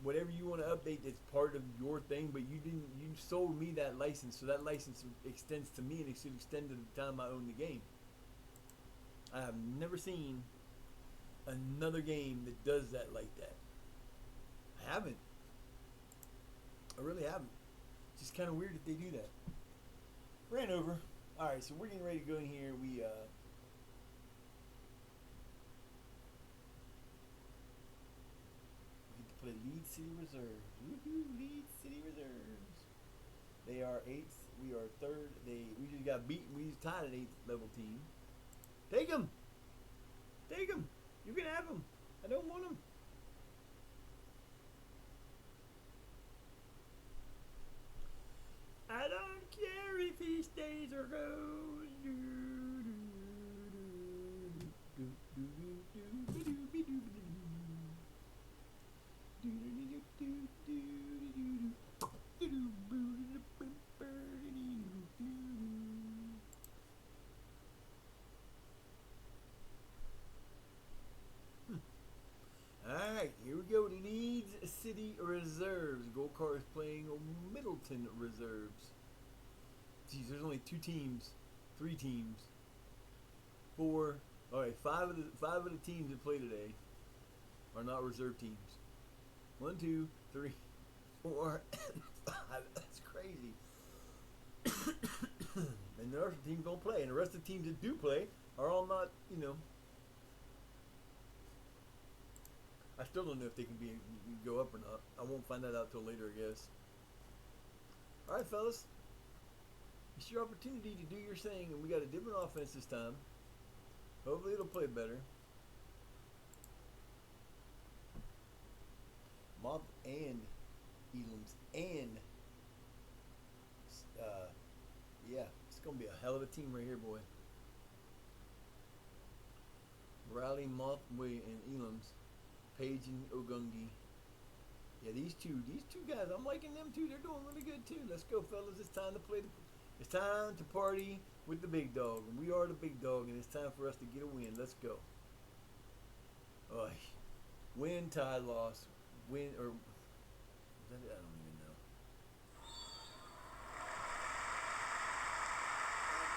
whatever you want to update. That's part of your thing, but you didn't. You sold me that license, so that license extends to me, and it should extend to the time I own the game. I have never seen another game that does that like that. I haven't. I really haven't. It's just kind of weird that they do that. Ran over. Alright, so we're getting ready to go in here. We get to play Lead City Reserves. Woohoo, Lead City Reserves. They are 8th. We are 3rd. We just got beaten. We just tied an 8th level team. Take them! Take them! You can have them. I don't want them. I don't care if he stays or goes. Shire's playing Middleton reserves. Geez, there's only 2 teams, 3 teams, 4. All right, 5 of the teams that play today are not reserve teams. 1, 2, 3, 4, and 5. That's crazy. And the rest of the teams don't play, and the rest of the teams that do play are all not, I still don't know if they can go up or not. I won't find that out till later, I guess. All right, fellas. It's your opportunity to do your thing, and we got a different offense this time. Hopefully it'll play better. Moth and Elam's and yeah, it's gonna be a hell of a team right here, boy. Riley, Mothway, and Elam's, Page and Ogungi. Yeah, these two guys, I'm liking them too. They're doing really good too. Let's go, fellas. It's time to play. It's time to party with the big dog, and we are the big dog, and it's time for us to get a win. Let's go. Win, tie, loss, win, or is that it? I don't even know.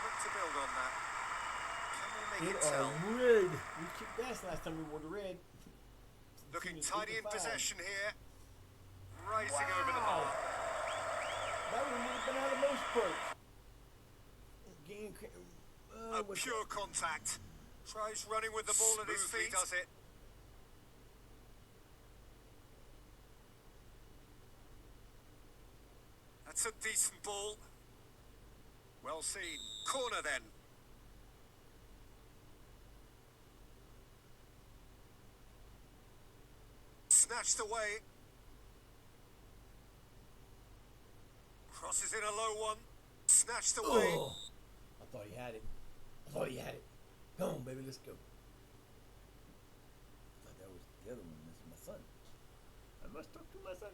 Look to build on that. Can we make it It tell? are red. We kicked ass last time we wore the red. Looking Team is tidy in 55. possession here. Racing over the bar. That would have been out of most parts. A pure contact. Tries running with the ball at his feet. Does it. That's a decent ball. Well seen. Corner then. Snatched away. Crosses in a low one. Snatched away. Oh, I thought he had it. Come on, baby, let's go. I thought that was the other one. That's my son. I must talk to my son.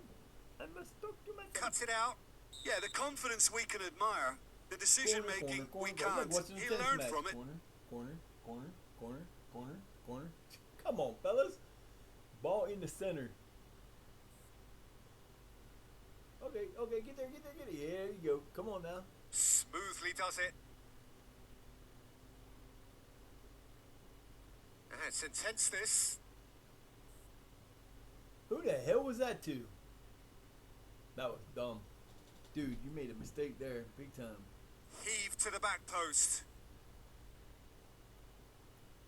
Cuts it out. Yeah, the confidence we can admire. The decision making we can't. He learned from it. Corner. Come on, fellas. Ball in the center. Okay, get there. Yeah, there you go. Come on now. Smoothly does it. It's intense, this. Who the hell was that to? That was dumb. Dude, you made a mistake there, big time. Heave to the back post.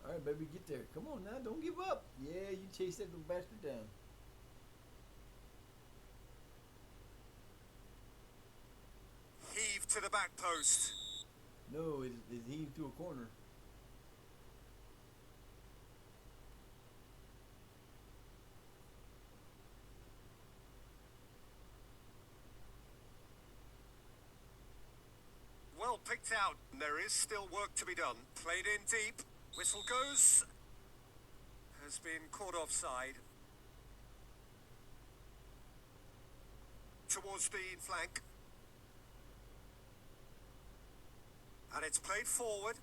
All right, baby, get there. Come on now, don't give up. Yeah, you chase that little bastard down. Heave to the back post. No, it's heave to a corner. Well picked out. There is still work to be done. Played in deep. Whistle goes. Has been caught offside. Towards the flank. And it's played forward.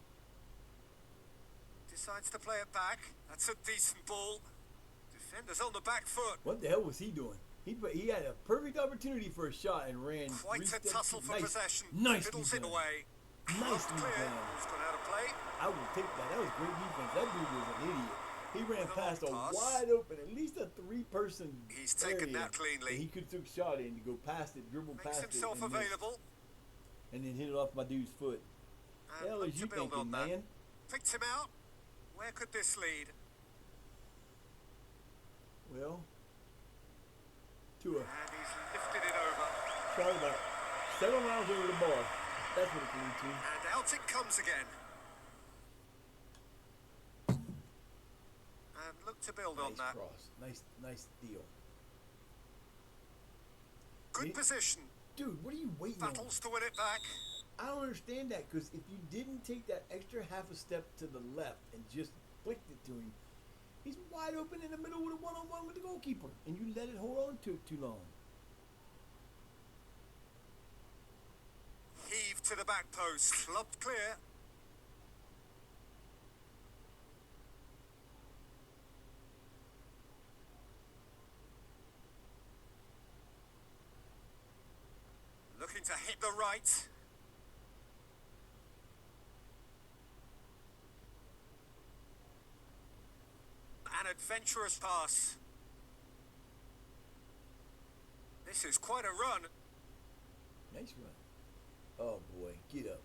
Decides to play it back. That's a decent ball. Defender's on the back foot. What the hell was he doing? He had a perfect opportunity for a shot and ran. Quite a tussle for possession. Nicely Fiddles it done. away. Nicely Clear. done. Ball's gone out of play. I will take that. That was great defense. That dude was an idiot. He ran Long past a pass. wide open, at least a 3-person He's taken area. that cleanly. And he could have took shot in to go past it, dribble Makes past himself it, and missed. available. And then hit it off my dude's foot. And Hell look is you to build thinking, on that. man? Picked him out. Where could this lead? Well, Tua And he's lifted it over. shot about 7 miles over the bar. That's what it can lead to. And out it comes again. And look to build on Nice that. cross. Nice deal. Good Me- position. Dude, what are you waiting on? Battles to win it back. I don't understand that, because if you didn't take that extra half a step to the left and just flicked it to him, he's wide open in the middle with a one-on-one with the goalkeeper, and you let it hold on to it too long. Heave to the back post. Lobbed clear. looking to hit the right. An adventurous pass. This is quite a run. Nice run. Oh boy, get up.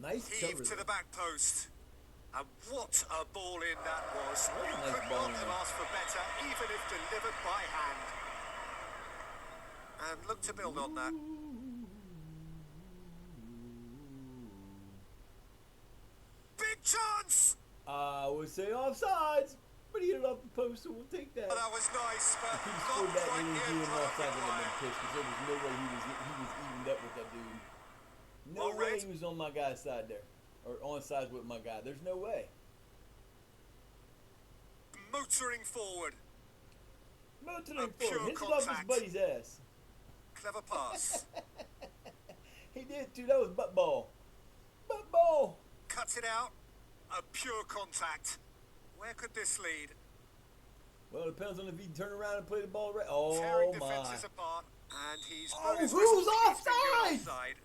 Nice Heave cover to there. the back post. And what a ball in that was. What a You nice could ball not in have there. asked for better, even if delivered by hand. And look to build on that. Big chance! I would say offsides, but he hit it off the post, so we'll take that. Oh, that was nice, but If he not scored that quite and he the was end doing offside, product I'd have been required. pissed because there was no way he was evened up with that dude. No Well way read. he was on my guy's side there, or on sides with my guy. There's no way. Motoring forward. Motoring pure forward, hits it off his contact. buddy's ass. Clever pass. He did too. That was butt ball. Butt ball. Cuts it out. A pure contact. Where could this lead? Well, it depends on if he can turn around and play the ball right. Tearing Oh my! defences apart. And he's Oh, blown his who's whistle. He's been offside? given offside.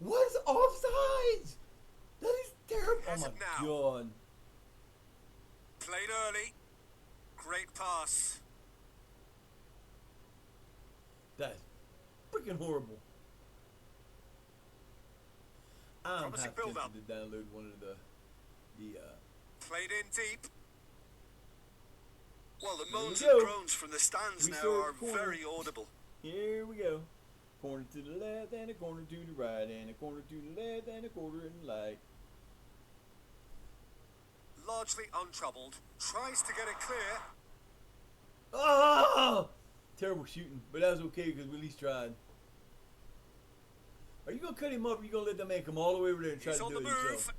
What's offsides? That is terrible. Oh Has my it now. god! Played early. Great pass. That's freaking horrible. I'm Promising half build-up. tempted to download one of the Played in deep. Well, the There we moans go. and groans from the stands We now saw are it corner. very audible. Here we go. Corner to the left and a corner to the right and a corner to the left and a quarter in the light. Largely untroubled. Tries to get it clear. Oh! Terrible shooting, but that was okay because we at least tried. Are you gonna cut him up or are you gonna let that man come all the way over there and try He's to on do the it move. himself?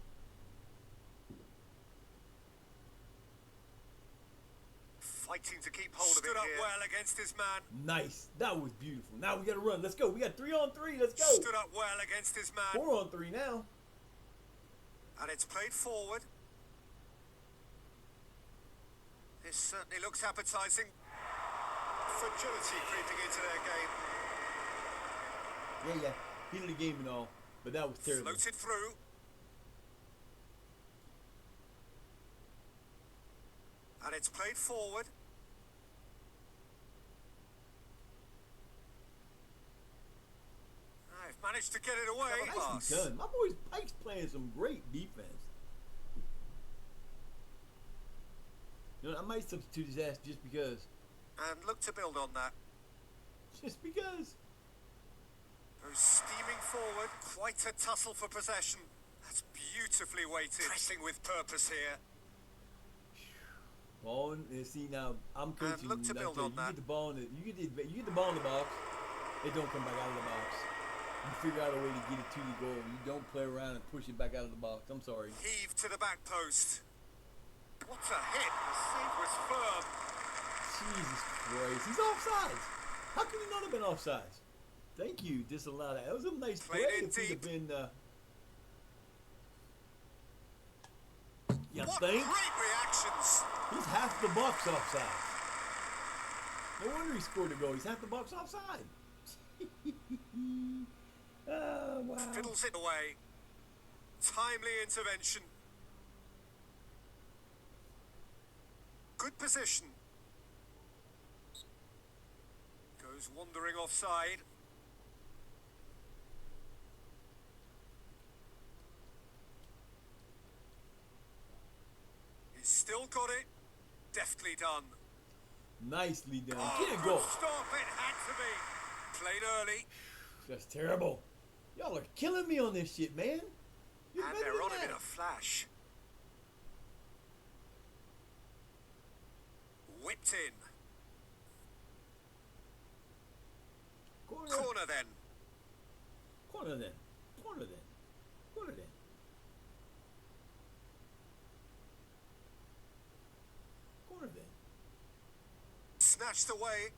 Fighting to keep hold of it. Stood up well against his man. Nice. That was beautiful. Now we gotta run. Let's go. We got 3 on 3. Let's go. Stood up well against his man. 4 on 3 now. And it's played forward. This certainly looks appetising. Fragility creeping into their game. Yeah. Heat of the game and all, but that was terrible. Floated through. And it's played forward. I've managed to get it away. Nicely done. My boy Pike's playing some great defense. You know, I might substitute his ass just because. And look to build on that. Just because. Goes steaming forward. Quite a tussle for possession. That's beautifully weighted. Pressing with purpose here. Ball in, see now I'm coaching. look to I build tell on you, that. get the ball in the, you get the ball in the box. It don't come back out of the box. You figure out a way to get it to the goal. You don't play around and push it back out of the box. I'm sorry. Heave to the back post. What a hit. The save was firm. Jesus Christ, he's offsides. How could he not have been offsides? Thank you, disallow that. That was a nice play. Played in If he'd have deep. been, you What think? great reactions. He's half the box offside. No wonder he scored a goal. He's half the box offside. Oh, wow. Fiddles it away. Timely intervention. Good position. Goes wandering offside. He's still got it. Deftly done. Nicely done. Oh, Get a good goal. stop. It had to be. Played early. That's terrible. Y'all are killing me on this shit, man. You're And better they're than on him that. in a flash. Whipped in. Corner. Corner then. Corner then. Corner then. Corner then. Corner then. Snatched away.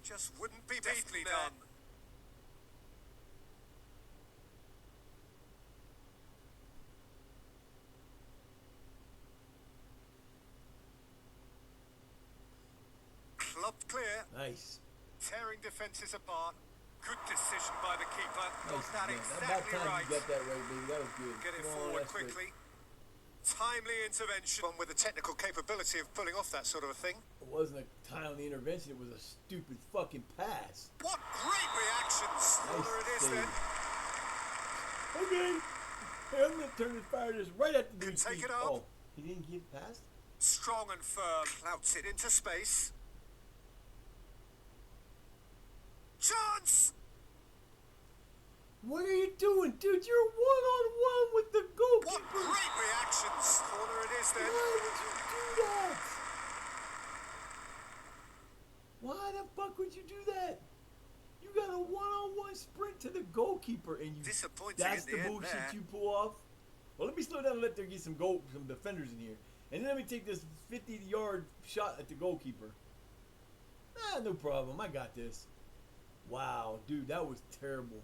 Just wouldn't be beaten done. Lobbed clear. Nice. Tearing defences apart. Good decision by the keeper. Got Nice. that About exactly time right. you got that right, baby. That was good. Get it Come on, forward that's good. quickly. Timely intervention. One with the technical capability of pulling off that sort of a thing. It wasn't a timely intervention. It was a stupid fucking pass. What great reactions. Corner it is save. then. Okay. Hey, I'm gonna turn this fire just right at the Can dude's take feet. it up. Oh, he didn't get past? Strong and firm. Clouts it into space. Chance! What are you doing, dude? You're one-on-one with the goalkeeper. What great reactions. Corner it is then. Why would you do that? Why the fuck would you do that? You got a one-on-one sprint to the goalkeeper and you... Disappointing That's in the the end bullshit there. you pull off? Well, let me slow down and let there get some defenders in here. And then let me take this 50-yard shot at the goalkeeper. Ah, no problem. I got this. Wow, dude, that was terrible.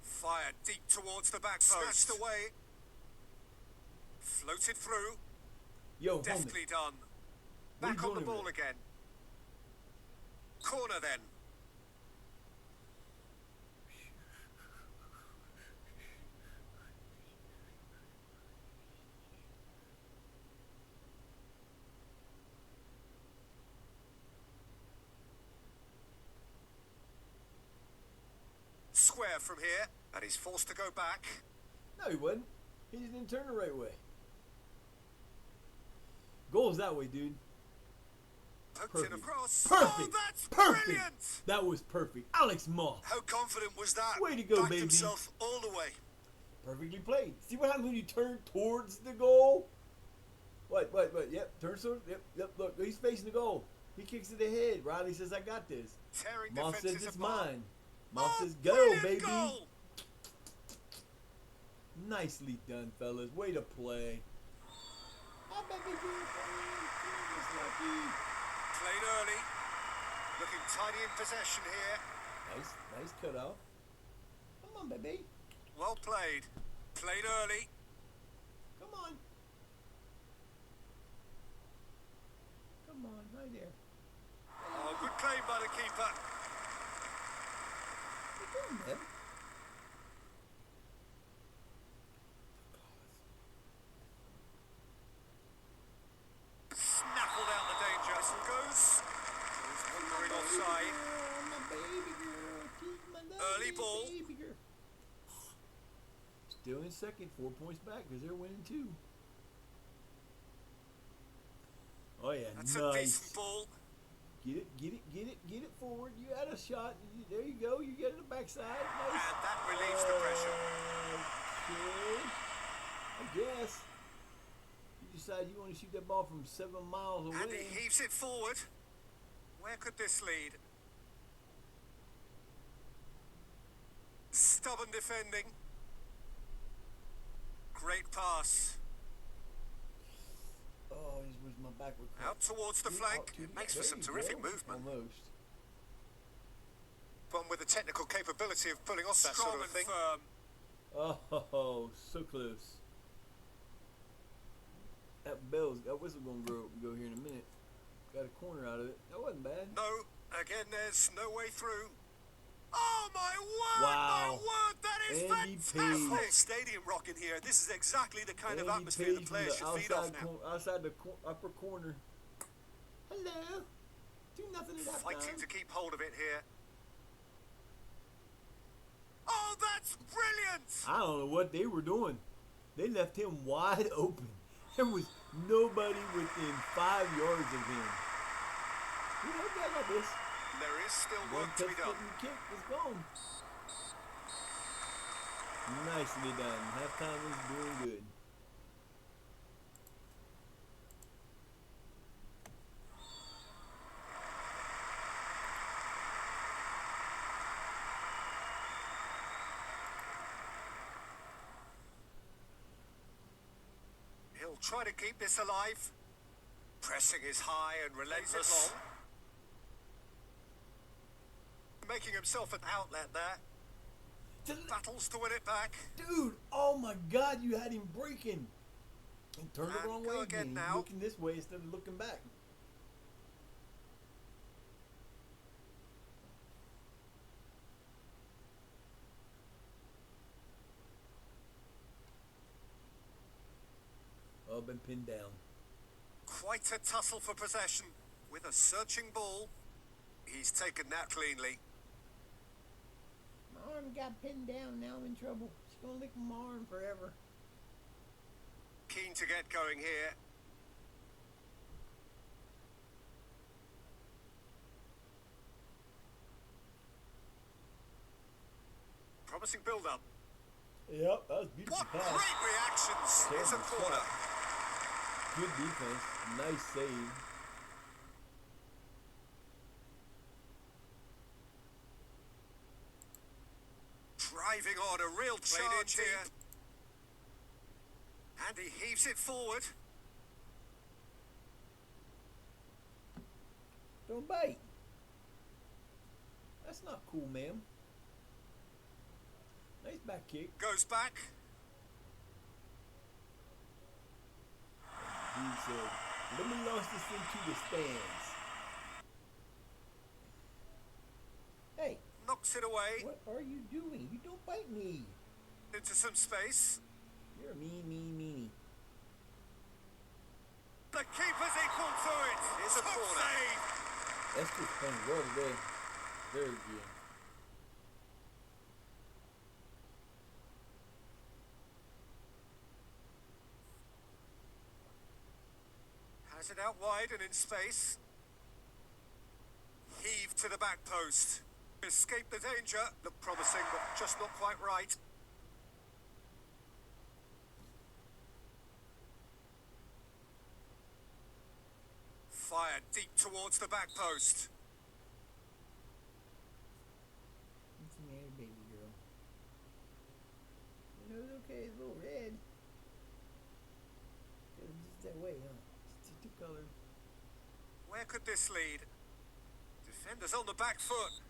Fired deep towards the back post. Snatched away. Floated through. Yo, homie. Deftly done. What are you Back on the doing ball over again. Corner then. Square from here, and he's forced to go back. No, he wasn't. He just didn't turn the right way. Goal's that way, dude. Poked Perfect. it across. Perfect. Oh, that's Perfect. brilliant! That was perfect. Alex Moss. How confident was that? Way to go, Backed baby. himself all the way. Perfectly played. See what happens when you turn towards the goal? What? Yep, turn towards. Yep. Look, he's facing the goal. He kicks it ahead. Riley says, "I got this." Tearing Moss says defences it's apart. mine. Moss Oh, says, "Go, brilliant baby." Goal. Nicely done, fellas. Way to play. Played early. Looking tidy in possession here. Nice cutoff. Come on, baby. Well played. Played early. Come on. Come on, right there. Oh, good claim by the keeper. What you doing, man? Snaffled out the danger. Whistle goes. Wandering offside. My baby girl. She's my Early ball. baby girl. Still in second, 4 points back because they're winning too. Oh yeah, That's a nice. decent ball. Get it forward. You had a shot. There you go. You get it the backside. Nice. And that relieves the pressure. Okay. I guess. You decide you want to shoot that ball from 7 miles away. And he heaves it forward. Where could this lead? Stubborn defending. Great pass. Oh, this was my backward cut. Out towards the flank. It makes for some terrific movement. Almost. One with the technical capability of pulling off that Strong sort of and thing. firm. Oh, so close. That whistle gonna go here in a minute. Got a corner out of it. That wasn't bad. No, again, there's no way through. Oh my word! Wow. My word! That is Andy fantastic! Page. Whole stadium rocking here. This is exactly the kind of Andy atmosphere Page the from players should feed off now. outside the upper corner. Hello. Do nothing at that Fighting time. to keep hold of it here. Oh, that's brilliant! I don't know what they were doing. They left him wide open. There was nobody within 5 yards of him. You know, guys like this. There is still One work to touch be foot done. and kick is gone. Nicely done. Halftime is doing good. He'll try to keep this alive. Pressing is high and relentless. Making himself an outlet there. Battles to win it back. Dude, oh my God, you had him breaking. He turned the And wrong go way again again. He's now. looking this way instead of looking back. Oh, been pinned down. Quite a tussle for possession with a searching ball. He's taken that cleanly. My arm got pinned down. Now I'm in trouble. She's gonna lick my arm forever. Keen to get going here. Promising build-up. Yep, that was beautiful What pass. great reactions! It's a Terrible corner. shot. Good defense. Nice save. Driving on a real charge here. And he heaves it forward. Don't bite. That's not cool, ma'am. Nice back kick. Goes back. He said, let me launch this into the stands. Hey, Knocks it away. what are you doing? You don't bite me. Into some space. You're a mean meanie. The keeper's equal to it. It's a corner. Save. That's just playing well today. Very good. Has it out wide and in space. Heave to the back post. Escape the danger. Looked promising, but just not quite right. Fired deep towards the back post. What's the matter, baby girl? You know it's okay, it's a little red. It's just that way, huh? It's just two colors. Where could this lead? Defenders on the back foot.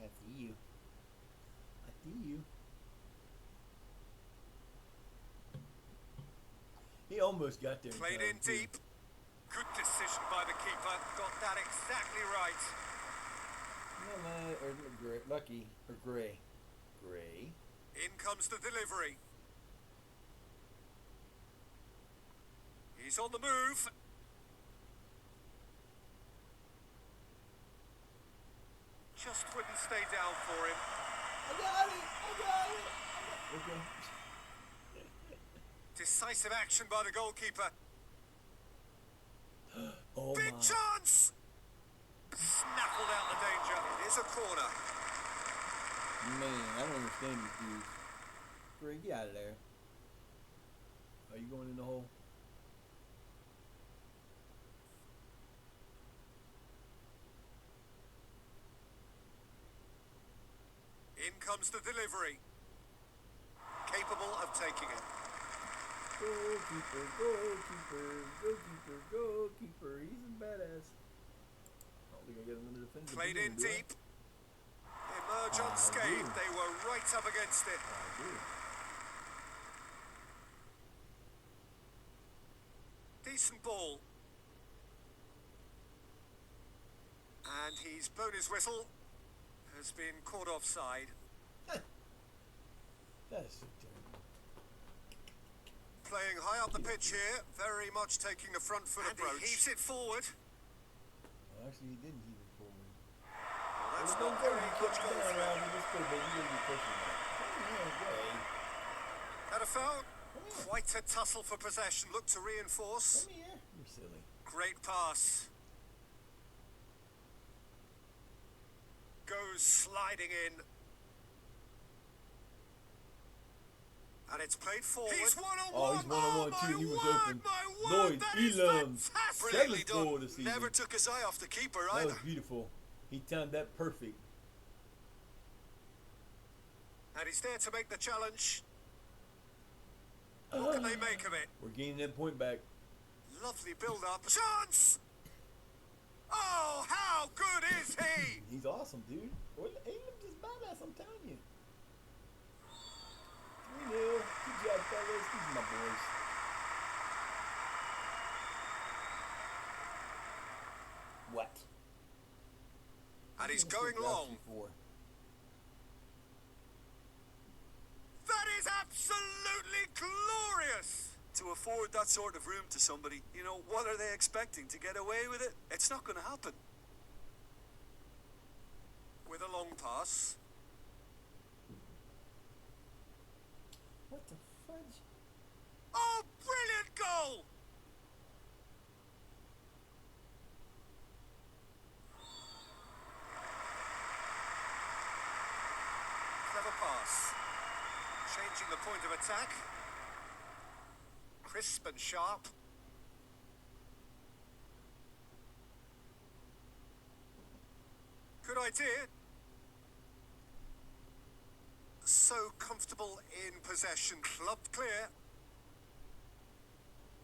I see you. I see you. He almost got there. Played time, in too. deep. Good decision by the keeper. Got that exactly right. No, man, or gray, lucky, or gray. Gray. In comes the delivery. He's on the move. Just wouldn't stay down for him. I got it! I got it! Okay. Decisive action by the goalkeeper. Oh Big my. chance! Snaffled out the danger. It is a corner. Man, I don't understand these dudes. Gray, get out of there. Are you going in the hole? In comes the delivery. Capable of taking it. Goalkeeper, goalkeeper, goalkeeper, goalkeeper. He's a badass. I don't think I got another defender. Played in do I? deep. Emerge unscathed. They were right up against it. I do. Decent ball. And he's blown his whistle. Has been caught offside. That is so terrible. Playing high up the pitch here. Very much taking the front foot approach. He heaves it forward. Well, actually, he didn't heave it forward. Well, that's Well, not don't very go, much you goal can't threat. around. You just go, baby. You're gonna be pushing that. Come here, Gray. Had a foul. Come here. Quite a tussle for possession. Look to reinforce. Come here. You're silly. Great pass. Goes sliding in. And it's played forward. He's one-on-one. Oh, he's one-on-one my too. He was word, open. my word, Lloyd that is Elam, fantastic. seventh goal of the season. Never took his eye off the keeper That either. was beautiful. He timed that perfect. And he's there to make the challenge. What can they make of it? We're gaining that point back. Lovely build-up. Chance! Oh, how good is he? He's awesome, dude. Elam's just badass, I'm telling you. boys. What? And he's What going you long. for? That is absolutely glorious! To afford that sort of room to somebody, you know, what are they expecting? To get away with it? It's not going to happen. With a long pass. What the fudge? Oh, brilliant goal! Clever pass. Changing the point of attack. Crisp and sharp. Good idea. So comfortable in possession. Clubbed clear.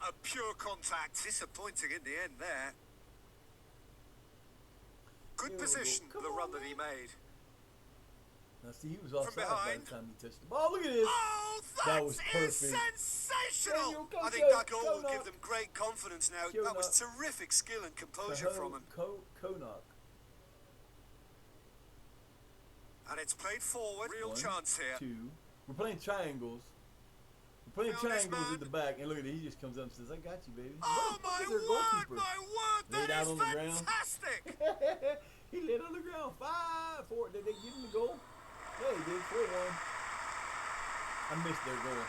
A pure contact. Disappointing in the end there. Good position, the run that he made. Now see, he was offside by behind. the time he touched the ball. Look at this. Oh, That was that perfect. is sensational! Daniel, go, I think go, that goal go, will knock. give them great confidence now. Go, That was knock. terrific skill and composure from him. Konak. And it's played forward. Real 1, chance here. 2. We're playing triangles. We're playing Found his triangles man. at the back, and look at it. He just comes up and says, "I got you, baby." Oh, Look, my look at their word, goalkeeper. my word! Laid That out is on the ground. fantastic! He laid on the ground. 5-4. Did they give him the goal? Yeah, he did. 4-1. I missed their goal.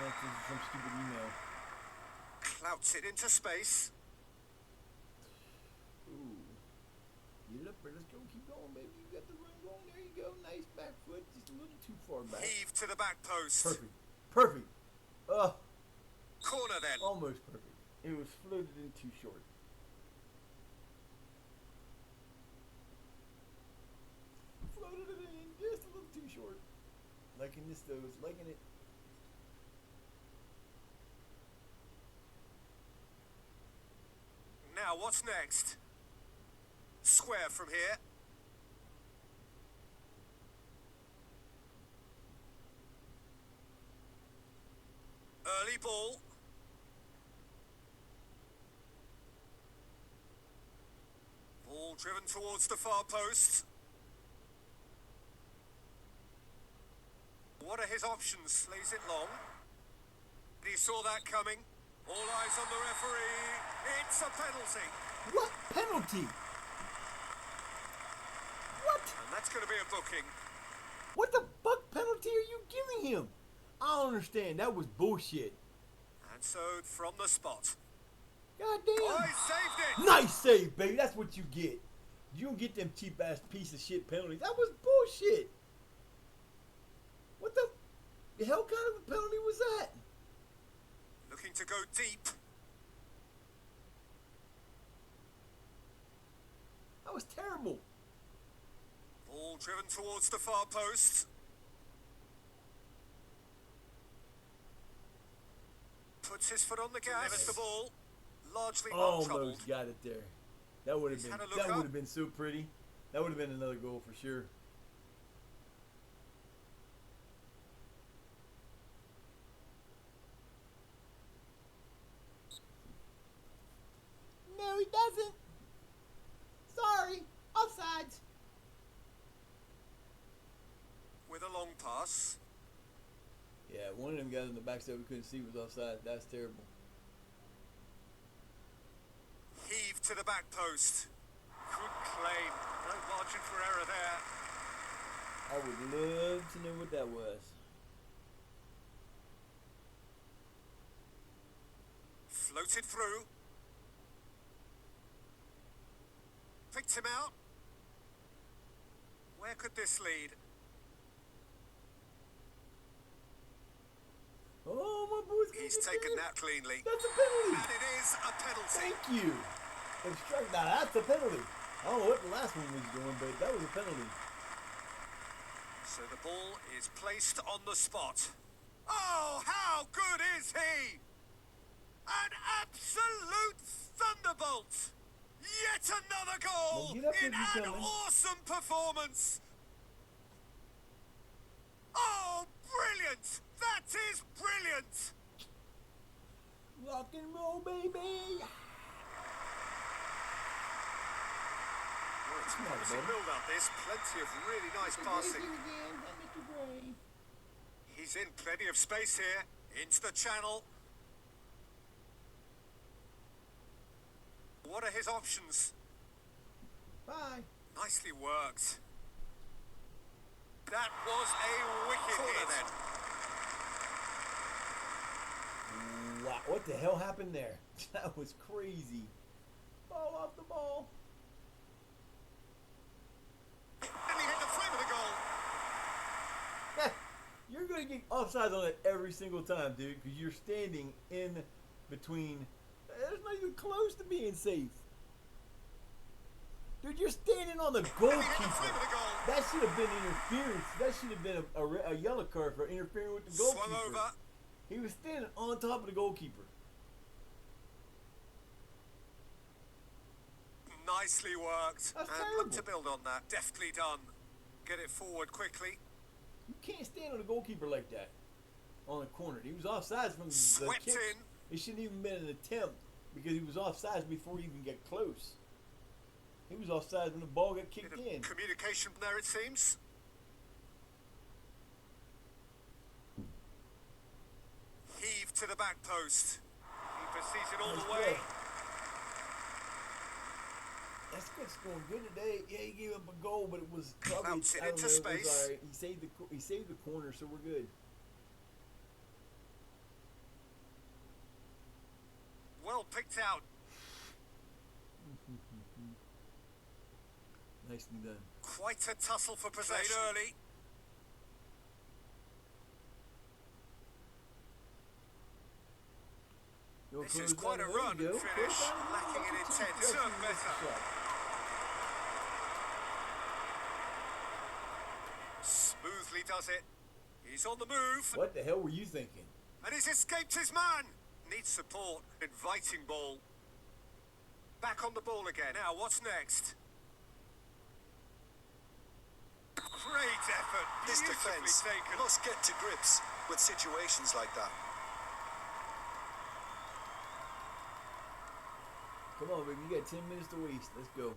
That's some stupid email. Clouts it into space. Ooh. Get it up there. Let's go. Keep going, baby. You got the run going. There you go. Nice back foot. Just a little too far back. Heave to the back post. Perfect. Perfect. Corner then. Almost perfect. It was floated in too short. Floated it in just a little too short. Liking this though. It's liking it. Now what's next? Square from here. Early ball. Ball driven towards the far post. What are his options? Lays it long. He saw that coming. All eyes on the referee. It's a penalty. What penalty? What? And that's going to be a booking. What the fuck penalty are you giving him? I don't understand. That was bullshit. And so from the spot. God damn. Oh, he saved it. Nice save, baby. That's what you get. You don't get them cheap ass piece of shit penalties. That was bullshit. What the hell kind of a penalty was that? Looking to go deep. That was terrible. Ball driven towards the far post. Puts his foot on the gas. Delivers the ball. Largely untroubled. Almost got it there. That would have He's been had a look that up. would have been so pretty. That would have been another goal for sure. No, he doesn't. Sorry, offsides. With a long pass. Yeah, one of them guys in the back that we couldn't see was offside. That's terrible. Heave to the back post. Good claim. No margin for error there. I would love to know what that was. Floated through. Picked him out. Where could this lead? Oh, my boy's gonna He's get taken there. that cleanly. That's a penalty. And it is a penalty. Thank you. Obstruct. Now that's a penalty. I don't know what the last one was doing, but that was a penalty. So the ball is placed on the spot. Oh, how good is he? An absolute thunderbolt. Yet another goal Well, get up in if you an can. awesome performance. Oh, brilliant. That is brilliant. go, baby. Well, it's Come on, promising baby. build up this. Plenty of really nice Mr. passing. Gray's here again. Hi, Mr. Gray. He's in plenty of space here. Into the channel. What are his options? Bye. Nicely worked. That was a wicked hit. Then. Wow, what the hell happened there? That was crazy. Ball off the ball. And he hit the frame of the goal. You're going to get offsides on it every single time, dude, because you're standing in between. There's not even close to being safe. Dude, you're standing on the goalkeeper. That should have been interference. That should have been a yellow card for interfering with the goalkeeper. Swung over. He was standing on top of the goalkeeper. Nicely worked. That's and terrible. look to build on that. Deftly done. Get it forward quickly. You can't stand on the goalkeeper like that. On the corner. He was offsides from the Swept kick. in. It shouldn't even been an attempt because he was offsides before he even get close. He was offsides when the ball got kicked Bit of in. communication there, it seems. Heave to the back post. Keeper sees it all That's the way. good. That's good scoring good today. Yeah, he gave up a goal, but it was probably Clouts it I don't into know, it was space. all right. He saved the corner, so we're good. Well picked out. Nicely done. Quite a tussle for possession. Played early. You'll This close is quite down. a There run you and go. finish. Close down. Lacking in intent. Yes, Serve he missed better. the shot. Smoothly does it. He's on the move. What the hell were you thinking? And he's escaped his man. Needs support. Inviting ball. Back on the ball again. Now, what's next? Great effort. This Beautifully defence taken. must get to grips with situations like that. Come on, baby. You got 10 minutes to waste. Let's go.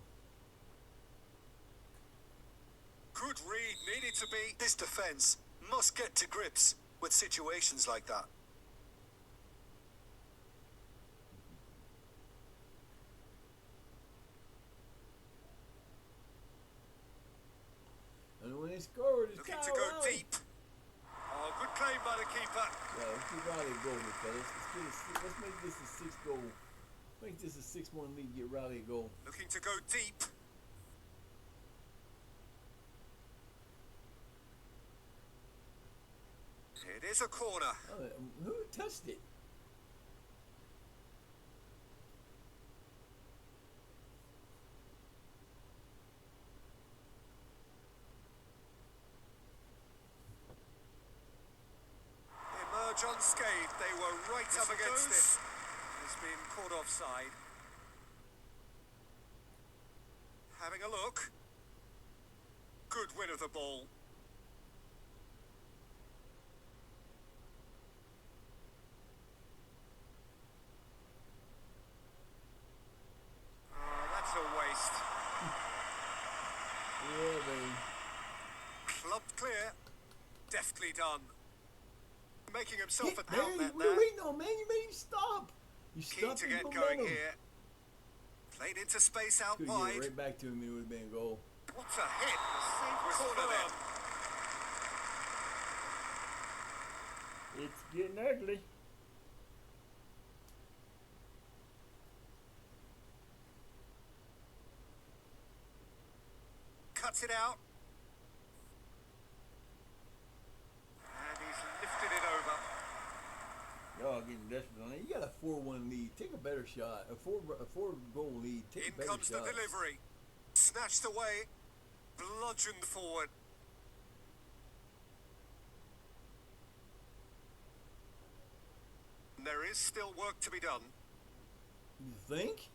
Good read. Needed to be. This defence must get to grips with situations like that. And when they scored, it's Looking Kyle to go Riley. deep. Oh, good claim by the keeper. Yeah, let's give Riley a goal here, fellas. Let's make this a 6-goal. Make this a 6-1 lead. Get Riley a goal. Looking to go deep. It is a corner. Oh, who touched it? Emerge unscathed. They were right up against it. Has been caught offside. Having a look. Good win of the ball. Oh, that's a waste. Yeah, baby. Clubbed clear. Deftly done. Making himself an There, outlet what are you there. waiting on, man? You made him stop. You Keen stopped to his get momentum. going here. Played into space out Could wide. get right back to him. It would have been a goal. What a hit. The save was corner then. It's getting ugly. Cuts it out. And he's lifted it over. Y'all getting desperate on it. You got a 4-1 lead. Take a better shot. A four-goal lead. Take In a better comes shot. the delivery. Snatched away. Bludgeoned forward. There is still work to be done. You think?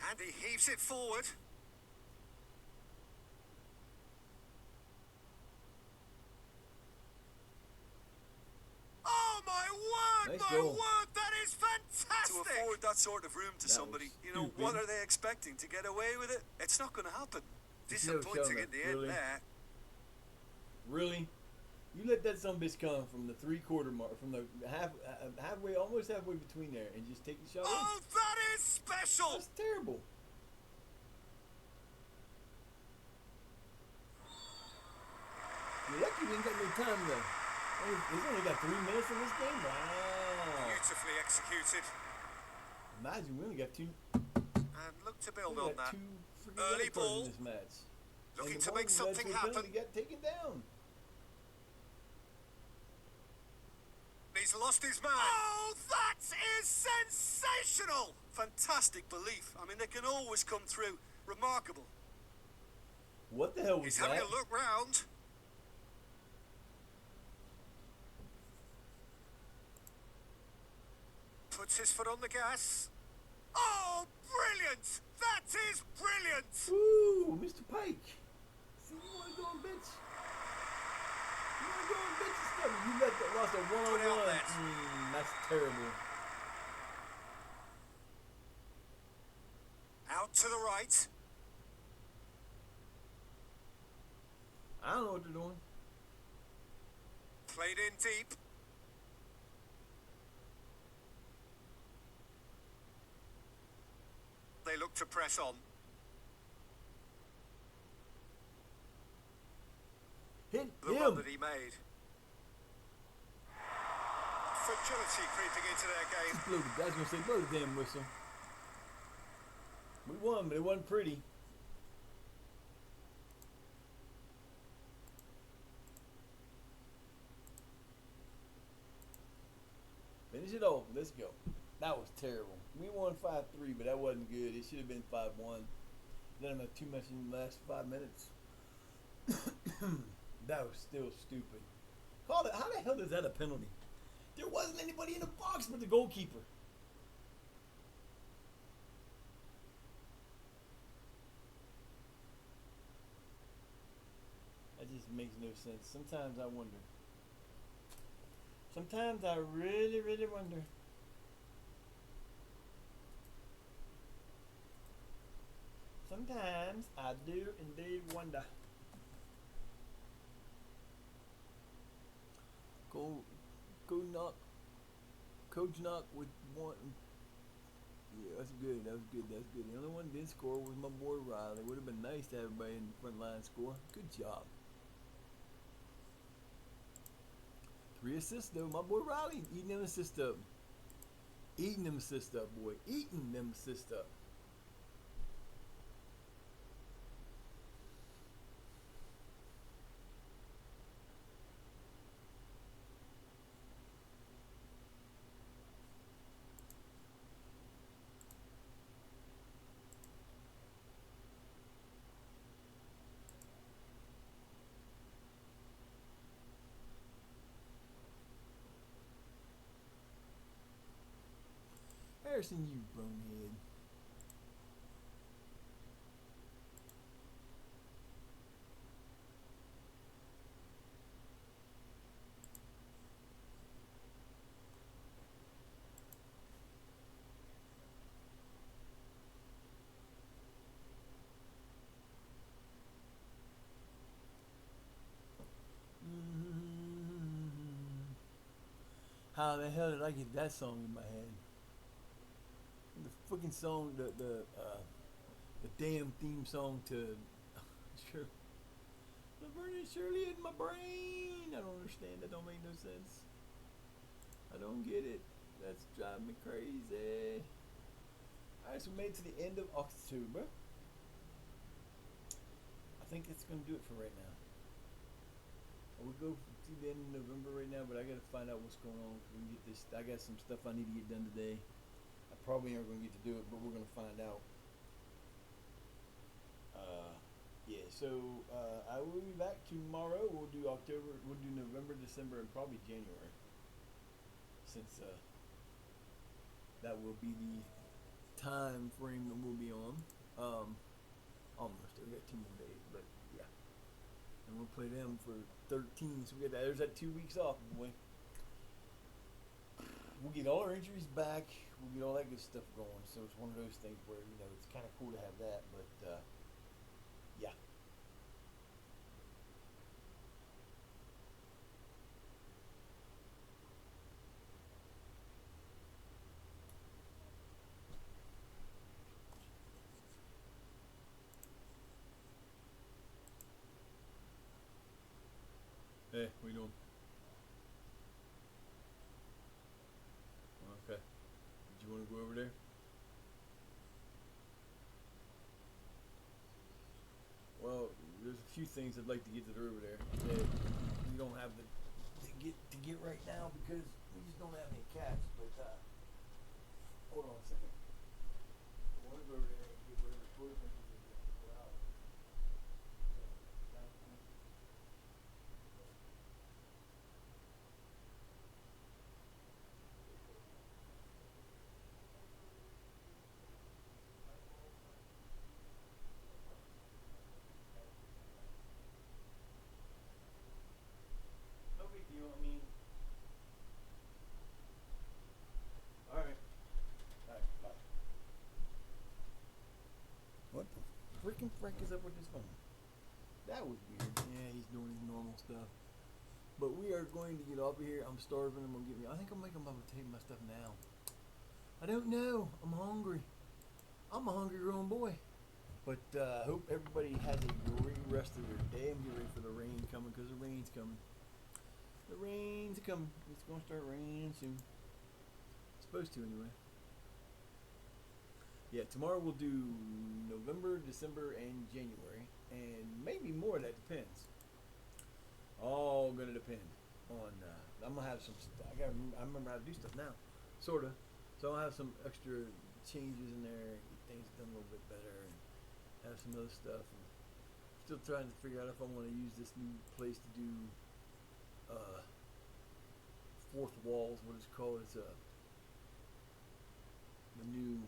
And he heaves it forward. Nice My goal. word, that is fantastic! To afford that sort of room to That somebody, was you know, stupid. what are they expecting? To get away with it? It's not going to happen. Disappointing in the end Really? there. Really? You let that son bitch come from the 3/4 mark, from the halfway, almost halfway between there, and just take the shot away? Oh, that is special! That's terrible. You're lucky we ain't got no time left. He's only got 3 minutes in this game. Wow. Beautifully executed. Imagine we only got two. And look to build We on got that. two freaking Early yellow cards ball. in this match. Looking And the to one make who led something to a penalty happen. got taken down. He's lost his man. Oh, that is sensational! Fantastic belief. I mean, they can always come through. Remarkable. What the hell was He's that? having a look round. Puts his foot on the gas. Oh, brilliant! That is brilliant! Ooh, Mr. Pike. See, you want to go on bitch? You want to go on bitch and stuff? You lost a Good one-on-one. outlet. That's terrible. Out to the right. I don't know what they're doing. Played in deep. They look to press on. Hit The run him. that he made. Fragility creeping into their game. Just blow the, I was going to say, blow the damn whistle. We won, but it wasn't pretty. Finish it off. Let's go. That was terrible. We won 5-3, but that wasn't good. It should have been 5-1. Let him have too much in the last 5 minutes. That was still stupid. Call it. How the hell is that a penalty? There wasn't anybody in the box but the goalkeeper. That just makes no sense. Sometimes I wonder. Sometimes I really, really wonder. Sometimes I do indeed wonder. Coach Knock with one. Yeah, that's good. That was good. That's good. The only one that didn't score was my boy Riley. Would have been nice to have everybody in the front line score. Good job. 3 assists though. My boy Riley eating them assists up. Eating them assists up, boy. Eating them assists up. Harrison, you bonehead. How the hell did I get that song in my head? The freaking song, the damn theme song to sure. Laverne and Shirley in my brain. I don't understand. That don't make no sense. I don't get it. That's driving me crazy. Alright, so we made it to the end of October. I think that's gonna do it for right now. I would go to the end of November right now, but I gotta find out what's going on. We can get this. I got some stuff I need to get done today. I probably aren't gonna get to do it, but we're gonna find out. Yeah. So I will be back tomorrow. We'll do October. We'll do November, December, and probably January. Since that will be the time frame that we'll be on. Almost. We got 2 more days, but yeah. And we'll play them for 13. So we get that. There's that 2 weeks off, boy. we'll get all our injuries back. We'll get all that good stuff going. So it's one of those things where it's kind of cool to have that. But yeah. Hey, what you doing? Okay. Did you want to go over there? Well, there's a few things I'd like to get that are over there that we don't have to get right now because we just don't have any cats. But hold on a second. I want to go over there and get whatever toilet paper we get to go out. No big deal. I mean, all right. All right. Bye. What the freaking frick is up with this phone? That was weird. Yeah, he's doing his normal stuff. But we are going to get off of here. I'm starving. I'm gonna get me. I think I'm making my take my stuff now. I don't know. I'm hungry. I'm a hungry grown boy. But hope everybody has a great rest of their day. I'm getting ready for the rain coming because the rain's coming. The rain's coming. It's gonna start raining soon. It's supposed to anyway. Yeah, tomorrow we'll do November, December, and January, and maybe more. That depends. All gonna depend on. I'm gonna have some. I remember how to do stuff now, sorta. So I'll have some extra changes in there, get things done a little bit better, and have some other stuff. And still trying to figure out if I want to use this new place to do fourth walls. What it's called? It's the new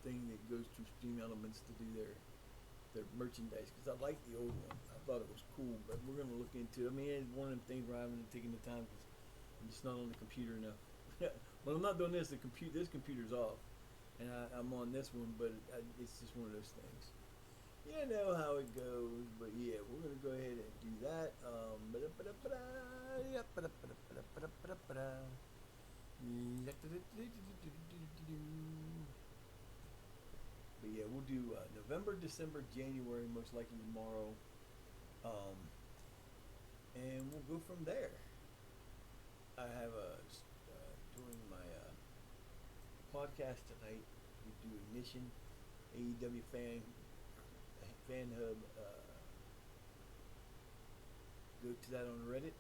thing that goes through Stream Elements to do their merchandise, because I like the old one. I thought it was cool, but we're gonna look into it. I mean, it's one of them things where I haven't taken the time because I'm just not on the computer enough. When I'm not doing this, this computer's off, and I'm on this one, but it's just one of those things. You know how it goes, but yeah, we're gonna go ahead and do that. But yeah, we'll do November, December, January, most likely tomorrow, and we'll go from there. I have during my podcast tonight, we do Ignition, AEW fan hub. Go to that on Reddit,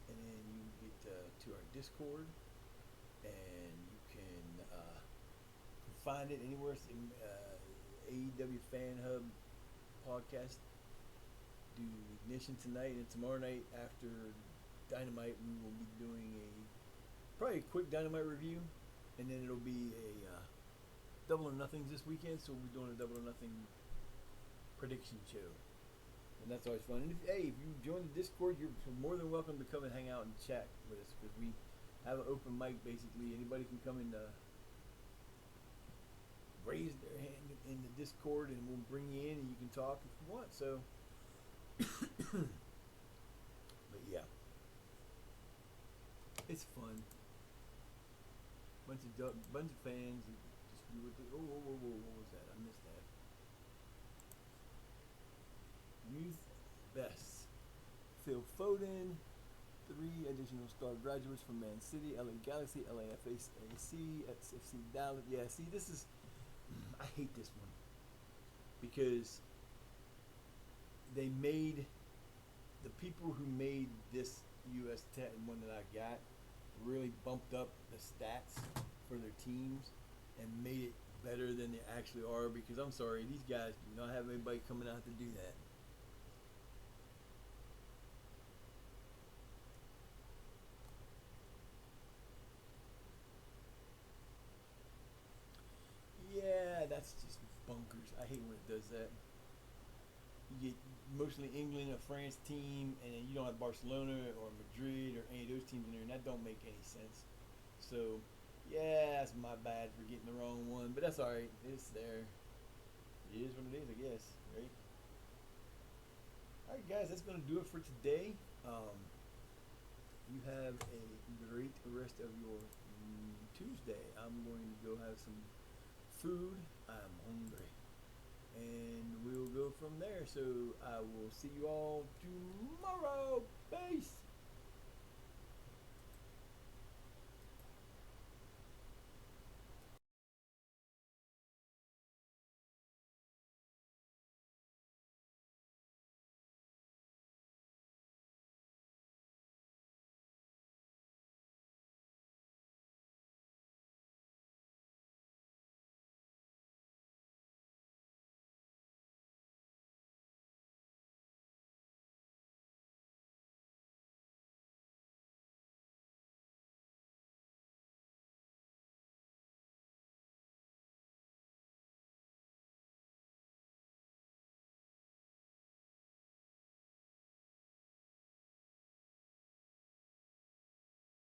and then you get to our Discord, and you can find it anywhere. It's in AEW Fan Hub podcast. Do Ignition tonight, and tomorrow night after Dynamite, we will be doing probably a quick Dynamite review, and then it'll be a Double or Nothings this weekend. So we'll be doing a Double or Nothing prediction show, and that's always fun. And if you join the Discord, you're more than welcome to come and hang out and chat with us, because we have an open mic. Basically, anybody can come and raise their hand in the Discord, and we'll bring you in, and you can talk if you want. So, but yeah, it's fun. Bunch of fans that just do what they. Whoa! What was that? I missed that. Youth Best. Phil Foden. 3 additional star graduates from Man City, LA Galaxy, LAFC, FC Dallas. Yeah, see, this is. I hate this one because they made the people who made this US 10 one that I got really bumped up the stats for their teams and made it better than they actually are, because I'm sorry, these guys do not have anybody coming out to do that. Yeah, that's just bunkers. I hate when it does that. You get mostly England or France team, and then you don't have Barcelona or Madrid or any of those teams in there, and that don't make any sense. So Yeah, that's my bad for getting the wrong one, but that's alright. It's there. It is what it is, I guess, right? Alright, guys, that's going to do it for today. You have a great rest of your Tuesday. I'm going to go have some food. I'm hungry. And we'll go from there. So I will see you all tomorrow. Peace.